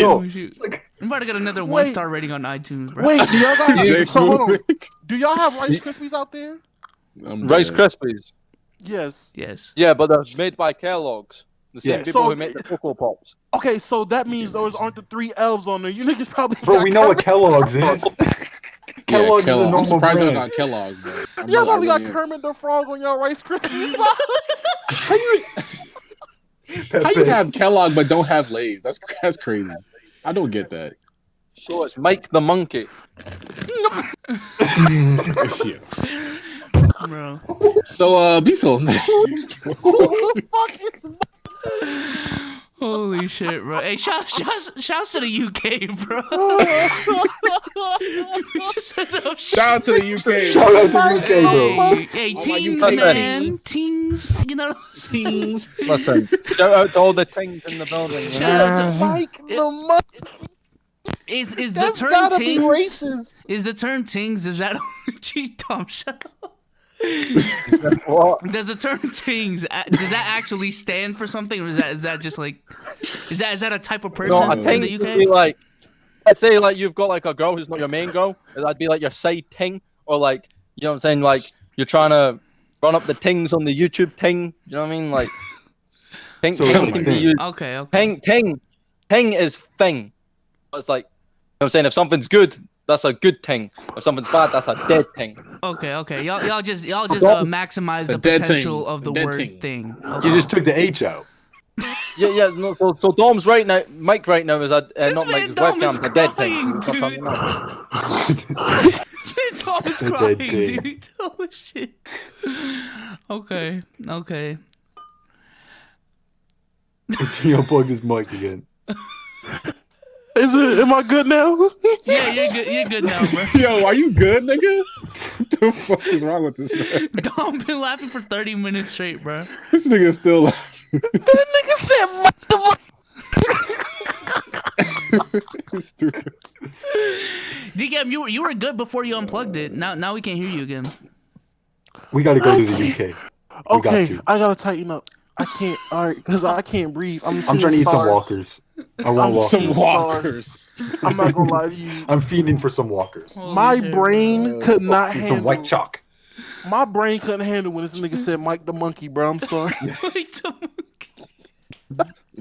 Oh, shoot. I'm about to get another Wait. 1-star rating on iTunes, bro. Wait, do y'all got Jake so hold on. Movik. Do y'all have Rice Krispies out there? I'm Rice dead. Krispies. Yes. Yes. Yeah, but they're made by Kellogg's. The same Yeah. people So- who make the Cocoa Pops. Okay, so that means those aren't the 3 elves on there. You niggas probably Bro, got we know what Kermit. Kellogg's is. Kellogg's is a I'm normal surprised I brand. got Kellogg's, bro. Y'all probably got really am. Kermit the Frog on y'all Rice Krispies box. How you have Kellogg but don't have Lay's? That's crazy. I don't get that. So it's Mike the Monkey. Yeah. Bro. So, Beasel. Who the fuck is Holy shit, bro. Hey, shouts to the UK, bro. We just said those shit. Shout out to the UK. Shout out to the UK, bro. Hey, All my teens, UK man. teens. Teens, you know. Teens. Listen, shout out to all the things in the building. You know? Shout out to- Mike the Monkey? Is the That's term gotta be tings? racist. Is the term tings? Is that? Gee, Tom, shut up. What? Does the term tings? Does that actually stand for something, or is that just like? Is that a type of person No, I in think the it'd UK? be like, let's say like you've got like a girl who's not your main girl, that'd be like your side ting, or like, you know what I'm saying, like you're trying to run up the tings on the YouTube ting. You know what I mean? Like, ting, So it's ting like can that. be used. Okay. Ting is thing. It's like, you know what I'm saying, if something's good, that's a good thing. If something's bad, that's a dead thing. Okay. Y'all just maximize a the dead potential thing. of the Dead word thing. thing. You Okay. just took the H out. Yeah. No, so Dom's right now, Mike right now is a not man Mike's Dom is webcam's a dead thing. crying, That's what I'm dude. talking about. Tom is A dead crying, thing. dude. Oh shit. Okay. He unplugged his mic again. Am I good now? Yeah, you're good. You're good now, bro. Yo, are you good, nigga? the fuck is wrong with this man? Dom been laughing for 30 minutes straight, bro. This nigga still laughing. That nigga said Mike the Monkey. Stupid. DKM, you were good before you unplugged it. Now we can't hear you again. We got to go to the UK. Okay, I gotta tighten up. I can't. All right, because I can't breathe. I'm I'm trying to eat some walkers. I want walkers. Some walkers. I'm not gonna lie to you. I'm feeding for some walkers. My brain could not And handle some white chalk. My brain couldn't handle when this nigga said Mike the Monkey, bro. I'm sorry.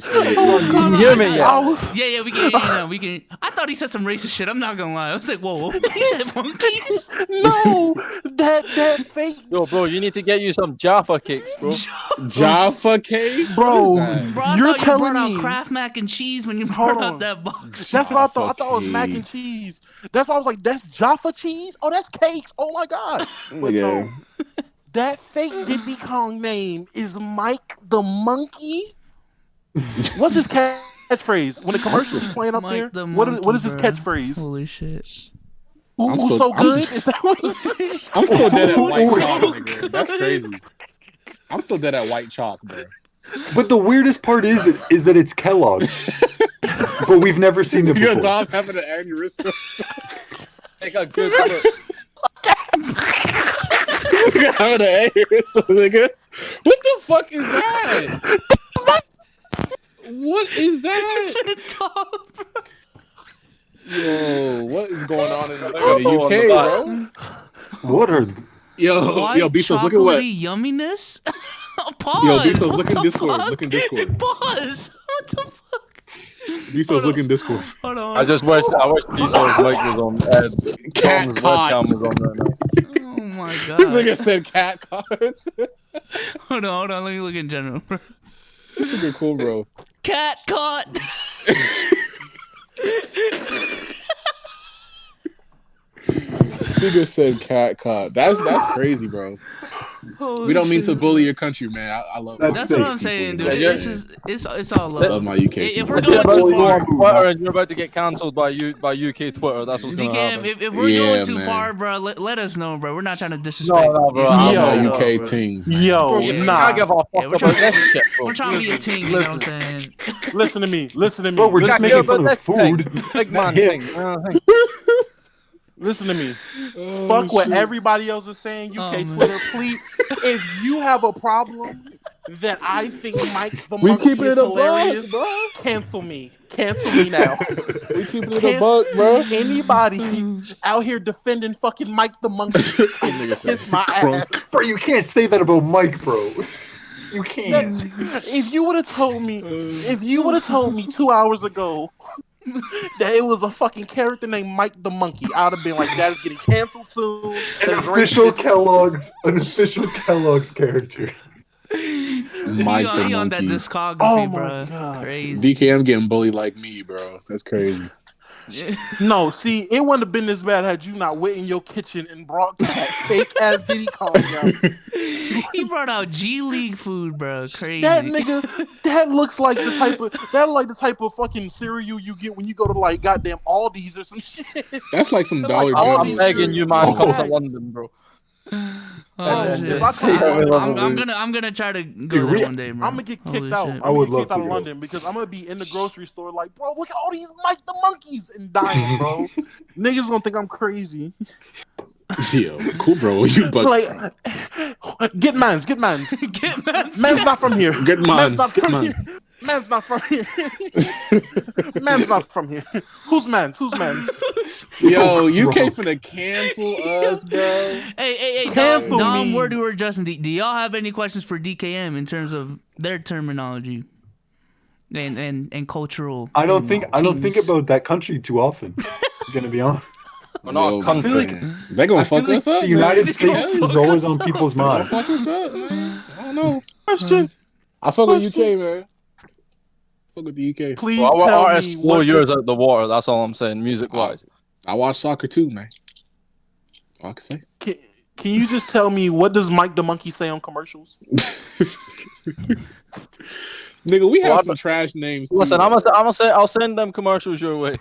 Can you hear me? Yeah, we can hear you now. We can. I thought he said some racist shit. I'm not gonna lie. I was like, whoa. He said monkeys? No, that fake. Yo, bro, you need to get you some Jaffa cakes, bro. Jaffa cakes? Bro, What is that? Bro, I you're thought you telling brought me. out Kraft mac and cheese when you Hold brought out on. that box. That's what I thought. I Jaffa thought it was mac and cakes. cheese. That's why I was like, that's Jaffa cheese? Oh, that's cakes. Oh my god. But no, that fake Diddy Kong name is Mike the Monkey. What's his catchphrase when the commercial's playing up Mike there? the What Monkey, is his bro. catchphrase? Holy shit. I'm Who's so- so I'm good? so- Is that what he did? I'm still dead at white Ooh. chalk, nigga. That's crazy. I'm still dead at white chalk, bro. But the weirdest part is that it's Kellogg's. But we've never seen it Your before. dog having an aneurysm. Take a good look. Having an aneurysm, nigga. What the fuck is that? What is that? Yo, what is going on in the UK, bro? What are... Yo, Bezos, look at what. chocolatey yumminess? Pause. Yo, Bezos, What look in the Discord. fuck? Look in Discord. Pause. What the fuck? Bezos, look in Discord. Hold on. I wish Diesel's mic was on. Cat Tom's caught. webcam was on right now. Oh my god. This nigga said cat caught. Hold on. Let me look in general. This nigga cool, bro. Cat caught. Nigga said cat caught. That's crazy, bro. We don't mean to bully your country, man. I love it. That's what I'm saying, dude. Yeah, it's all I love love. my UK. If people. we're You're going about too to go far, on Twitter and you're about to get cancelled by UK Twitter. That's what's gonna DKM, happen. if we're Yeah, going too man. far, bro, let us know, bro. We're not trying to disrespect. No, bro. I Yo. love my Yo, UK teams, man. Yo, Yeah. nah. I give a fuck Yeah, we're about trying- this shit, bro. We're trying to be a team, you know what I'm saying? Listen to me. Bro, we're just Listen, making Yeah, fun but of that's food. Big man Yeah. thing. listen to me. Oh, Fuck what shit. everybody else is saying. UK Oh, man. Twitter, please. If you have a problem that I think Mike the We Monkey keeping is it a hilarious, buck, bro. cancel me. Cancel me now. We keeping it a buck, bro. Anybody out here defending fucking Mike the Monkey Nigga said kiss my crunk. ass. Bro, you can't say that about Mike, bro. You can't. If you would have told me 2 hours ago that it was a fucking character named Mike the Monkey, I'd have been like, that is getting canceled soon. An official Kellogg's character. Mike the He on that monkey. discography, Oh my bro. God. Crazy. DKM getting bullied like me, bro. That's crazy. No, see, it wouldn't have been this bad had you not went in your kitchen and brought that fake ass Diddy Kong out. He brought out G League food, bro. Crazy. That nigga, that looks like the type of fucking cereal you get when you go to like goddamn Aldi's or some shit. That's like some Like Dollar all I'm these General. begging you, man, Oh, come to thanks. London, bro. Oh, And shit. if I come to London, I'm gonna try to go Dude, there one day, bro. I'm gonna get Holy kicked out. shit. I'm I gonna would get love kicked out to of go. London because I'm gonna be in the grocery store like, bro, look at all these Mike the Monkeys and dying, bro. Niggas gonna think I'm crazy. Yo, cool, bro. You but Like, get mans. Get man. Man's not from here. Get Man's mans. not Get from mans. here. Man's not from here. Man's not from here. Who's man's? Who's man's? Yo, UK finna cancel us, bro. Hey, Cancel Dom, me. Word or Justin, do y'all have any questions for DKM in terms of their terminology and cultural? I don't think teams? about that country too often. I'm gonna be honest. We're not Yo, a country. I feel like They gonna I feel fuck like us up. the United man. States is always on people's Don't minds. fuck us up, man. I don't know. Question. I fuck with UK, man. Fuck with the UK. Please Well, our tell artists me blow what yours out the water. That's all I'm saying, music wise. I watch soccer too, man. All I can say. Can you just tell me what does Mike the Monkey say on commercials? Nigga, we have Well, some trash names. Too, Listen, I'm gonna say I'll send them commercials your way.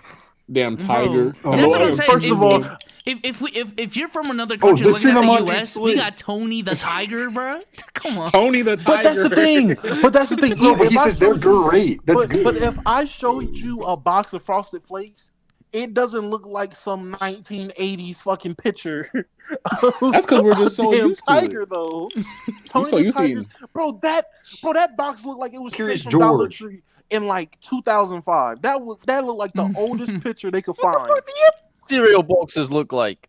damn tiger. Bro, that's what I'm saying. First of all, if you're from another country the looking at the cinnamon US, is we sweet. got Tony the Tiger, bro. Come on. Tony the Tiger. But that's the thing. No, but If he I says they're showed you- great. That's good. But if I showed you a box of Frosted Flakes, it doesn't look like some 1980s fucking picture. That's because we're just so Damn used to Tiger it. though. We're so the used to Tigers- bro. That box looked like it was Curious straight from Dollar George. Tree in like 2005. That looked like the oldest picture they could find. Cereal boxes look like.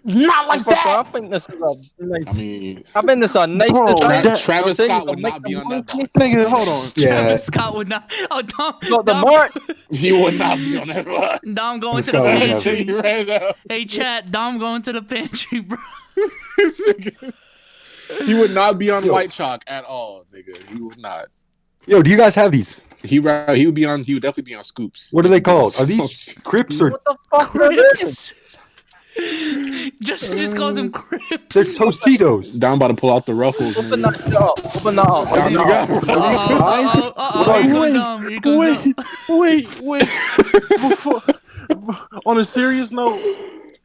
Not like I that. think this is a nice. I mean, I think this is a nice Bro, design. that- Travis You know Scott what I'm would saying? not be on that box. Nigga, hold on. Yeah. Travis Scott would not. Oh, Dom. Got the Dom, mark. He would not be on that box. Dom going to Travis the Scott would pantry. Right now. Hey, chat. Dom going to the pantry, bro. He would not be on White Chalk at all, nigga. He would not. Yo, do you guys have these? He would definitely be on Scoops. What are they called? Are these Crips or What the fuck are these? Crips. Justin just calls them Crips. they're Tostitos? Down about to pull out the ruffles. Open nigga. that shit up. Open that up. Are these Uh-oh. Here comes Dom. Here comes Dom. Wait. Before, on a serious note,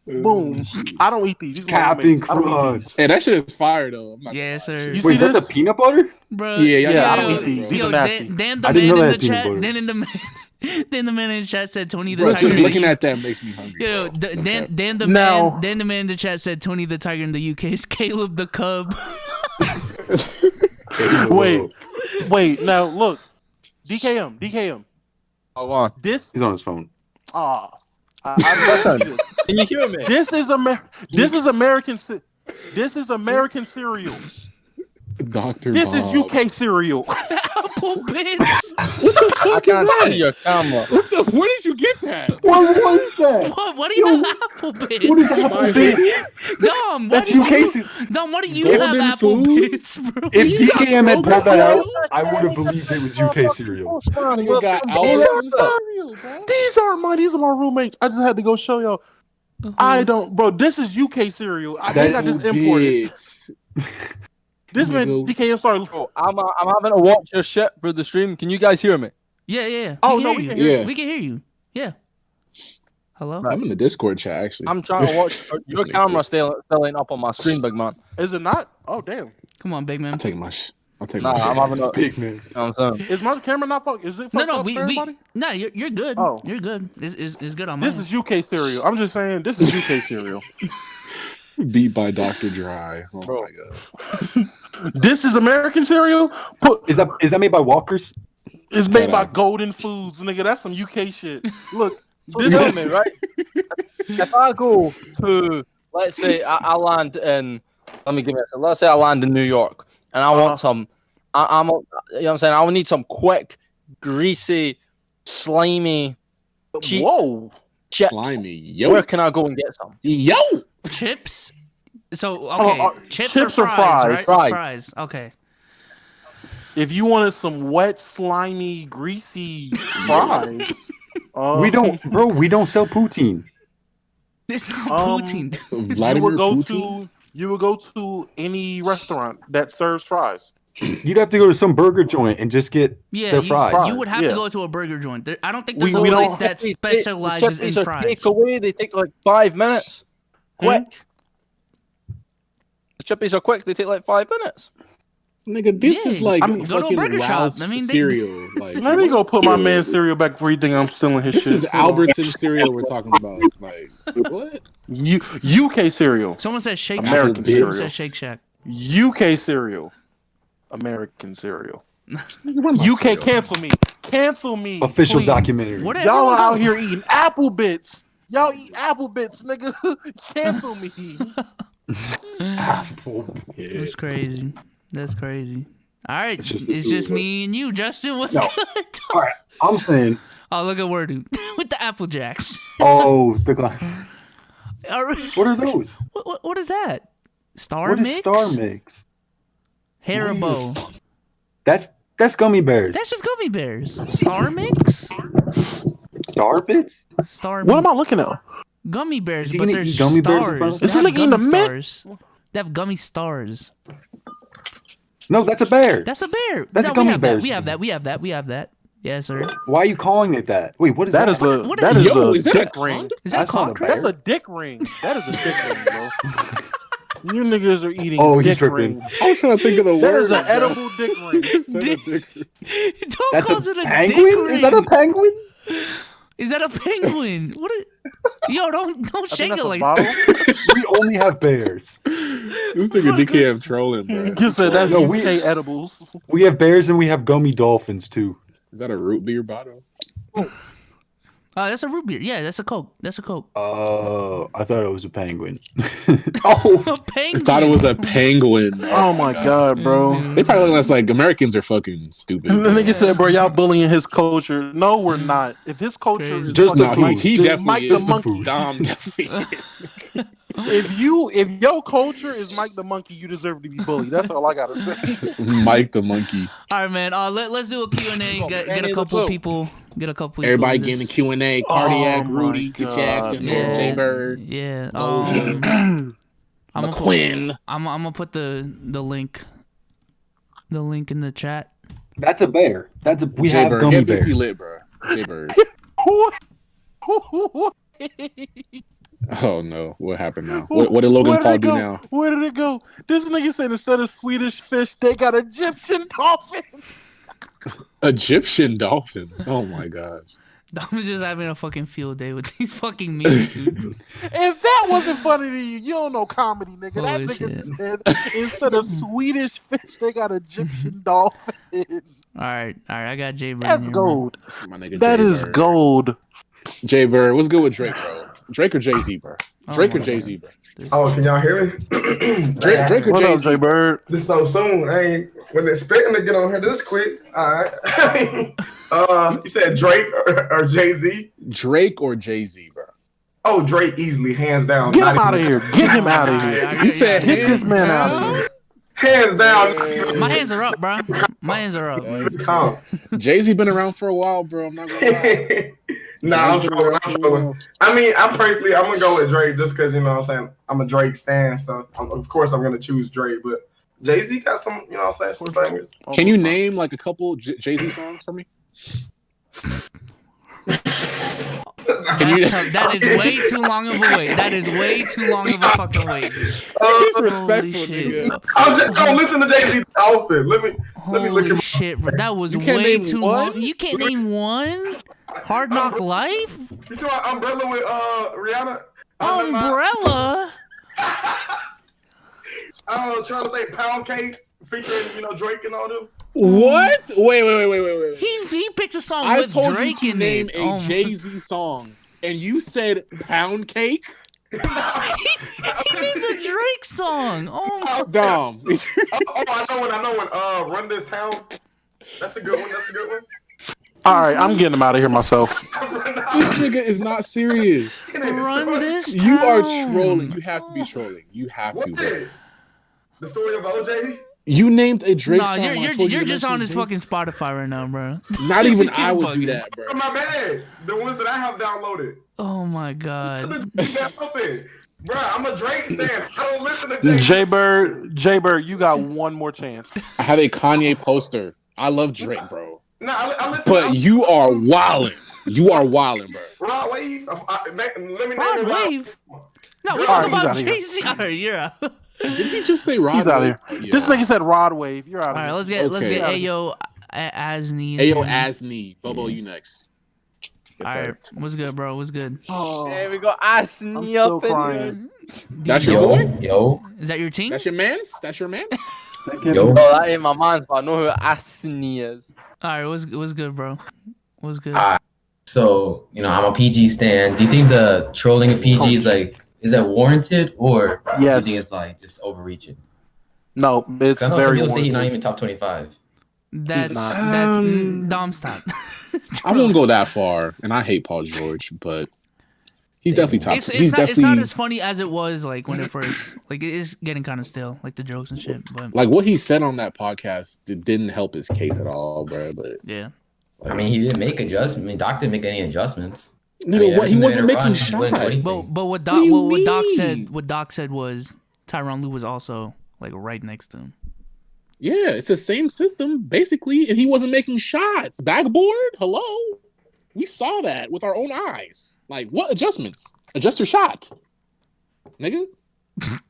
boom. I don't eat these. These are my Capping roommates. I don't eat crud. these. Hey, that shit is fire though. I'm not Yeah, gonna lie. sir. You Wait, is see that the this? peanut butter? Bro, Yeah, I don't yo, eat these. These yo, are nasty. Dan I the didn't know man in that the peanut chat. butter. Dan the man in the chat said Tony the Bro, Tiger. just in the looking U- at that makes me hungry. Yo, bro. Dan the Now- man. Dan the man in the chat said Tony the Tiger in the UK is Caleb the Cub. Wait. Now look, DKM. Hold on. This He's on his phone. I Listen. Can you hear me? This is American cereal. Dr. This is Bob. UK cereal. Apple bits. I can't see your camera. Where did you get that? What was that? What do you have Apple bits? What is Apple Bits? Dom, That's what do you, UK. Dom, what do you Golden have Apple Foods? bits, bro? If You got DKM had pulled that cereal? out, I would have believed it was UK cereal. Nigga got These Albertsons cereal, bro. These are my roommates. I just had to go show y'all. I don't, bro. This is UK cereal. I think I just imported. Bits. This man Nigga. DKM started. Bro, I'm having to watch your shit for the stream. Can you guys hear me? Yeah. Oh, We no, can we hear can you. hear you. We can hear you. Yeah. Hello? I'm in the Discord chat actually. I'm trying to watch your nigga camera still ain't up on my screen, big man. Is it not? Oh damn. Come on, big man. I'll take my Nah, I'm having a. Big man. You know what I'm saying? Is my camera not fuck? Is it fucked No, up we for everybody? no, you're good. Oh. You're good. It's good on mine. This is UK cereal. I'm just saying. This is UK cereal. Beat by Dr. Dry. Oh Bro. my god. This is American cereal. Is that made by Walkers? It's made Shut by up. Golden Foods, nigga. That's some UK shit. Look, So this tell is me, right? If I go to, let's say, I land in, let me give it. Let's say I land in New York, and I want some. You know what I'm saying? I would need some quick, greasy, slimy cheap whoa. chips. Slimy. Yo. Where can I go and get some? Yo. chips. So okay, chips, chips or or fries, fries? right? Fries. Okay. If you wanted some wet, slimy, greasy fries, We don't sell poutine. It's not Um, poutine. You Vladimir would go Putin. to any restaurant that serves fries. You'd have to go to some burger joint and just get Yeah, their fries. you would have to Yeah. go to a burger joint. I don't think We- there's we a don't- place that The specializes in chippies are fries. takeaway. They take like 5 minutes. Quick. The chippies are quick. They take like 5 minutes. Nigga, this Yeah, is like I mean, go to a fucking burger shop. Ralph's I mean, they- cereal. Like, Let me go put my man's cereal back before you think I'm stealing his This shit. is Albertson cereal we're talking about. Like, what? UK cereal. Someone says Shake American Shack. cereal. Someone says Shake Shack. UK cereal. American cereal. Nigga, where my UK, cereal? cancel me. Official please. documentary. What Y'all everyone are out go? here eating apple bits. Y'all eat apple bits, nigga. Cancel me. That's crazy. That's crazy. All right, It's just it's the two just of me and you, Justin. What's No. good? All right, I'm saying. Oh, look at Wordu with the Apple Jacks. Oh, the glass. All right. What are those? What is that? Star What Mix? is Star Mix? Haribo. That's gummy bears. That's just gummy bears. Star Mix? Star Bits? Star What Mix. am I looking at? Gummy bears, Is he but gonna they're eat gummy bears in stars. front of us? They Is this have nigga eating gummy a mint? stars. They have gummy stars. No, that's a bear. That's a bear. That's no, gummy we have bears. That. We have that. We have that. Yes, sir. Why are you calling it that? Wait, what is that? That is a What that is- is Yo, a is that a dick condom? ring. Is that That's not cock a crack? That's a dick ring. That is a dick ring, bro. You niggas are eating Oh, he's dick tripping. rings. I was trying to think of the word. That is an edible dick ring. Is that a dick ring? Don't That's call a it a penguin? dick ring. Is that a penguin? Is that a penguin? What? Yo, don't I think shake that's it a like bottle. We only have bears. This nigga DKM trolling, bro. You said that's No, UK edibles. We have bears and we have gummy dolphins too. Is that a root beer bottle? That's a root beer. Yeah, that's a Coke. That's a Coke. Oh, I thought it was a penguin. Oh, a I penguin. thought it was a penguin. Oh my god, bro. They probably look at us like Americans are fucking stupid. The nigga said, "Bro, y'all bullying his culture." No, we're not. If his culture Crazy. is Just No, fucking he Mike definitely the is. monkey. Dom definitely is. If your culture is Mike the monkey, you deserve to be bullied. That's all I gotta say. Mike the monkey. All right, man. Let's do a Q&A. Get a couple people. Get a couple. Everybody people getting the Q&A. Cardiac, Oh my Rudy, get your ass in there. Yeah. Jay Bird, Yeah. Bojo, I'm gonna McQuinn. I'm gonna put the link in the chat. That's a bear. We Jay have Bird. gummy Get bears. BC lit, bro. Jay Bird. Oh no, what happened now? What did Logan Where Paul it do go? now? Where did it go? This nigga said instead of Swedish fish, they got Egyptian dolphins. Egyptian dolphins. Oh my god. I'm just having a fucking field day with these fucking memes, dude. If that wasn't funny to you, you don't know comedy, nigga. Holy That nigga shit. said instead of Swedish fish, they got Egyptian dolphins. All right. I got Jay Bird. That's in here, bro. gold. My nigga That Jay is Bird. gold. Jay Bird. What's good with Drake, bro? Drake or Jay-Z, bro? Oh Drake my or Jay-Z, bro? Oh, can y'all hear me? Drake or What up, Jay-Z? Jay Bird? This so soon. I ain't wasn't expecting to get on here this quick. All right. You said Drake or Jay-Z? Drake or Jay-Z, bro? Oh, Drake easily, hands down. Get Not him out of even- here. Get him out of here. You said Get this man out of here. Hands down. not even- My hands are up, bro. My hands are up. Calm. Jay-Z been around for a while, bro. I'm not gonna lie. Nah, I'm Jay-Z been trolling. around I'm for a trolling. while. I mean, I'm gonna go with Drake just because you know what I'm saying. I'm a Drake stan, so of course I'm gonna choose Drake. But Jay-Z got some, you know what I'm saying, some bangers. Can you name like a couple Jay-Z songs for me? That is way too long of a wait. That is way too long of a fucking wait. Disrespectful, Holy shit. nigga. I'm just don't listen to Jay-Z's outfit. Let me look Holy at my shit, bro. That was You can't way name too one? long. You can't name one? Hard Knock Life? You talking about Umbrella with Rihanna? Umbrella? Trying to think Pound Cake featuring, you know, Drake and all them. What? Wait. He picks a song I with told Drake you to in name it. a Oh my- Jay-Z song, and you said Pound Cake? He needs a Drake song. Oh my. Dom. I know one. Run This Town. That's a good one. All right, I'm getting him out of here myself. This nigga is not serious. Run this You are town. trolling. You have to be trolling. You have What to. Bro. is the story of OJ? You named a Drake Nah, song. when I you're told you to just mention on his Jay-Z. fucking Spotify right now, bro. Not even I would do Fucking- that, bro. My bad. The ones that I have downloaded. Oh my god. Bro, I'm a Drake stan. I don't listen to Jay. Jay Bird, you got one more chance. I have a Kanye poster. I love Drake, bro. No, I listen. But you are wildin'. You are wildin', bro. Rod Wave. Let me name Rod it. Wave? No, we're All talking right, he's about outta here. Jay-Z. All right, you're out. Did he just say Rod? He's out of Wave? here. Yeah. This nigga said Rod Wave. You're out All of right, here. let's Okay. get Ayo Asni. Ayo Asni. Bobo, you next. Yes, All sir. right, what's good, bro? What's good? There we go. Asni I'm still up in crying. That's your boy? Yo, Is that your team? That's your man's? That's your man? yo. No, that ain't my man, but I know who Asni is. All right, what's good, bro? What's good? So, I'm a PG stan. Do you think the trolling of PG is that warranted, or do you Yes. think it's like just overreaching? No, it's 'Cause I know some very people say he's not warranted. even top 25. That's not. Dom stop. I won't go that far, and I hate Paul George, but he's definitely top. It's He's not definitely as funny as it was like when it first like it is getting kind of stale, like the jokes and shit. But like what he said on that podcast didn't help his case at all, bro. But yeah, I mean, he didn't make adjustments. I mean, Doc didn't make any adjustments. nigga, what he everything wasn't that making run, shots. he wouldn't do anything. but what What Doc do you what Doc mean? said what Doc said was Tyronn Lue was also like right next to him. Yeah, it's the same system basically, and he wasn't making shots. Backboard, hello, we saw that with our own eyes. Like, what adjustments? Adjust your shot, nigga.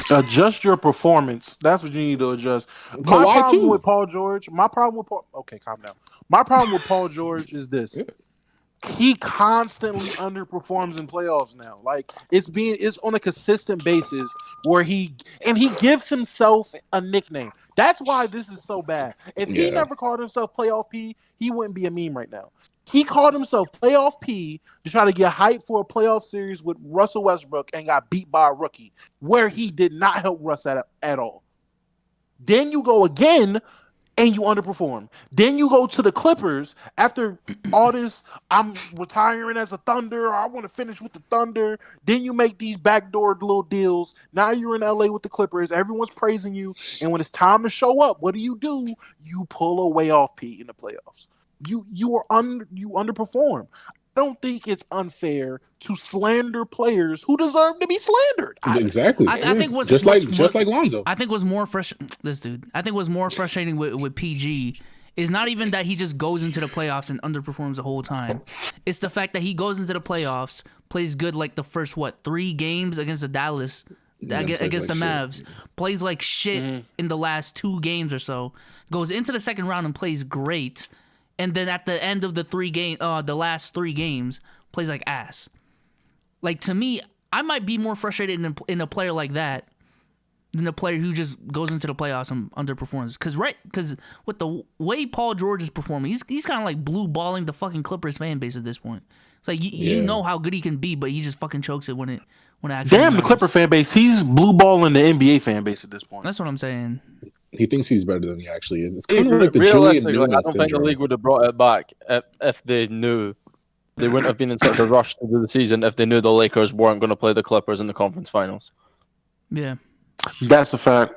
Adjust your performance. That's what you need to adjust. My Kawhi problem too. with Paul George. Okay, calm down. My problem with Paul George is this. Yeah. He constantly underperforms in playoffs now. Like it's on a consistent basis where he gives himself a nickname. That's why this is so bad. If he never called himself Playoff P, he wouldn't be a meme right now. He called himself Playoff P to try to get hype for a playoff series with Russell Westbrook and got beat by a rookie, where he did not help Russ at all. Then you go again and you underperform. Then you go to the Clippers after all this, I'm retiring as a Thunder, I want to finish with the Thunder. Then you make these backdoor little deals. Now you're in LA with the Clippers. Everyone's praising you. And when it's time to show up, what do? You pull away off P in the playoffs. You underperform. I don't think it's unfair to slander players who deserve to be slandered. Exactly. I think just like Lonzo. I think what's more frustrating with PG is not even that he just goes into the playoffs and underperforms the whole time. It's the fact that he goes into the playoffs, plays good like the first 3 games against the Dallas, against the Mavs, plays like shit in the last 2 games or so, goes into the second round and plays great. And then at the end of the last 3 games, plays like ass. Like, to me, I might be more frustrated in a player like that than a player who just goes into the playoffs and underperforms. Because with the way Paul George is performing, he's kind of like blue balling the fucking Clippers fan base at this point. It's like you know how good he can be, but he just fucking chokes it when it actually Damn, matters. the Clipper fan base. He's blue balling the NBA fan base at this point. That's what I'm saying. He thinks he's better than he actually is. It's kind of like the Julian Newman I don't think the syndrome. league would have brought it back if they knew. They wouldn't have been in such a rush to do the season if they knew the Lakers weren't going to play the Clippers in the conference finals. Yeah. That's a fact.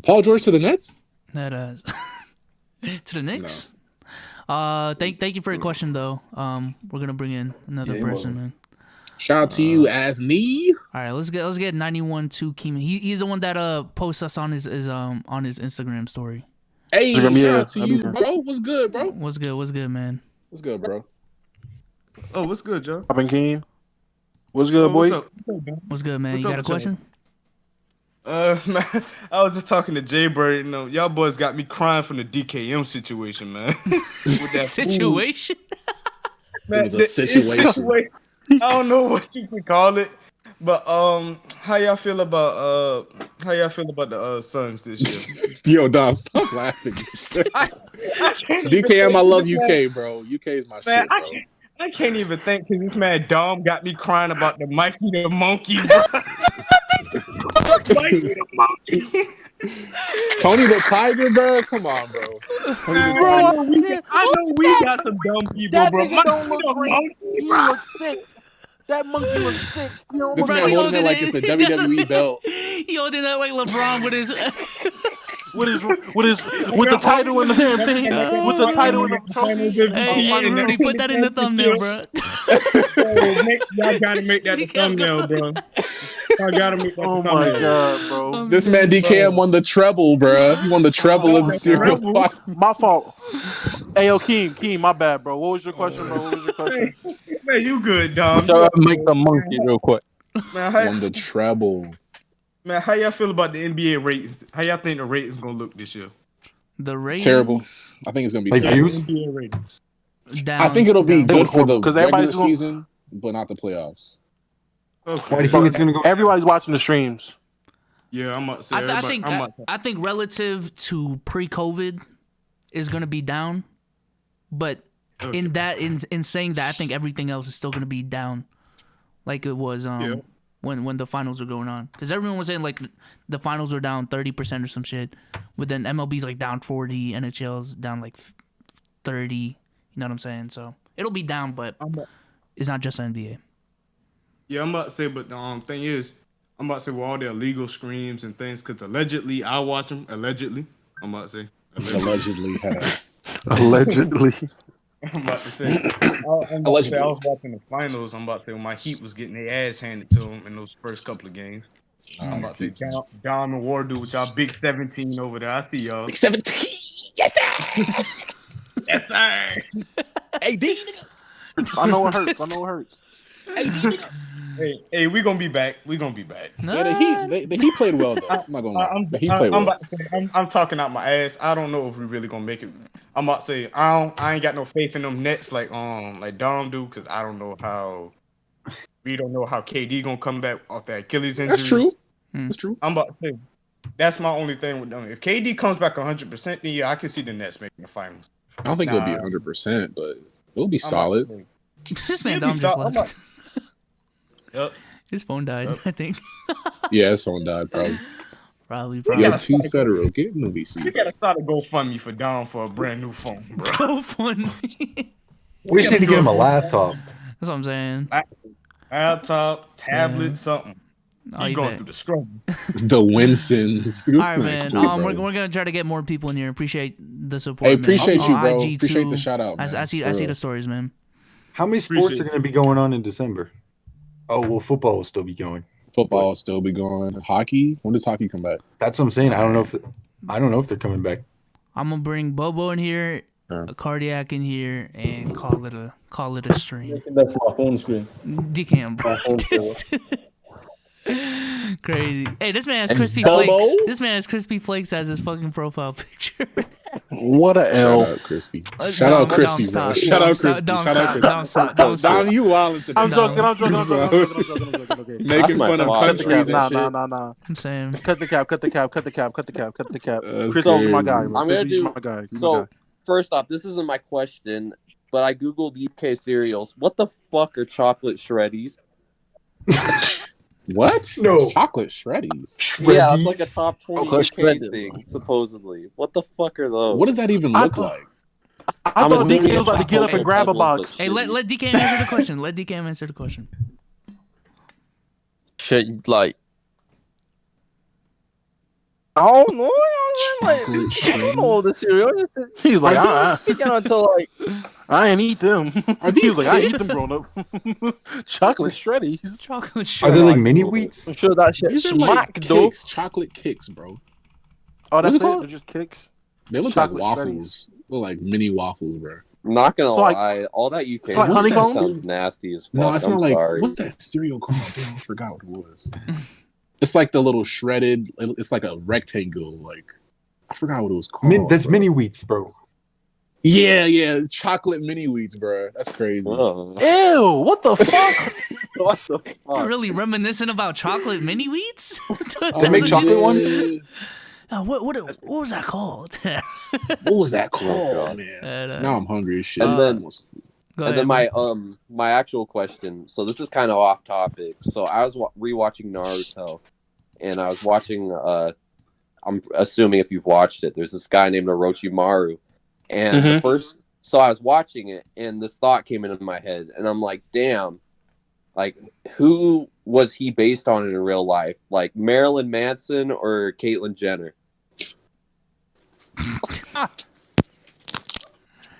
Paul George to the Nets? That to the Knicks? No. Thank you for your question though. We're gonna bring in another person, man. Shout out to you, Asney. All right, let's get 91-2 Keeman. He's the one that posts us on his Instagram story. Hey, shout out to you, bro. What's good, bro? What's good, man? What's good, bro? Oh, what's good, Joe? Poppin' King. What's good, boy? What's good, man? What's you got up, a question? Man, I was just talking to Jay Bird. You know, y'all boys got me crying from the DKM situation, man. With that situation? Man, it was a situation. I don't know what you can call it, but how y'all feel about the Suns this year? Yo, Dom, stop laughing. DKM, I love UK, bro. UK is my shit, bro. I can't even think because this man Dom got me crying about the Mikey the Monkey, bro. Mikey the Monkey. Tony the Tiger, bro. Come on, bro. I know we got some dumb people, that bro. Nigga don't look great. He looks sick. That monkey looks sick. This man holding it like it's a WWE belt. He holding that like LeBron with his with the title and the damn thing. With the title and the trophy. Hey, Rudy, put that in the thumbnail, bro. Y'all gotta make that the thumbnail, bro. I gotta make that. Oh my god, bro! This man DKM won the treble, bro. He won the treble of the serial. My fault. Hey, yo, Keem, my bad, bro. What was your question, bro? Man, you good, Dom? So make the monkey real quick. Man, won the treble. Man, how y'all feel about the NBA ratings? How y'all think the ratings gonna look this year? The ratings? Terrible. I think it's gonna be terrible. NBA ratings. I think it'll be good for the regular season, but not the playoffs. Okay. Why do you think it's gonna go? Everybody's watching the streams. Yeah, I'm about to say. I think relative to pre-COVID is gonna be down, but in saying that, I think everything else is still gonna be down, like it was when the finals were going on. Because everyone was saying like the finals were down 30% or some shit, but then MLB's like down 40, NHL's down like 30. You know what I'm saying? So it'll be down, but it's not just NBA. Yeah, I'm about to say, but the thing is, I'm about to say with all the illegal streams and things, because allegedly I watch them. Allegedly, I'm about to say. Allegedly has. Allegedly. I'm about to say. I was watching the finals. I'm about to say when my Heat was getting their ass handed to them in those first couple of games. I'm about to say Dom and War with y'all big 17 over there. I see y'all. Big 17. Yes, sir. Yes, sir. Hey, D. I know it hurts. I know it hurts. Hey, D. Hey, we gonna be back. We gonna be back. Yeah, the Heat played well though. I'm not gonna lie. The Heat played well. About to say, I'm talking out my ass. I don't know if we really gonna make it. I'm about to say I ain't got no faith in them Nets like Dom do, because I don't know how. We don't know how KD gonna come back off that Achilles injury. That's true. That's true. I'm about to say that's my only thing with them. If KD comes back 100%, then yeah, I can see the Nets making the finals. I don't think it'll be 100%, but it'll be solid. This man Dom just left. Yep. His phone died, I think. Yeah, his phone died probably. Probably. Yo, Too Federal, get in the VC. You gotta start a GoFundMe for Dom for a brand new phone, bro. GoFundMe. We just need to get him a laptop. That's what I'm saying. Laptop, tablet, something. He's going through the struggle. The Winsons. All right, man. Cool, we're gonna try to get more people in here. Appreciate the support. Hey, appreciate man. you, bro. IG appreciate too. the shout out. Man, I see the stories, man. How many sports are going to be going on in December? Oh, well, football will still be going. Football will still be going. Hockey. When does hockey come back? That's what I'm saying. I don't know if they're coming back. I'm gonna bring Bobo in here, a cardiac in here, and call it a stream. That's my phone screen. DKM, bro. Crazy. Hey, this man has crispy flakes. This man has crispy flakes as his fucking profile picture. What a L. Shout out Crispy. Shout out Crispy, bro. Shout out Crispy. Shout out Crispy. Dom, you wildin' today. I'm joking. Making fun of countries and shit. Nah. I'm saying. Cut the cap. Crispy's my guy, man. I'm gonna do. My guy. So first off, this isn't my question, but I googled UK cereals. What the fuck are chocolate shreddies? What? No. Chocolate shreddies. Yeah, it's like a top 20 UK thing, supposedly. What the fuck are those? What does that even look like? I thought DK was about to get up and grab a box. Hey, let DKM answer the question. Let DKM answer the question. Shit, like. I don't know. I don't know the cereal. He's like, I ain't eat them. He's like, I eat them grown up. Chocolate shreddies. Chocolate shreddies. Are they like mini wheats? I'm sure that shit These are smack, like though. kicks, chocolate kicks, bro. Oh, that's it? They're just kicks? They look Chocolate like waffles. Look like mini waffles, bro. Not gonna lie, all that UK like honeycomb sounds nasty as fuck. No, it's not like sorry. what's that cereal called? Damn, I forgot what it was. It's like the little shredded. It's like a rectangle. Like I forgot what it was called. That's mini wheats, bro. Yeah, chocolate mini wheats, bro. That's crazy. Ew! What the fuck? What the fuck? You're really reminiscent about chocolate mini wheats? They make chocolate ones. What was that called? What was that called, man? Now I'm hungry as shit. And then my actual question. So this is kind of off topic. So I was rewatching Naruto, and I was watching. I'm assuming if you've watched it, there's this guy named Orochimaru, and the first. So I was watching it, and this thought came into my head, and I'm like, damn, like who was he based on in real life? Like Marilyn Manson or Caitlyn Jenner?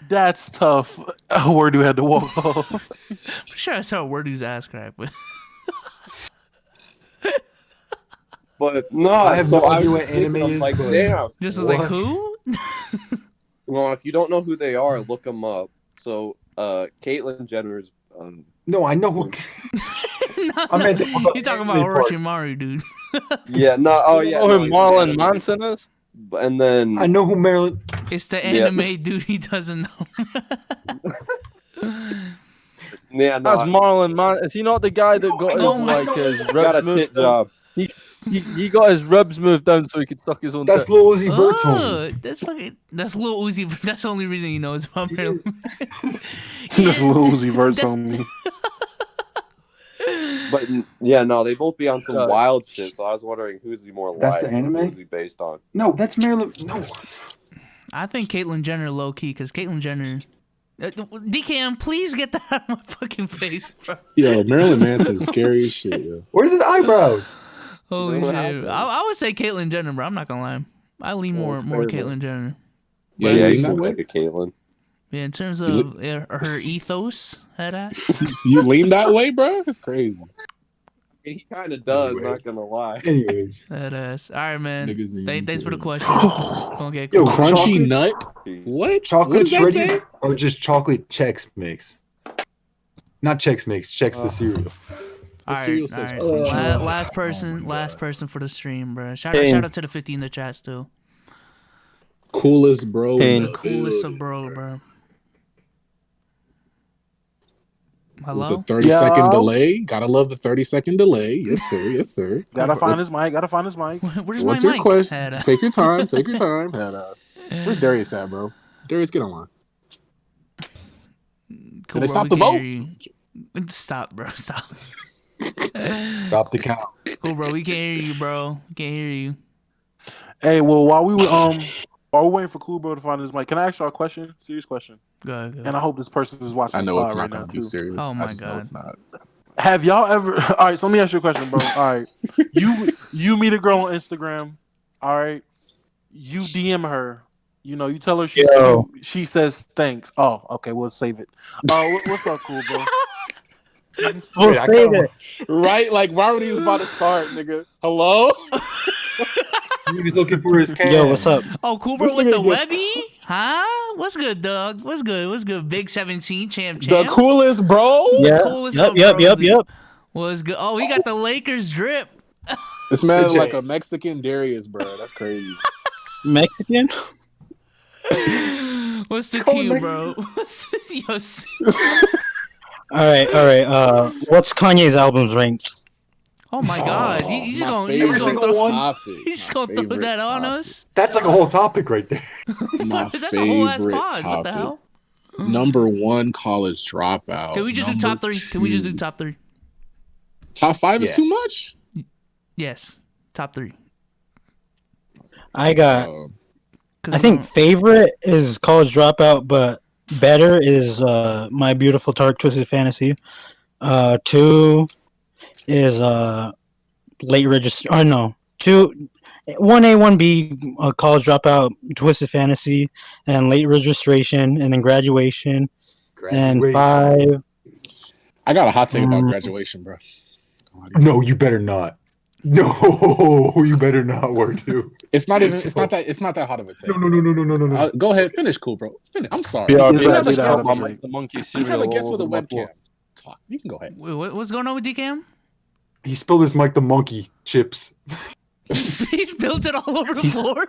That's tough. Wordu had to walk off. I'm sure I saw Wordu's ass crack, but no, I have no idea what thinking, anime is. Like, damn, just was like, who? Well, if you don't know who they are, look them up. So, Caitlyn Jenner's. No, I know who. I meant you're talking about Orochimaru, dude. Yeah, no. Oh, yeah. You know who Marlon Manson is? And then I know who Marilyn. It's the anime dude he doesn't know. Yeah, no, that's Marlon Manson. Is he not the guy that got his ribs moved job? He got his ribs moved down so he could suck his own. That's dick. Lil Uzi Vert's homie. That's Lil Uzi. That's the only reason he knows about Marilyn. That's Lil Uzi Vert's homie. But yeah, no, they both be on some wild shit. So I was wondering who's he more That's like? the anime? Who's he based on? No, that's Marilyn. No. I think Caitlyn Jenner low key because Caitlyn Jenner. DKM, please get that out of my fucking face, bro. Yo, Marilyn Manson's scary as shit, yo. Where's his eyebrows? Holy shit. I would say Caitlyn Jenner, bro. I'm not gonna lie. I lean more Caitlyn Jenner. Yeah, you seem like a Caitlyn. Yeah, in terms of her ethos, head ass. You lean that way, bro? That's crazy. He kind of does. Anyway. Not gonna lie. Anyways, That ass. All right, man. Niggas ain't Thanks for the good. question. Okay, Yo, cool. Crunchy chocolate- nut? What? chocolate What does that say? shreddies or just chocolate Chex Mix? Not Chex Mix. Chex the cereal. All right, cereal all says right. Crunchy. Last person, Oh my last God. person for the stream, bro. Shout Pain. out to the 50 in the chat still. Coolest bro. Pain. in The coolest of building. bro. With Hello? the 30-second Yo. delay. Gotta love the 30-second delay. Yes, sir. Yes, sir. Gotta find his mic. Gotta find his mic. Where's What's my your mic? question? Had, Take your time. Take your time. Where's Darius at, bro? Darius, get online. Cool, they bro, stop we the can't vote? hear you. Stop, bro. Stop. Drop the count. Cool, bro. We can't hear you, bro. We can't hear you. Hey, well, while we waiting for Cool Bro to find his mic, can I ask y'all a question? Serious question. Go ahead, go ahead. And I hope this person is watching I the know pod it's not right gonna now be too. serious. Oh my I just know God. it's not. Have y'all ever? All right, so let me ask you a question, bro. All right, you meet a girl on Instagram. All right, you DM her. You know, you tell her she's Yo. cute. She says thanks. Oh, okay, we'll save it. What's up, Cool Bro? We'll Wait, I save kinda it. Right? Like, why would he was about to start, nigga? Hello? He was looking for his can. Yo, what's up? Oh, Cool This Bro with the nigga gets- Webby? Huh? What's good, dog? What's good? What's good? Big 17 champ. The coolest bro? Yeah. Coolest Yep, of yep, bros. yep. What's good? Oh, he got the Lakers drip. This man is Jay. like a Mexican Darius, bro. That's crazy. Mexican? What's the Call cue, me. bro? Yo, All right. What's Kanye's albums ranked? oh my God, he's just My gonna, favorite he's just gonna single throw, one. topic. he's just My gonna throw favorite that on topic. us. That's like a whole topic right there. My That's a whole ass favorite pod. What the topic. hell? Number one, college dropout. Can we just do Number top three? Can we just do two- top three? Top five is Yeah. too much? Yes, top three. I got. 'Cause I think favorite is College Dropout, but better is My Beautiful Dark Twisted Fantasy. 2 is Late Register. Oh no, 1A, 1B, College Dropout, Twisted Fantasy, and Late Registration, and then Graduation, and Graduate. 5. I got a hot take about graduation, bro. No, you better not. No, you better not. Word two. It's not that hot of a take. No. Go ahead, finish, cool, bro. Finish. I'm sorry. BRB, Is that- I just is that spilled hot my take? the monkey I cereal have a all guest with a over my webcam. floor. Talk. You can go ahead. Wait, what's going on with DKM? He spilled his Mike the Monkey chips. He spilled it all over the floor.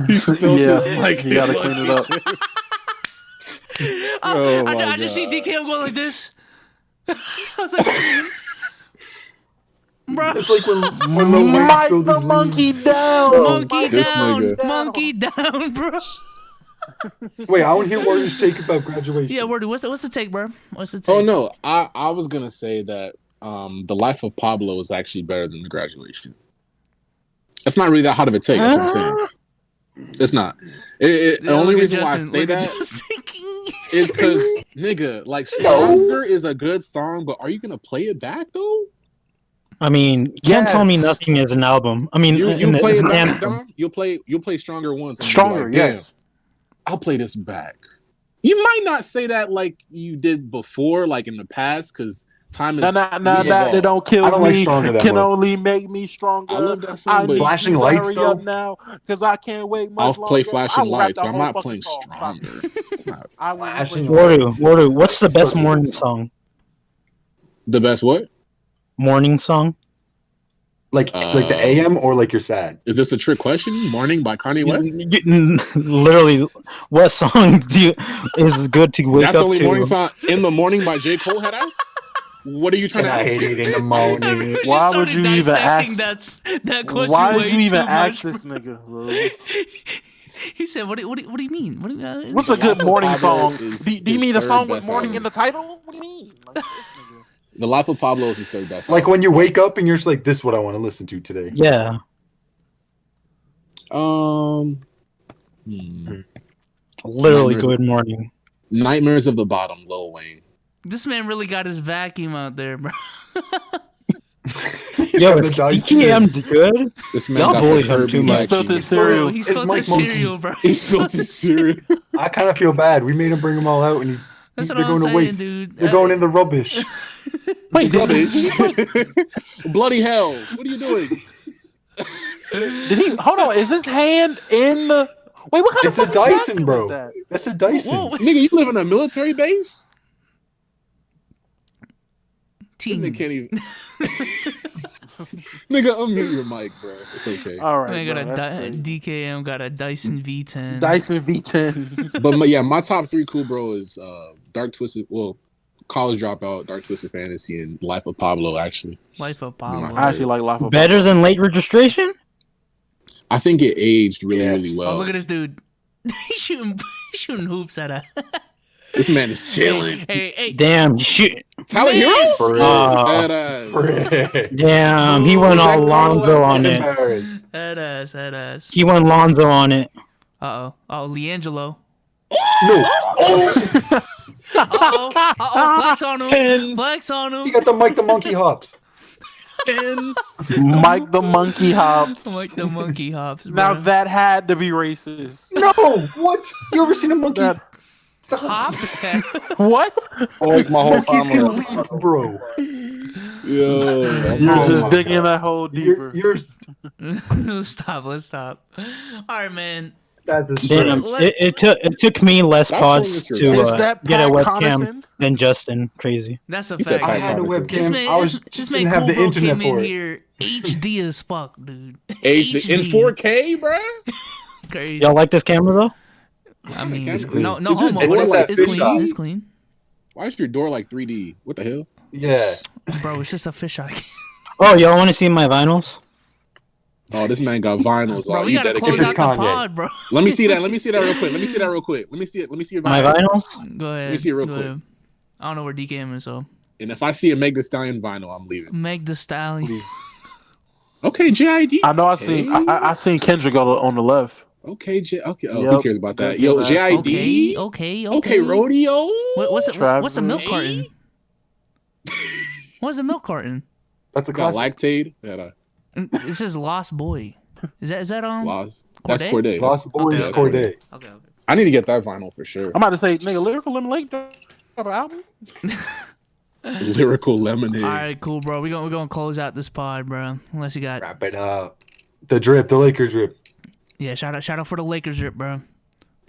He spilled Yeah, his mic. you gotta clean it up. Oh I my just see God. DKM going like this. I was like, bro, It's like when Lil Wayne Mike spilled the his monkey lean. down. monkey This down, nigga. monkey down, bro. Wait, I want to hear Warriors take about graduation. Yeah, Wordy, what's the take, bro? What's the take? Oh no, I was gonna say that the life of Pablo is actually better than the graduation. It's not really that hot of a take. That's what I'm saying. It's not. The Yeah, only look at reason why I Justin, say look at that Justin. is because nigga, like Stronger is a good song, but are you gonna play it back though? I mean, Can't Tell Me Yes. Nothing is an album. I mean, You and play it's it an back, anthem. Dom? You'll play Stronger once. And Stronger, you'll be like, damn, yes. I'll play this back. You might not say that like you did before, like in the past, because time is. Nah, that don't kill I don't like me. Stronger that Can much. only make me stronger. I love that I song, need but Flashing you to Lights, hurry though? up now, because I can't wait much I'll longer. play I Flashing will rap Lights, that but I'm whole not fucking playing song. Stop it. Stronger. I will not play Flashing Stronger. Waru, what's the best Such a good morning song. song? The best what? Morning song? Like the AM or like you're sad? Is this a trick question? Morning by Kanye West? Literally, what song is good to wake That's up the only to? morning song. In the Morning by J. Cole had us? What are you trying And to I ask hate me? it in the morning. Everyone just Why would started you even dissecting ask? that question Why way did you even too ask much, this nigga, bro? He said, "What do you mean? What do you, What's a good Life of morning Pablo song? is Do you his mean a third song with best morning album. in the title? What do you mean? Like, this nigga. The Life of Pablo is his third best. Like album. when you wake up and you're just like, this is what I want to listen to today. Yeah. Literally, Nightmares- good morning. Nightmares of the Bottom, Lil Wayne. This man really got his vacuum out there, bro. Yo, The is dice DKM good? This man Y'all got boys the are Kirby too He much. spilled vacuum. his cereal. He It's spilled Mike his Monkey. cereal, bro. He spilled his cereal. I kind of feel bad. We made him bring them all out, and That's what They're I'm going to saying, waste. dude. They're going in the rubbish. Wait, rubbish. Bloody hell! What are you doing? Did he? Hold on. Is his hand in the? Wait, what kind It's of a fucking Dyson, vacuum bro. is that? That's a Dyson. Whoa. Nigga, you live in a military base? Team. Nigga can't even. Nigga, unmute your mic, bro. It's okay. All right, I got bro, that's crazy. DKM got a Dyson V10. Dyson V10. But my top three cool bro is Dark Twisted. Well, College Dropout, Dark Twisted Fantasy, and Life of Pablo. Actually, Life of Pablo. I actually like Life of Better than late registration? I think it aged really well. Oh, look at this dude. He's shooting hoops at a. This man is chilling. Hey. Damn, shit. Talent Heroes? Damn, he went all Lonzo on it. Head ass. He went Lonzo on it. Uh-oh. Oh, Leangelo. No. Uh-oh. Flex on him. Pens. Flex on him. You got the Mike the Monkey Hops. Pens. Mike the Monkey Hops. Mike the Monkey Hops, bro. Now that had to be racist. No, what? You ever seen a monkey? Hop? What? Like my whole Monkeys family. can leap, bro. Yo. You're just digging that hole deeper. You're Let's stop. All right, man. that's a Damn, stretch. it took me less Stop pods showing to this Is that get a Pat webcam Connaughton? than Justin. Crazy. That's a He said fact. I had a This webcam. man, I was this just man didn't have the Cool Bro internet came in for it. here HD as fuck, dude. HD in 4K, bro. Crazy. Y'all like this camera though? I mean, It's clean. no Is your homo. door like It's fish eye? clean. It's clean. Why is your door like 3D? What the hell? Yeah. Bro, it's just a fisheye. Oh, y'all want to see my vinyls? Oh, this man got vinyls. Bro, Oh, we he gotta close dedicated. out the Kanye. pod, bro. Let me see that. Let me see that real quick. Let me see it. Let me see your My vinyl. vinyls? Go ahead. Let me see it real Go quick. ahead. I don't know where DKM is, so. And if I see a Meg Thee Stallion vinyl, I'm leaving. Meg the Stallion. Okay, JID. I know. I seen Kendrick on the left. Okay, okay. Oh, Yep. who cares about that? Good Yo, for that. JID. Okay, Rodeo. What's a milk Travis. carton? What's a milk carton? That's a Got classic. Lactate. Yeah, It says Lost Boy. Is that Lost. That's Corday. Lost Boys Okay. Corday. Okay. I need to get that vinyl for sure. I'm about to say, nigga, Lyrical Lemonade drop an album. Lyrical Lemonade. All right, cool, bro. We're gonna close out this pod, bro. Unless you got Wrap it up. The Lakers drip. yeah. Shout out for the Lakers, rip, bro.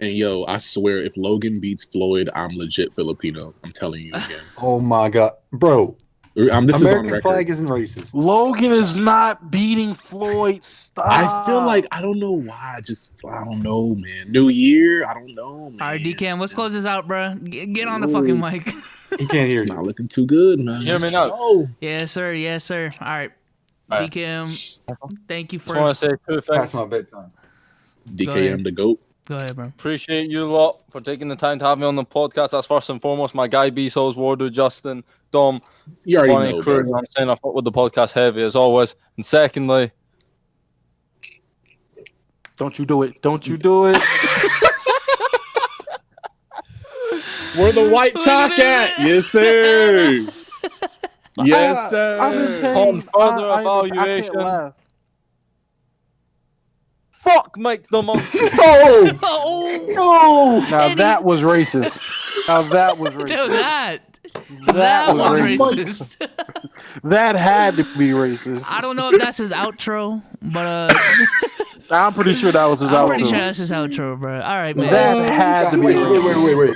And yo, I swear, if Logan beats Floyd, I'm legit Filipino. I'm telling you again. Oh my god, bro. This is on American record. flag isn't racist. Logan is not beating Floyd. Stop. I feel like I don't know why. I don't know, man. New year, I don't know, man. All right, DKM, let's close this out, bro. Get on the fucking mic. He can't hear It's you. not looking too good, man. You hear me now? Oh, Yes, sir. All right, All right. DKM. Thank you Just want to for. say two Past things. my bedtime. DKM the goat. Go ahead, bro. Appreciate you lot for taking the time to have me on the podcast. That's first and foremost. My guy, B-Souls, Wardo, Justin, Dom, You already Bonnie, know, crew. You bro. know what I'm saying? I fuck with the podcast heavy as always. And secondly, Don't you do it. Don't you do it. Where the white chalk at? Yes, sir. Yes, sir. I'm in pain. On further I can't evaluation. laugh. fuck Mike the Monkey. No! Oh, Now And that was racist. Now that was racist. no, that That was was racist. That had to be racist. I don't know if that's his outro, but I'm pretty sure that was his I'm outro. pretty sure that's his outro, bro. All right, man. That had to be Wait, racist. wait.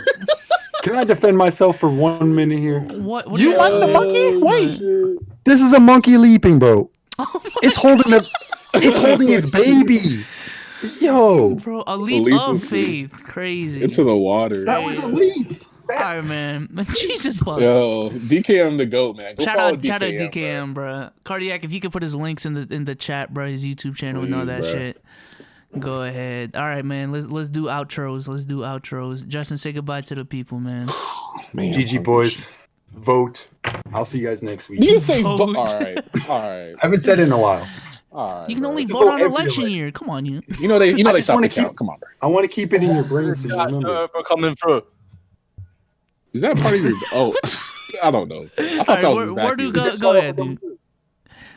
Can I defend myself for 1 minute here? What You is- like the monkey? Wait. This is a monkey leaping, bro. It's holding it's holding its baby. Yo. bro, a leap, leap of of faith. Crazy. Into the water. That was a leap. All right, man. Jesus fuck. Yo, DKM the GOAT, man. Go Shout follow out DKM, bro. Cardiac, if you could put his links in the chat, bro, his YouTube channel and all that Please, bro. shit. Go ahead. All right, man. Let's do outros. Justin, say goodbye to the people, man. Man, GG boys. Vote. I'll see you guys next week. You can say Vote. all right. I haven't said it in a while. All right. You can bro. only To vote vote on every election election. year. Come on, you. You know they I stopped just the wanna count. keep- Come on, bro. I want to keep it in your brain so you Shout remember. out for coming through. Is that part of your? Oh, I don't know. I thought that was his back. Where do end. go ahead, dude.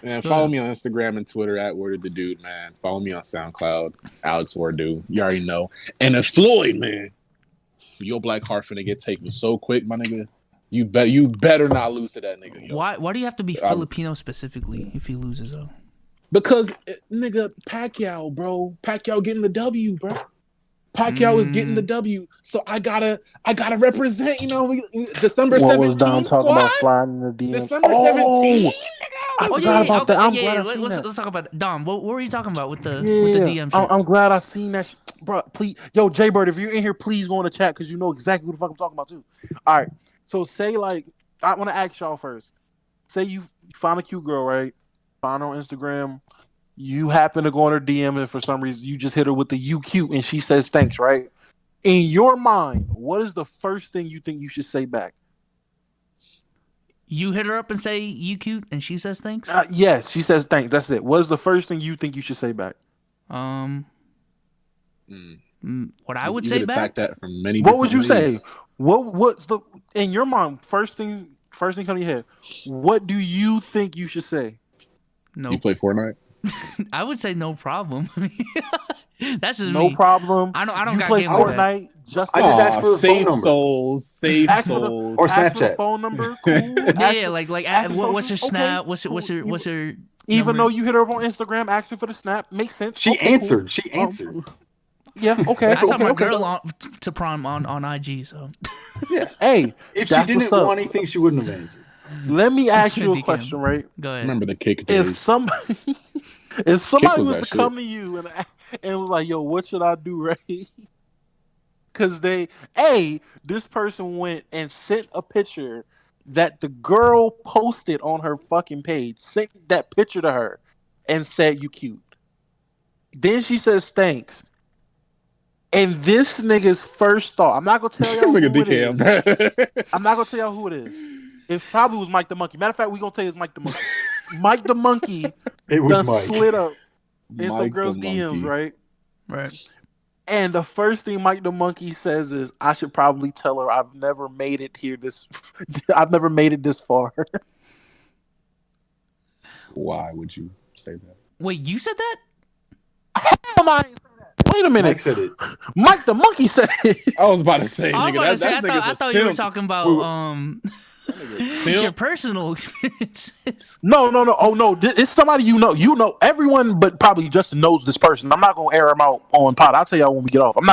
Man, Go follow ahead. me on Instagram and Twitter at Worded the Dude, man. Follow me on SoundCloud, Alex Wardu. You already know. And if Floyd, man, Your black card finna get taken so quick, my nigga. You better not lose to that nigga. Yo. Why do you have to be Filipino specifically if he loses though? Because nigga, Pacquiao, bro. Pacquiao getting the W, bro. Pacquiao is getting the W, so I gotta represent. You know, December 17th. What was Dom talking about sliding in the DM? December 17th. I forgot about that. I'm glad I seen let's that. talk about that. Dom. What were you talking about with the DM shit? I'm glad I seen that, bro. Please, yo, Jay Bird, if you're in here, please go in the chat because you know exactly what the fuck I'm talking about too. All right, so say like I want to ask y'all first. Say you find a cute girl, right? Find her on Instagram. You happen to go on her DM and for some reason you just hit her with the "you cute" and she says thanks, right? In your mind, what is the first thing you think you should say back? You hit her up and say "you cute" and she says thanks. Yes, she says thanks. That's it. What is the first thing you think you should say back? What I would you say could back. attack that from many. What would you ways. say? What's the in your mind? First thing come to your head. What do you think you should say? No, You play Fortnite? I would say no problem. That's just No me. problem. I don't You got play game like that. Fortnite. Just I just asked for the phone save number. souls, save Ask for the- souls. Or ask for the Snapchat. phone number. Cool. Yeah, like ask for what's her socials? snap? Okay, What's her? Even number? though you hit her up on Instagram asking for the snap, makes sense. She Okay, cool. answered. She answered. Yeah. Okay. I saw okay, my okay. girl to prom on IG. So Yeah. Hey, If she that's didn't what's up. want anything, she wouldn't have answered. Let me ask you a DKM. question, right? go ahead. Remember the kick If days? somebody was was that to come to you and was like, "Yo, what should I do?" Right? Because this person went and sent a picture that the girl posted on her fucking page, sent that picture to her, and said, "You cute." Then she says, "Thanks." And this nigga's first thought, I'm not gonna tell This y'all nigga who it DKM, is. bro. I'm not gonna tell y'all who it is. It probably was Mike the Monkey. Matter of fact, we gonna tell you it's Mike the Monkey. Mike the Monkey It was done Mike. slid up in some Mike girls' the DMs, Monkey. right? Right. And the first thing Mike the Monkey says is, "I should probably tell her I've never made it here this. I've never made it this far." Why would you say that? Wait, you said that? Hell no, I ain't say that. Wait a minute. Mike said it. Mike the Monkey said it. I was about to say, I was nigga, about to say, that I nigga's a thought you were simp. talking about simp. your personal experiences. No. Oh no, it's somebody you know. You know everyone, but probably Justin knows this person. I'm not gonna air him out on pod. I'll tell y'all when we get off. I'm not